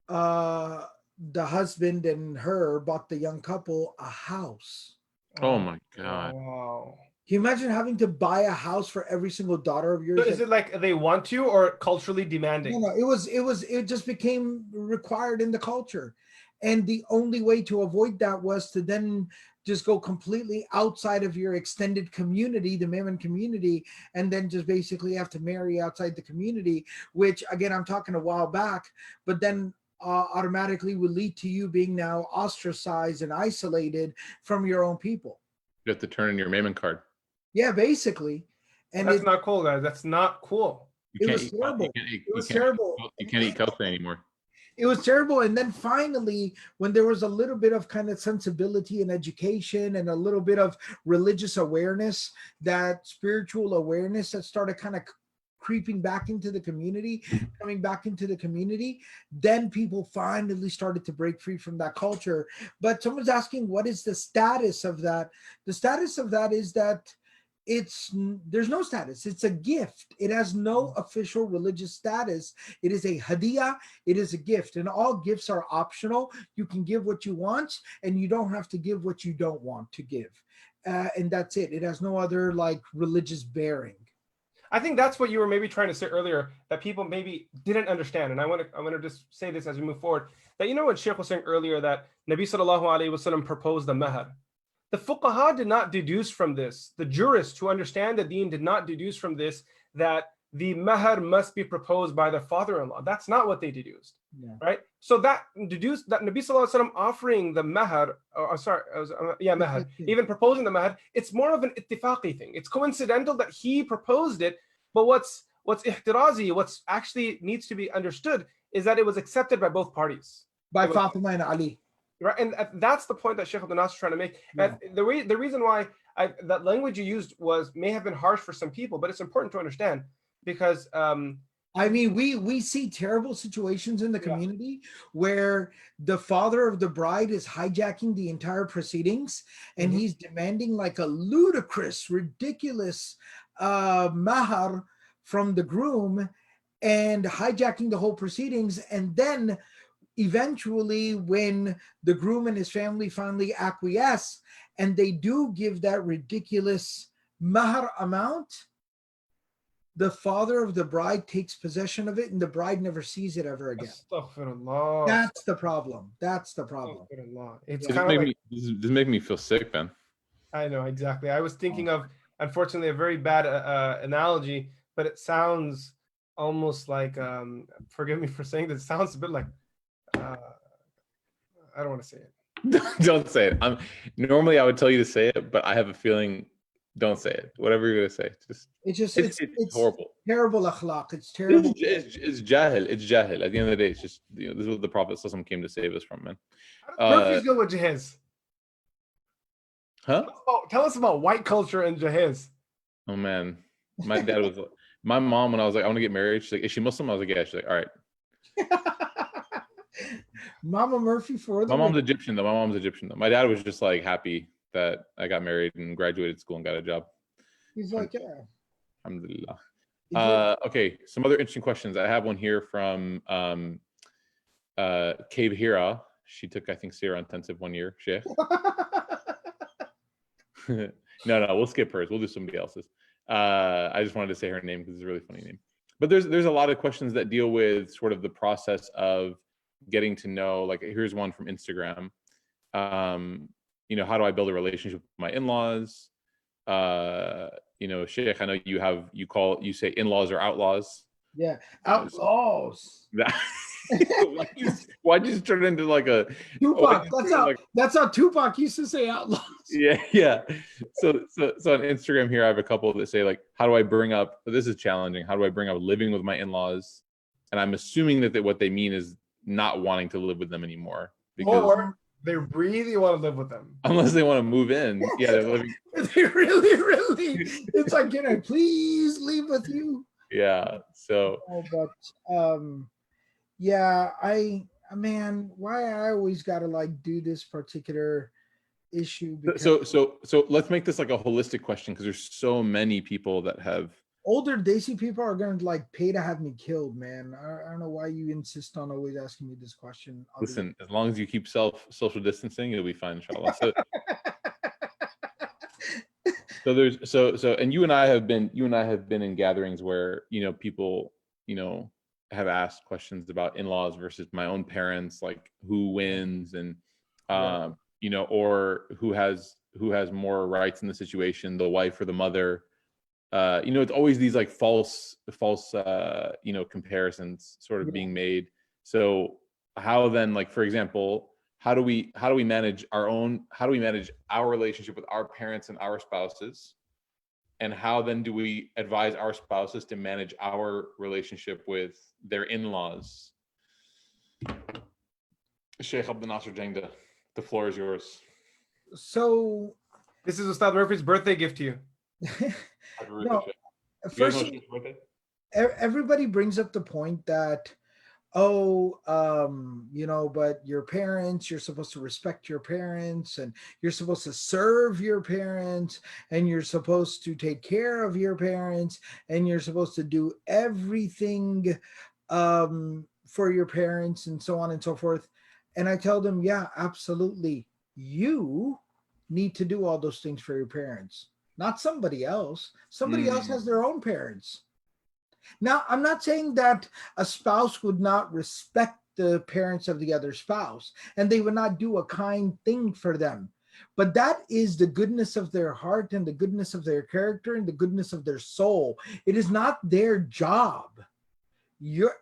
the husband and her bought the young couple a house. Oh my God. Wow. Can you imagine having to buy a house for every single daughter of yours? So is it like they want to or culturally demanding? No, it just became required in the culture. And the only way to avoid that was to then just go completely outside of your extended community, the Maiman community, and then just basically have to marry outside the community, which again, I'm talking a while back, but then automatically would lead to you being now ostracized and isolated from your own people. You have to turn in your Maiman card. Yeah, basically. And That's not cool, guys. That's not cool. It was terrible. It was terrible. You can't eat kosher anymore. It was terrible. And then finally, when there was a little bit of kind of sensibility and education and a little bit of religious awareness, that spiritual awareness that started kind of creeping back into the community, coming back into the community, then people finally started to break free from that culture. But someone's asking, what is the status of that? The status of that is that there's no status. It's a gift. It has no official religious status. It is a hadiyah. It is a gift, and all gifts are optional. You can give what you want, and you don't have to give what you don't want to give, and that's it. It has no other like religious bearing. I think that's what you were maybe trying to say earlier, that people maybe didn't understand. And I want to just say this as we move forward, that you know what Sheikh was saying earlier, that Nabi sallallahu alaihi wasallam proposed the mahar. The fuqaha did not deduce from this, the jurists who understand the deen did not deduce from this that the mahar must be proposed by the father-in-law. That's not what they deduced, right? So that deduced that Nabi sallallahu alaihi wasallam offering the mahar, mahar, even proposing the mahar, it's more of an ittifaqi thing. It's coincidental that he proposed it, but what's ihtirazi, what's actually needs to be understood is that it was accepted by both parties. By Fatima and Ali. Right, and that's the point that Sheikh Abdul Nasser is trying to make. Yeah. And the reason why that language you used may have been harsh for some people, but it's important to understand because I mean, we see terrible situations in the community where the father of the bride is hijacking the entire proceedings, and he's demanding like a ludicrous, ridiculous mahar from the groom, and hijacking the whole proceedings, and then eventually when the groom and his family finally acquiesce and they do give that ridiculous mahar amount, the father of the bride takes possession of it and the bride never sees it ever again. Astaghfirullah. That's the problem. It's Yeah. kind of like, This make me feel sick, man. I know, exactly. I was thinking of, unfortunately, a very bad analogy, but it sounds almost like, forgive me for saying this, it sounds a bit like, I don't want to say it. Don't say it. Normally I would tell you to say it, but I have a feeling Don't say it. Whatever you're gonna say, just It's just it's horrible. terrible akhlaq. It's terrible. It's jahil. It's jahil. At the end of the day, it's just this is what the Prophet ﷺ came to save us from, man. Murphy's deal with Jahiz. Huh? Tell us about white culture and Jahiz. Oh man, my dad was. My mom, when I was like, I want to get married, she's like, is she Muslim? I was like, yeah. She's like, all right. Mama Murphy for the My mom's Egyptian though. My mom's Egyptian though. My dad was just like happy that I got married and graduated school and got a job. He's like, yeah. Alhamdulillah. He's like, Okay, some other interesting questions. I have one here from Cave Hira. She took, I think, Sierra intensive 1 year, Sheikh. No, we'll skip hers. We'll do somebody else's. I just wanted to say her name because it's a really funny name. But there's a lot of questions that deal with sort of the process of getting to know. Like here's one from Instagram. You know, how do I build a relationship with my in-laws? You know, Sheikh, I know you say in-laws are outlaws. yeah, outlaws. Why'd you just turn it into like a Tupac. That's how Tupac used to say outlaws. Yeah. So on Instagram here, I have a couple that say like, how do I bring up? This is challenging. How do I bring up living with my in-laws? And I'm assuming that what they mean is not wanting to live with them anymore because Or they really want to live with them. unless they want to move in. Yeah, they're living. They really. It's like, can I please leave with you? Yeah. So But yeah, man, why I always gotta like do this particular issue because so let's make this like a holistic question because there's so many people that have older Desi people are gonna like pay to have me killed, man. I don't know why you insist on always asking me this question. listen, as long as you keep social distancing, you'll be fine, inshallah. So there's and you and I have been in gatherings where, you know, people, you know, have asked questions about in-laws versus my own parents, like who wins and you know, or who has more rights in the situation, the wife or the mother. You know, it's always these like false you know, comparisons sort of being made. So how then, like for example, how do we manage our relationship with our parents and our spouses? And how then do we advise our spouses to manage our relationship with their in-laws? Sheikh Abdel Nasser Jangda, the floor is yours. So This is Ustad Murphy's birthday gift to you. no, first, everybody brings up the point that, you know, but your parents, you're supposed to respect your parents and you're supposed to serve your parents and you're supposed to take care of your parents and you're supposed to do everything for your parents and so on and so forth. And I tell them, yeah, absolutely. You need to do all those things for your parents, not somebody else. Somebody else has their own parents. Now, I'm not saying that a spouse would not respect the parents of the other spouse and they would not do a kind thing for them. But that is the goodness of their heart and the goodness of their character and the goodness of their soul. It is not their job.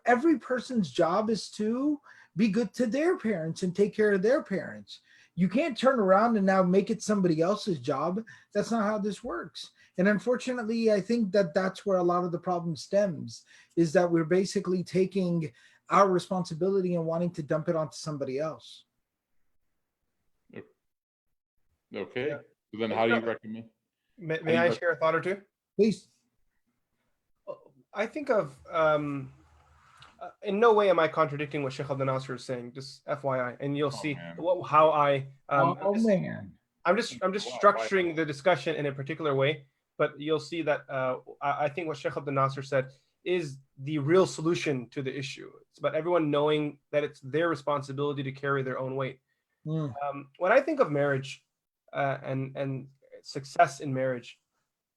Every person's job is to be good to their parents and take care of their parents. You can't turn around and now make it somebody else's job. That's not how this works. And unfortunately, I think that that's where a lot of the problem stems, is that we're basically taking our responsibility and wanting to dump it onto somebody else. Okay. So then how do you recommend? May I share a thought or two? Please. I think of, in no way am I contradicting what Sheikh Abdel Nasser is saying, just FYI, and you'll see how I, man. I'm just structuring the discussion in a particular way, but you'll see that I think what Sheikh Abdel Nasser said is the real solution to the issue. It's about everyone knowing that it's their responsibility to carry their own weight. When I think of marriage and success in marriage,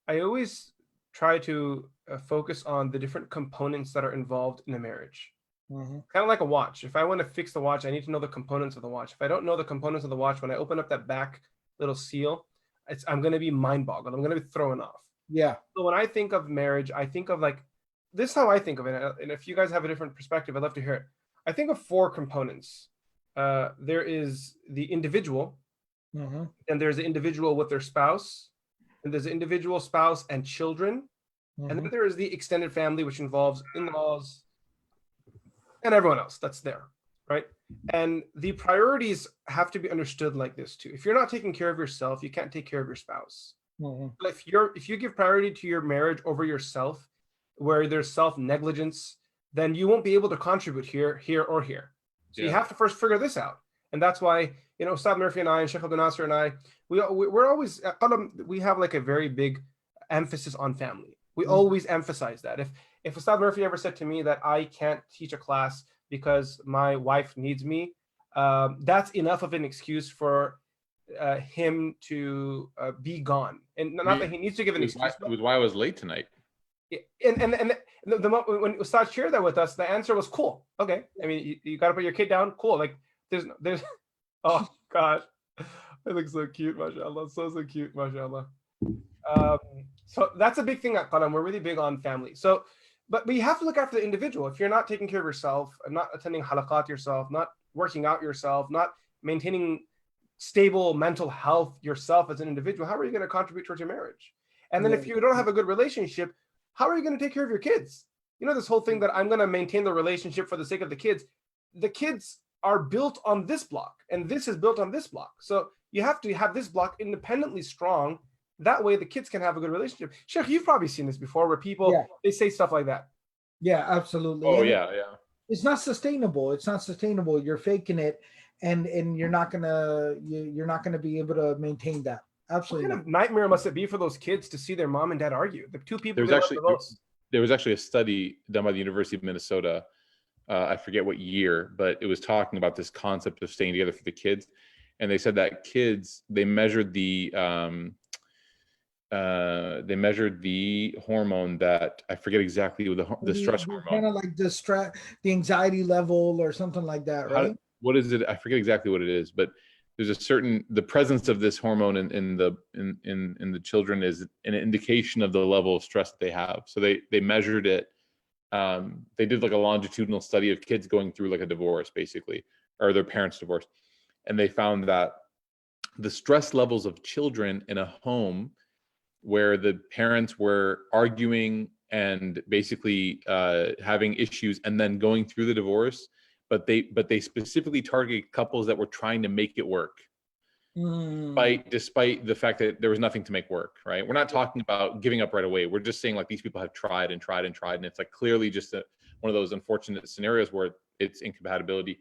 I always try to focus on the different components that are involved in a marriage. Kind of like a watch. If I want to fix the watch, I need to know the components of the watch. If I don't know the components of the watch, when I open up that back little seal, I'm going to be mind boggled. I'm going to be thrown off. Yeah. So when I think of marriage, I think of like, this is how I think of it. And if you guys have a different perspective, I'd love to hear it. I think of 4 components. There is the individual, and there's the individual with their spouse, and there's individual spouse and children, and then there is the extended family, which involves in-laws and everyone else that's there, right? And the priorities have to be understood like this too. If you're not taking care of yourself, you can't take care of your spouse. If you give priority to your marriage over yourself, where there's self-negligence, then you won't be able to contribute here, or here. So you have to first figure this out. And that's why, Ustad Murphy and I and Sheikh Abdul Nasser and I, we're always, at Qalam, we have like a very big emphasis on family. We always emphasize that. If Ustad Murphy ever said to me that I can't teach a class because my wife needs me, that's enough of an excuse for him to be gone. And not that he needs to give an excuse. It was why I was late tonight. And when Ustad shared that with us, the answer was cool. Okay, I mean, you got to put your kid down. Cool. Like there's oh gosh, it looks so cute, mashallah, so cute, mashallah. So that's a big thing at Qalam. We're really big on family. So, but you have to look after the individual. If you're not taking care of yourself, and not attending halaqat yourself, not working out yourself, not maintaining stable mental health yourself as an individual, how are you going to contribute towards your marriage? And then if you don't have a good relationship, how are you going to take care of your kids? This whole thing that I'm going to maintain the relationship for the sake of the kids are built on this block, and this is built on this block. So you have to have this block independently strong. That way the kids can have a good relationship. Sheikh, you've probably seen this before where people, they say stuff like that. Yeah, absolutely. Oh, and yeah. It's not sustainable. It's not sustainable. You're faking it, and you're not gonna be able to maintain that. Absolutely. What kind of nightmare must it be for those kids to see their mom and dad argue? The two people. There was actually a study done by the University of Minnesota. I forget what year, but it was talking about this concept of staying together for the kids, and they said that kids, they measured the hormone that I forget exactly, the stress hormone. Kind of like the anxiety level or something like that, right? What is it? I forget exactly what it is, but there's the presence of this hormone in the children is an indication of the level of stress that they have. So they measured it. They did like a longitudinal study of kids going through like a divorce, basically, or their parents' divorce, and they found that the stress levels of children in a home where the parents were arguing and basically having issues and then going through the divorce, but they specifically targeted couples that were trying to make it work, despite the fact that there was nothing to make work, right? We're not talking about giving up right away. We're just saying like these people have tried and tried and tried, and it's like clearly just one of those unfortunate scenarios where it's incompatibility.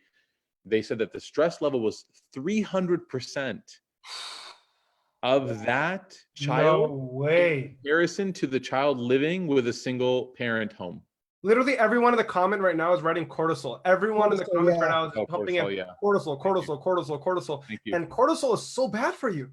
They said that the stress level was 300% of that child. No way. In comparison to the child living with a single parent home. Literally everyone in the comment right now is writing cortisol. Everyone in the comments right now is pumping in cortisol. Thank you. And cortisol is so bad for you.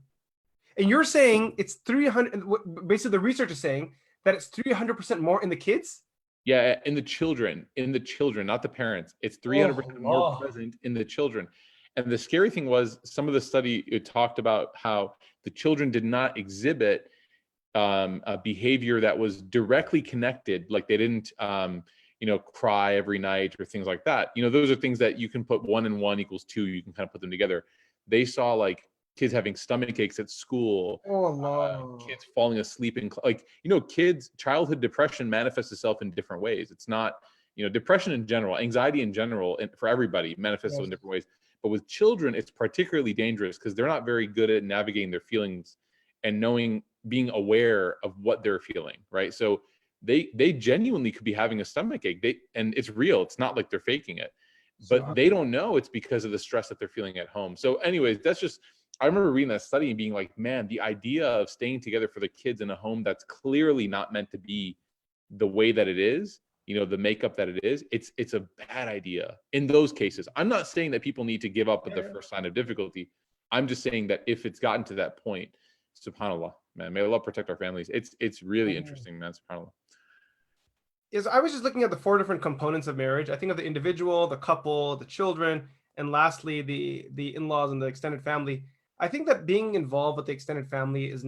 And you're saying it's 300, basically the research is saying that it's 300% more in the kids? Yeah, in the children, not the parents. It's 300% more present in the children. And the scary thing was some of the study, it talked about how the children did not exhibit a behavior that was directly connected, like they didn't cry every night or things like that. Those are things that you can put 1 and 1 equals 2. You can kind of put them together. They saw like kids having stomach aches at school, kids falling asleep in kids, childhood depression manifests itself in different ways. It's not, depression in general, anxiety in general, and for everybody manifests in different ways. But with children, it's particularly dangerous because they're not very good at navigating their feelings and being aware of what they're feeling, right? So they genuinely could be having a stomach ache. And it's real. It's not like they're faking it, but they don't know it's because of the stress that they're feeling at home. So anyways, I remember reading that study and being like, man, the idea of staying together for the kids in a home that's clearly not meant to be the way that it is, the makeup that it is, it's a bad idea in those cases. I'm not saying that people need to give up at the first sign of difficulty. I'm just saying that if it's gotten to that point, subhanAllah, man, may Allah protect our families. It's really interesting, man, subhanAllah. I was just looking at the 4 different components of marriage. I think of the individual, the couple, the children, and lastly, the in-laws and the extended family. I think that being involved with the extended family is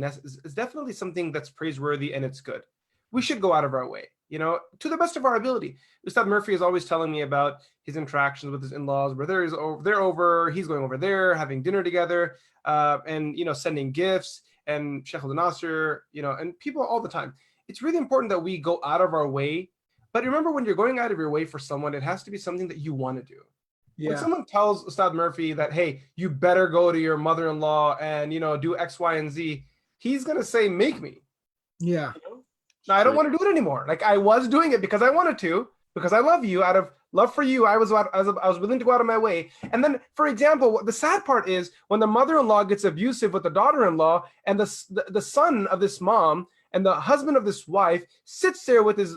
definitely something that's praiseworthy and it's good. We should go out of our way, to the best of our ability. Ustad Murphy is always telling me about his interactions with his in-laws, where they're over, he's going over there, having dinner together, and sending gifts. and Sheikh Al Nasser, and people all the time. It's really important that we go out of our way. But remember, when you're going out of your way for someone, it has to be something that you want to do. When Yeah. someone tells Ustad Murphy that, hey, you better go to your mother-in-law and, do X, Y, and Z, he's going to say, make me. Yeah. Now, I don't want to do it anymore. Like, I was doing it because I wanted to, because I love you. Out of love for you, I was willing to go out of my way. And then, for example, the sad part is when the mother-in-law gets abusive with the daughter-in-law, and the son of this mom and the husband of this wife sits there with his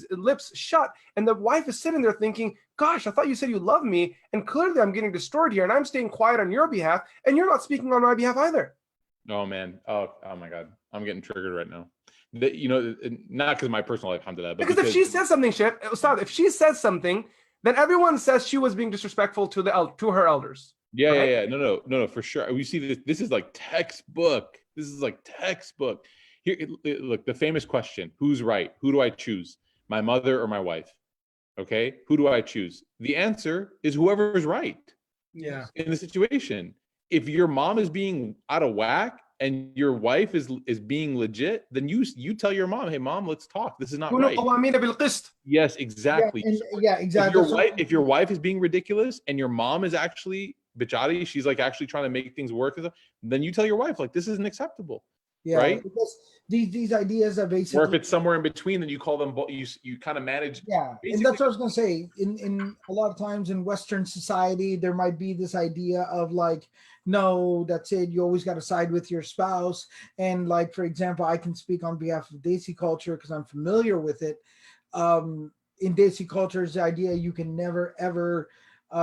lips shut, and the wife is sitting there thinking, gosh, I thought you said you love me, and clearly I'm getting destroyed here, and I'm staying quiet on your behalf, and you're not speaking on my behalf either. Oh man. Oh my God. I'm getting triggered right now. Not because of my personal life, alhamdulillah, but Because if she says something, Sheikh, Ustad, if she says something, then everyone says she was being disrespectful to her elders. yeah, right? yeah, yeah. No, for sure. We see this. This is like textbook. This is like textbook. Here, look, the famous question: who's right? Who do I choose? My mother or my wife? Okay, who do I choose? The answer is whoever is right Yeah. in the situation. If your mom is being out of whack and your wife is being legit, then you tell your mom, hey mom, let's talk. This is not right. Yes, exactly. Yeah, exactly. If your wife is being ridiculous and your mom is actually bichari, she's like actually trying to make things work, then you tell your wife like this isn't acceptable. Yeah, right? Because these ideas are basically. Or if it's somewhere in between, then you call them. You kind of manage. Yeah, and that's what I was gonna say. In a lot of times in Western society, there might be this idea of like, no, that's it. You always got to side with your spouse. And like, for example, I can speak on behalf of Desi culture because I'm familiar with it. In Desi culture, is the idea you can never ever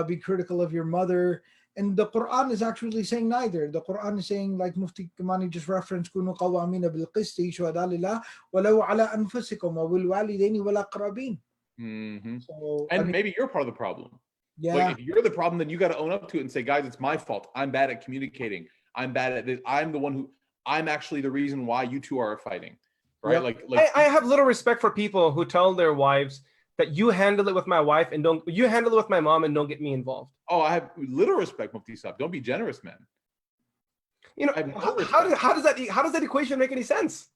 be critical of your mother. And the Quran is actually saying neither. The Quran is saying, like Mufti Kamani just referenced, كُونُوا قَوَّامِينَ بِالْقِسْطِ شُهَدَاءَ لِلَّهِ وَلَوْ عَلَىٰ أَنفُسِكُمْ وَبِالْوَالِدَيْنِ وَالْأَقْرَبِينَ. So, and maybe you're part of the problem. Yeah. Like if you're the problem, then you got to own up to it and say, guys, it's my fault. I'm bad at communicating. I'm bad at this. I'm actually the reason why you two are fighting. Right? Yep. Like I have little respect for people who tell their wives that you handle it with my wife and you handle it with my mom and don't get me involved. Oh, I have little respect, Mufti Saab. Don't be generous, man. How does that equation make any sense?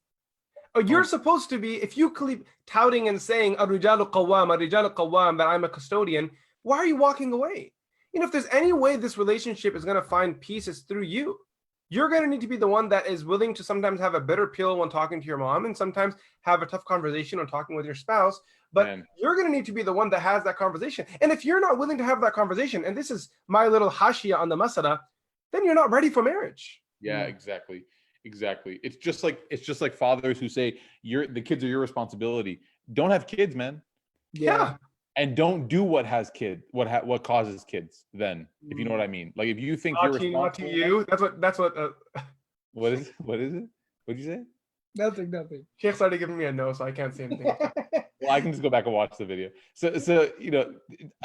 You're supposed to be, if you keep touting and saying "Ar-rijalu qawwam," that I'm a custodian, why are you walking away? If there's any way this relationship is going to find peace, it's through you. You're going to need to be the one that is willing to sometimes have a bitter pill when talking to your mom and sometimes have a tough conversation when talking with your spouse. But you're going to need to be the one that has that conversation. And if you're not willing to have that conversation, and this is my little hashia on the masala, then you're not ready for marriage. Yeah, exactly. It's just like fathers who say the kids are your responsibility. Don't have kids, man. Yeah. And don't do what causes kids. Then, if you know what I mean. Like if you think you're responsible. Not to you. That's what. What is it? What'd you say? Nothing. Sheikh started giving me a no, so I can't say anything. Well, I can just go back and watch the video. So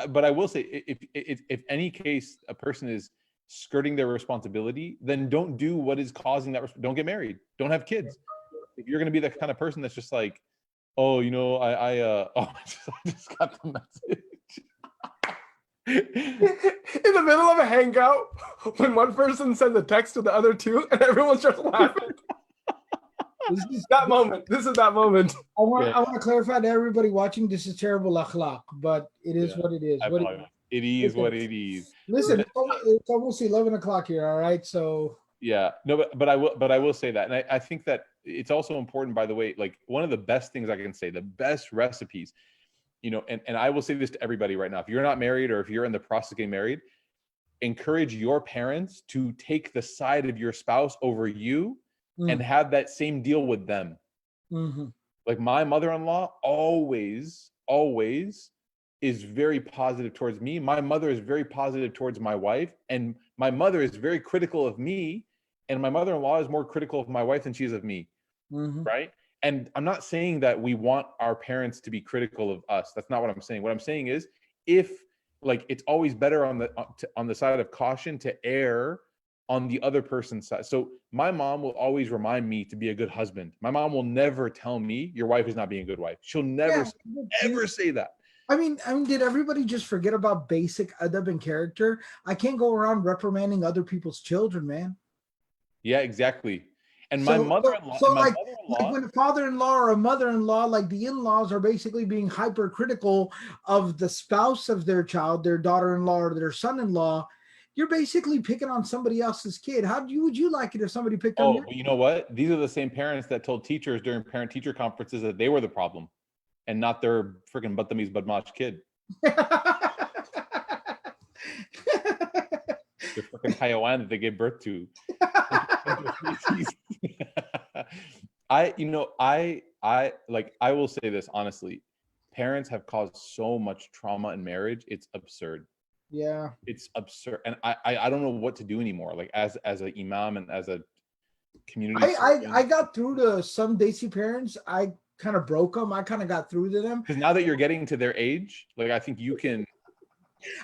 but I will say, if any case a person is skirting their responsibility, then don't do what is causing that. Don't get married. Don't have kids. If you're going to be the kind of person that's just like, oh, I just got the message. In the middle of a hangout, when one person sends a text to the other two, and everyone starts laughing. This is that moment. I want to clarify to everybody watching, this is terrible akhlaq, but it is what it is. It is what it is. Listen, it's almost 11 o'clock here, all right? So yeah, no, but I will say that, and I think that it's also important, by the way, like one of the best things I can say, the best recipes, and I will say this to everybody right now: if you're not married or if you're in the process of getting married, encourage your parents to take the side of your spouse over you. And have that same deal with them. Like my mother-in-law always is very positive towards me. My mother is very positive towards my wife, and my mother is very critical of me, and my mother-in-law is more critical of my wife than she is of me. Right? And I'm not saying that we want our parents to be critical of us. That's not what I'm saying. What I'm saying is, if like it's always better on the side of caution to err on the other person's side. So my mom will always remind me to be a good husband. My mom will never tell me your wife is not being a good wife. She'll never ever say that. I mean, did everybody just forget about basic adab and character? I can't go around reprimanding other people's children, man. Yeah, exactly. And my mother-in-law, so and my like mother-in-law, when a father-in-law or a mother-in-law, like the in-laws are basically being hypercritical of the spouse of their child, their daughter-in-law or their son-in-law, you're basically picking on somebody else's kid. Would you like it if somebody picked on oh, your but you know what? These are the same parents that told teachers during parent-teacher conferences that they were the problem, and not their freaking Batamiz Badmash kid. The freaking Hayawan that they gave birth to. I will say this honestly. Parents have caused so much trauma in marriage. It's absurd. Yeah. It's absurd. And I don't know what to do anymore. Like as an imam and as a community I got through to some Desi parents. I kind of broke them. I kind of got through to them. because now that you're getting to their age, like I think you can.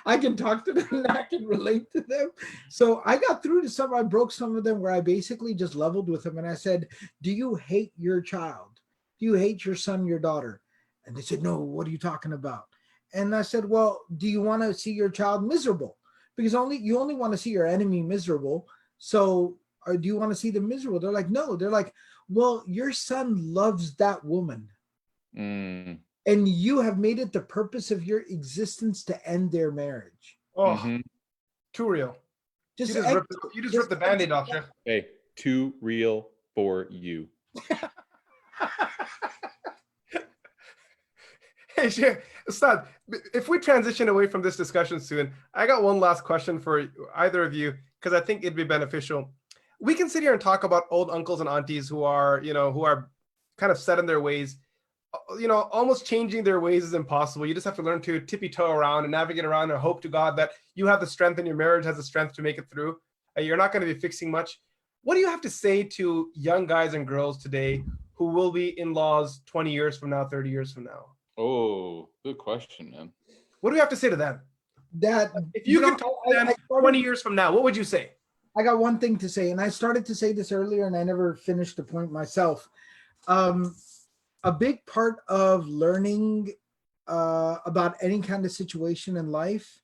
I can talk to them and I can relate to them. So I got through to some, I broke some of them where I basically just leveled with them and I said, do you hate your child? Do you hate your son, your daughter? And they said, no, what are you talking about? And I said, well, do you want to see your child miserable? Because you only want to see your enemy miserable. So, or do you want to see them miserable? They're like, no. They're like, well, your son loves that woman. Mm, And you have made it the purpose of your existence to end their marriage. Oh, mhm. too real. You Just just ripped the band-aid off, Sheikh. Hey, too real for you. Hey, Sheikh, Ustad, if we transition away from this discussion soon, I got one last question for either of you, because I think it'd be beneficial. We can sit here and talk about old uncles and aunties who are kind of set in their ways. Almost changing their ways is impossible. You just have to learn to tippy toe around and navigate around and hope to God that you have the strength and your marriage has the strength to make it through. You're not going to be fixing much. What do you have to say to young guys and girls today who will be in-laws 20 years from now, 30 years from now? Oh, good question, man. What do we have to say to them? that If you could talk to them 20 years from now, what would you say? I got one thing to say, and I started to say this earlier, and I never finished the point myself. A big part of learning about any kind of situation in life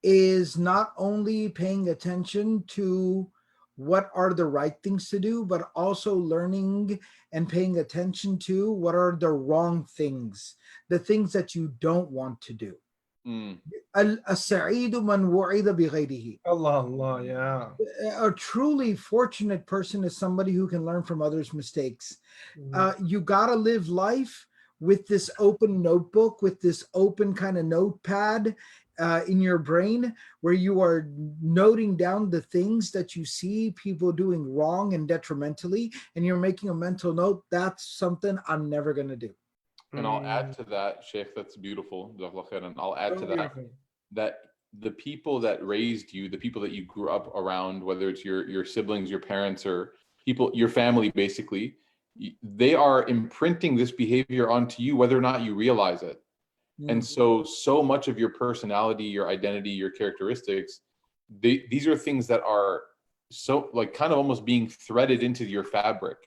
is not only paying attention to what are the right things to do, but also learning and paying attention to what are the wrong things, the things that you don't want to do. Mm, السعيد من وعد بغيره. Allah, yeah. A truly fortunate person is somebody who can learn from others' mistakes. You got to live life with this open notebook, with this open kind of notepad in your brain, where you are noting down the things that you see people doing wrong and detrimentally, and you're making a mental note. That's something I'm never going to do. and I'll add to that, Sheikh, that's beautiful. And I'll add to that the people that raised you, the people that you grew up around, whether it's your siblings, your parents, or people, your family, basically, they are imprinting this behavior onto you, whether or not you realize it. And so much of your personality, your identity, your characteristics, these are things that are so like kind of almost being threaded into your fabric.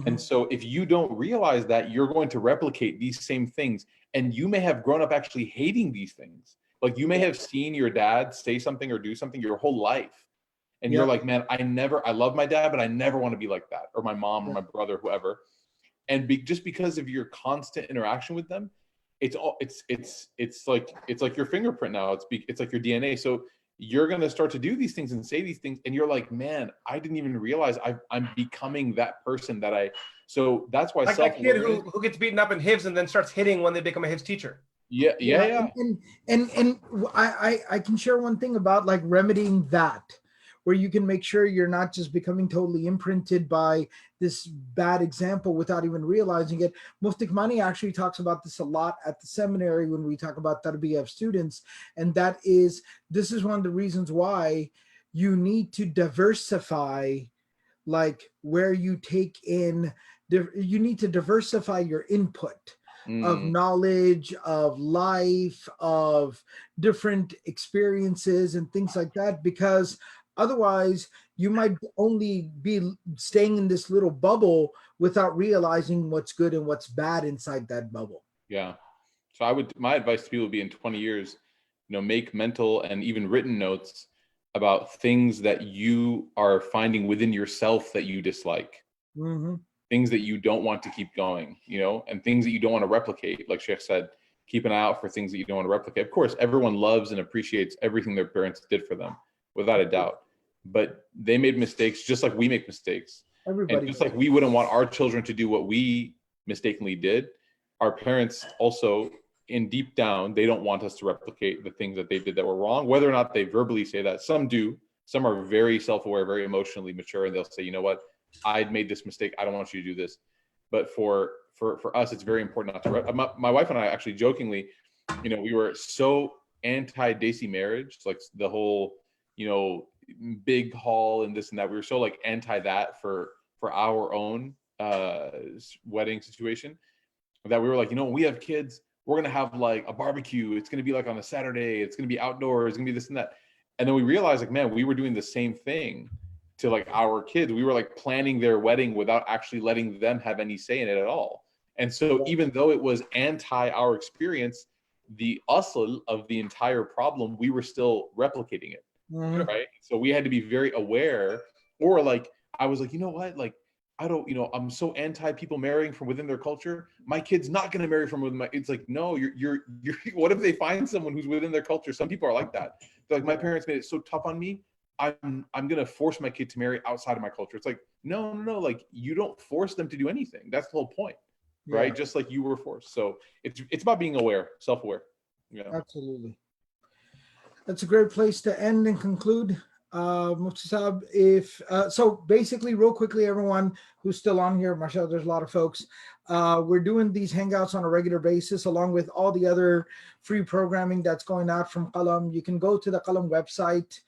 And so if you don't realize that, you're going to replicate these same things. And you may have grown up actually hating these things. Like you may have seen your dad say something or do something your whole life. And you're like, man, I love my dad, but I never want to be like that. Or my mom or my brother, whoever. And just because of your constant interaction with them, it's like your fingerprint now. It's like your DNA. So you're going to start to do these things and say these things. And you're like, man, I didn't even realize I'm becoming that person so that's why like that kid who gets beaten up in Hifz and then starts hitting when they become a Hifz teacher. Yeah. And I can share one thing about like remedying that, where you can make sure you're not just becoming totally imprinted by this bad example without even realizing it. Mufti Kamani actually talks about this a lot at the seminary when we talk about tarbiyah of students. And this is one of the reasons why you need to diversify, like where you take in, you need to diversify your input of knowledge, of life, of different experiences and things like that, because otherwise you might only be staying in this little bubble without realizing what's good and what's bad inside that bubble. Yeah. So my advice to people would be in 20 years, make mental and even written notes about things that you are finding within yourself that you dislike, Hmm. things that you don't want to keep going, and things that you don't want to replicate. Like Sheikh said, keep an eye out for things that you don't want to replicate. Of course, everyone loves and appreciates everything their parents did for them, without a doubt. But they made mistakes just like we make mistakes. And Everybody just does. like we wouldn't want our children to do what we mistakenly did, our parents also, in deep down, they don't want us to replicate the things that they did that were wrong, whether or not they verbally say that. Some do. Some are very self-aware, very emotionally mature, and they'll say, you know what, I made this mistake. I don't want you to do this. But for us, it's very important not to. My wife and I actually jokingly, we were so anti-Desi marriage, like the whole, big hall and this and that. We were so like anti that for our own wedding situation, that we were like, when we have kids, we're gonna have like a barbecue. It's gonna be like on a Saturday. It's gonna be outdoors. It's gonna be this and that. And then we realized, like, man, we were doing the same thing to like our kids. We were like planning their wedding without actually letting them have any say in it at all. And so even though it was anti our experience, the asl of the entire problem, we were still replicating it. Mhm. Right. So we had to be very aware, or like, I was like, you know what, like, I don't, I'm so anti people marrying from within their culture. My kid's not going to marry from within it's like, no, you're, what if they find someone who's within their culture? Some people are like that. They're like, my parents made it so tough on me. I'm going to force my kid to marry outside of my culture. It's like, no, like, you don't force them to do anything. That's the whole point. Right. Yeah, Just like you were forced. So it's about being aware, self-aware. Yeah. absolutely. That's a great place to end and conclude. Mufti Saab, if so, basically, real quickly, everyone who's still on here, mashallah, there's a lot of folks. We're doing these hangouts on a regular basis, along with all the other free programming that's going out from Qalam. You can go to the Qalam website.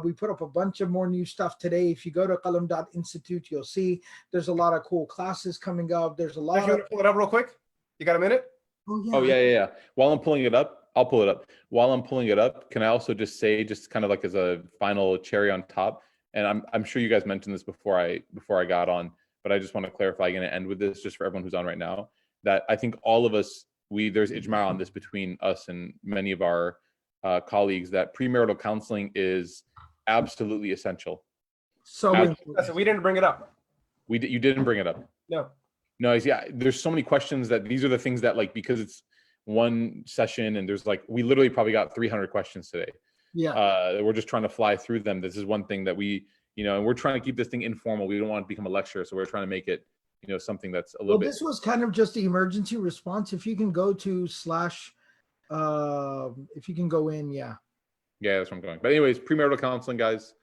We put up a bunch of more new stuff today. If you go to qalam.institute, you'll see there's a lot of cool classes coming up. There's a lot If you of. want to pull it up real quick, you got a minute? Oh yeah. While I'm pulling it up, I'll pull it up. While I'm pulling it up, can I also just say, just kind of like as a final cherry on top, and I'm sure you guys mentioned this before I got on, but I just want to clarify again and end with this just for everyone who's on right now, that I think all of us, there's ijma on this between us and many of our colleagues, that premarital counseling is absolutely essential. So Listen, we didn't bring it up. You didn't bring it up. No. Yeah, there's so many questions that these are the things that, like, because it's one session and there's like, we literally probably got 300 questions today. yeah. We're just trying to fly through them. This is one thing that we, and we're trying to keep this thing informal. We don't want to become a lecture. So we're trying to make it, something that's a little bit. This was kind of just the emergency response. If you can go to slash, if you can go in, yeah. Yeah, that's where I'm going. But anyways, premarital counseling, guys,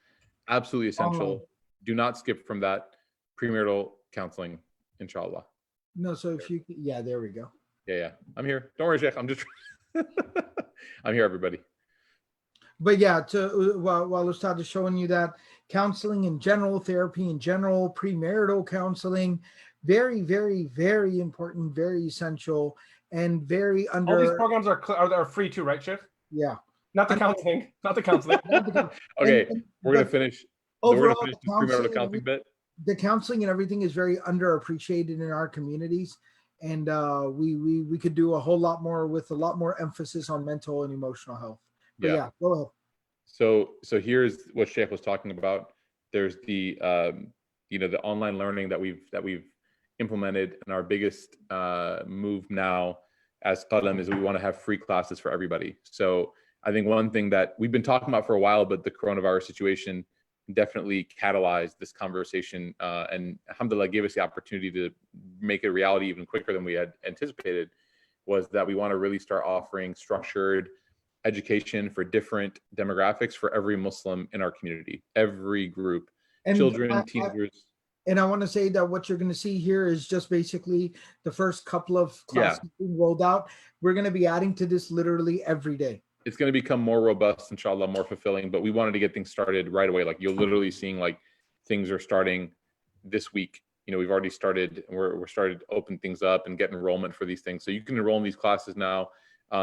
absolutely essential. Do not skip from that. Premarital counseling, inshallah. No, so if you, yeah, there we go. Yeah. I'm here. Don't worry, Sheikh. I'm just, I'm here, everybody. But yeah, while Ustad is showing you that, counseling in general, therapy in general, premarital counseling, very, very, very important, very essential, and very under. All these programs are free too, right, Sheikh? Yeah. Not the counseling. Not the counseling. Okay, we're gonna finish. Overall, we're gonna finish this premarital counseling bit. The counseling and everything is very underappreciated in our communities, and we could do a whole lot more with a lot more emphasis on mental and emotional health. But yeah, go ahead. So here's what Sheikh was talking about. There's the the online learning that we've implemented, and our biggest move now as Qalam is we want to have free classes for everybody. So I think one thing that we've been talking about for a while, but the coronavirus situation definitely catalyzed this conversation, and alhamdulillah gave us the opportunity to make it a reality even quicker than we had anticipated, was that we want to really start offering structured education for different demographics for every Muslim in our community, every group, And children, teenagers. And I want to say that what you're going to see here is just basically the first couple of classes being rolled out. We're going to be adding to this literally every day. It's going to become more robust, inshallah, more fulfilling, but we wanted to get things started right away. Like, you're literally seeing like things are starting this week. We've already started, we're started to open things up and get enrollment for these things. So you can enroll in these classes now.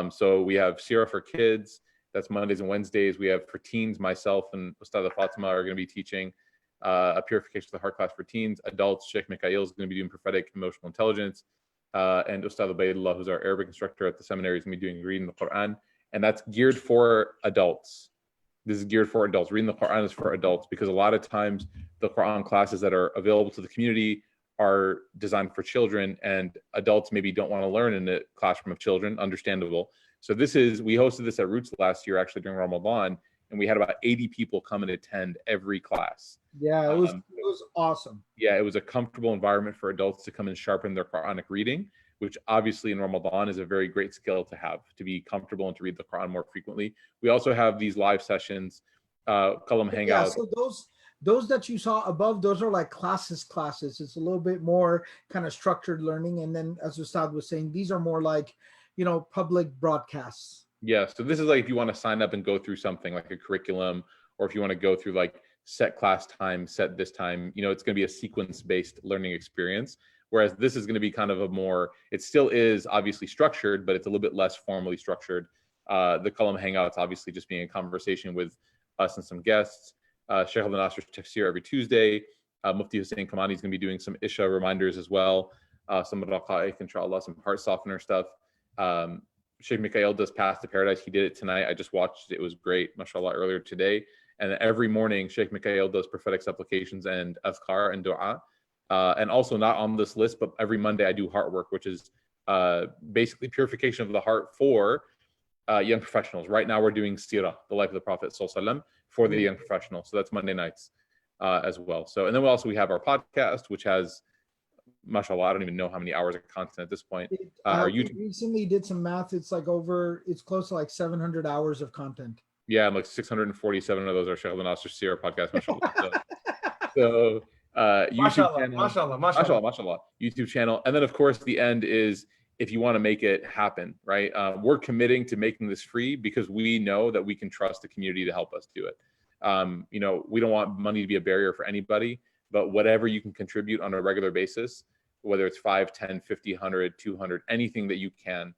So we have Sirah for kids. That's Mondays and Wednesdays. We have for teens, myself and Ustad Fatima are going to be teaching a purification of the heart class for teens. Adults, Sheikh Mikhail is going to be doing prophetic emotional intelligence. And Ustad Ubaidullah, who's our Arabic instructor at the seminary, is going to be doing reading the Quran. And that's geared for adults. this is geared for adults. Reading the Quran is for adults, because a lot of times the Quran classes that are available to the community are designed for children, and adults maybe don't want to learn in the classroom of children. Understandable. So we hosted this at Roots last year, actually during Ramadan, and we had about 80 people come and attend every class. Yeah, it was awesome. Yeah, it was a comfortable environment for adults to come and sharpen their Quranic reading, which obviously in Ramadan is a very great skill to have, to be comfortable and to read the Quran more frequently. We also have these live sessions, Qalam Hangouts. Yeah, so those that you saw above, those are like classes. It's a little bit more kind of structured learning. And then as Ustad was saying, these are more like, public broadcasts. Yeah, so this is like if you want to sign up and go through something like a curriculum, or if you want to go through like set class time, set this time, it's going to be a sequence-based learning experience. Whereas this is going to be kind of it still is obviously structured, but it's a little bit less formally structured. The Qalam Hangouts obviously just being a conversation with us and some guests. Sheikh Abdul Nasser's tafsir every Tuesday. Mufti Hussein Kamani is going to be doing some Isha reminders as well. Some raqa'iq, inshallah, some heart softener stuff. Sheikh Mikhail does Path to Paradise. He did it tonight. I just watched it. It was great, mashallah, earlier today. And every morning, Sheikh Mikhail does prophetic supplications and azkar and dua. And also not on this list, but every Monday I do heart work, which is basically purification of the heart for young professionals. Right now we're doing Sirah, the life of the Prophet ﷺ, for the young professionals. So that's Monday nights as well. So, and then we have our podcast, which has, mashallah, I don't even know how many hours of content at this point. Our YouTube recently did some math. It's it's close to like 700 hours of content. Yeah, like 647 of those are Sheikh Abdul Nasser Sirah podcast, mashallah. So YouTube channel, mashallah, YouTube channel. And then of course the end is, if you want to make it happen, right? We're committing to making this free because we know that we can trust the community to help us do it. We don't want money to be a barrier for anybody, but whatever you can contribute on a regular basis, whether it's 5, 10, 50, 100, 200, anything that you can,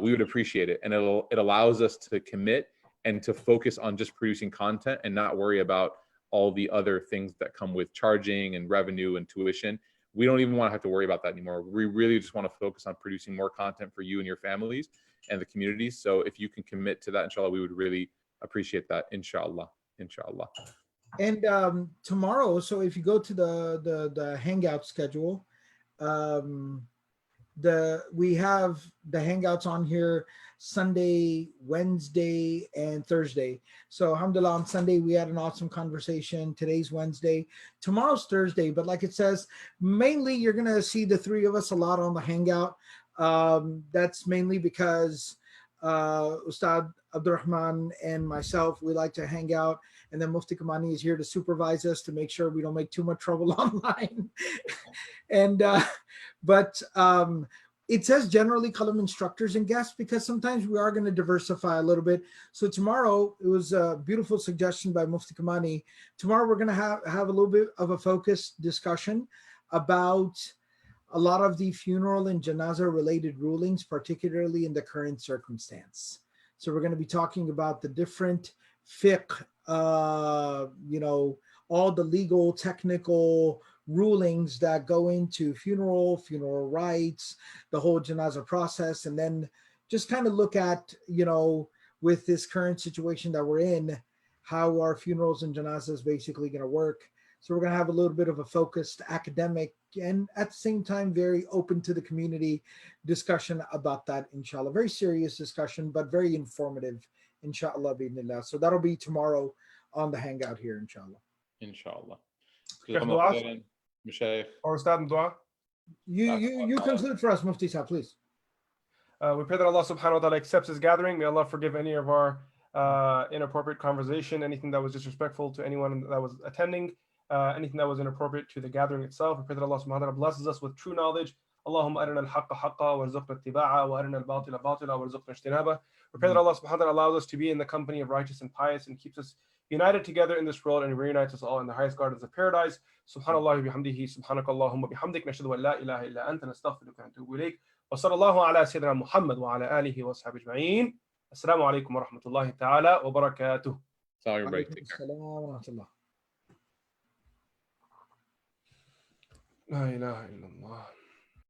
we would appreciate it. And it allows us to commit and to focus on just producing content and not worry about all the other things that come with charging and revenue and tuition. We don't even want to have to worry about that anymore. We really just want to focus on producing more content for you and your families and the communities. So if you can commit to that, inshallah, we would really appreciate that. Inshallah. And tomorrow, so if you go to the Hangout schedule, we have the Hangouts on here Sunday, Wednesday, and Thursday. So alhamdulillah, on Sunday we had an awesome conversation. Today's Wednesday, tomorrow's Thursday, but like it says, mainly you're gonna see the three of us a lot on the Hangout. That's mainly because Ustad Abdurrahman and myself, we like to hang out, and then Mufti Kamani is here to supervise us to make sure we don't make too much trouble online. And but it says generally Qalam instructors and guests, because sometimes we are going to diversify a little bit. So tomorrow, it was a beautiful suggestion by Mufti Kamani. Tomorrow we're going to have a little bit of a focused discussion about a lot of the funeral and janazah related rulings, particularly in the current circumstance. So we're going to be talking about the different fiqh, all the legal, technical rulings that go into funeral rites, the whole janazah process, and then just kind of look at, with this current situation that we're in, how our funerals and janazahs basically going to work. So we're going to have a little bit of a focused academic and at the same time very open to the community discussion about that, inshallah. Very serious discussion, but very informative, inshallah, bi'idhnillah. So that'll be tomorrow on the Hangout here, inshallah. Inshallah. Or Ustad dua. You conclude for us, Mufti Sahib, please. We pray that Allah subhanahu wa ta'ala accepts his gathering. May Allah forgive any of our inappropriate conversation, anything that was disrespectful to anyone that was attending, anything that was inappropriate to the gathering itself. We pray that Allah subhanahu wa ta'ala blesses us with true knowledge. Allahumma arina al-haqqa haqqa warzuqna ittiba'a wa arina al-batila batila warzuqna ijtinaba. We pray that Allah subhanahu wa ta'ala allows us to be in the company of righteous and pious and keeps us united together in this world and reunites us all in the highest gardens of paradise. Subhanallah bihamdihi, subhanakallahumma bihamdik, nashhadu an la ilaha illa anta, nastaghfiruka wa natubu ilayk. Wa sallallahu ala sayyidina Muhammad wa ala alihi wa sahbihi ajma'in. Assalamu alaikum wa rahmatullahi ta'ala wa barakatuh. Sorry, everybody. Take care. La ilaha illallah.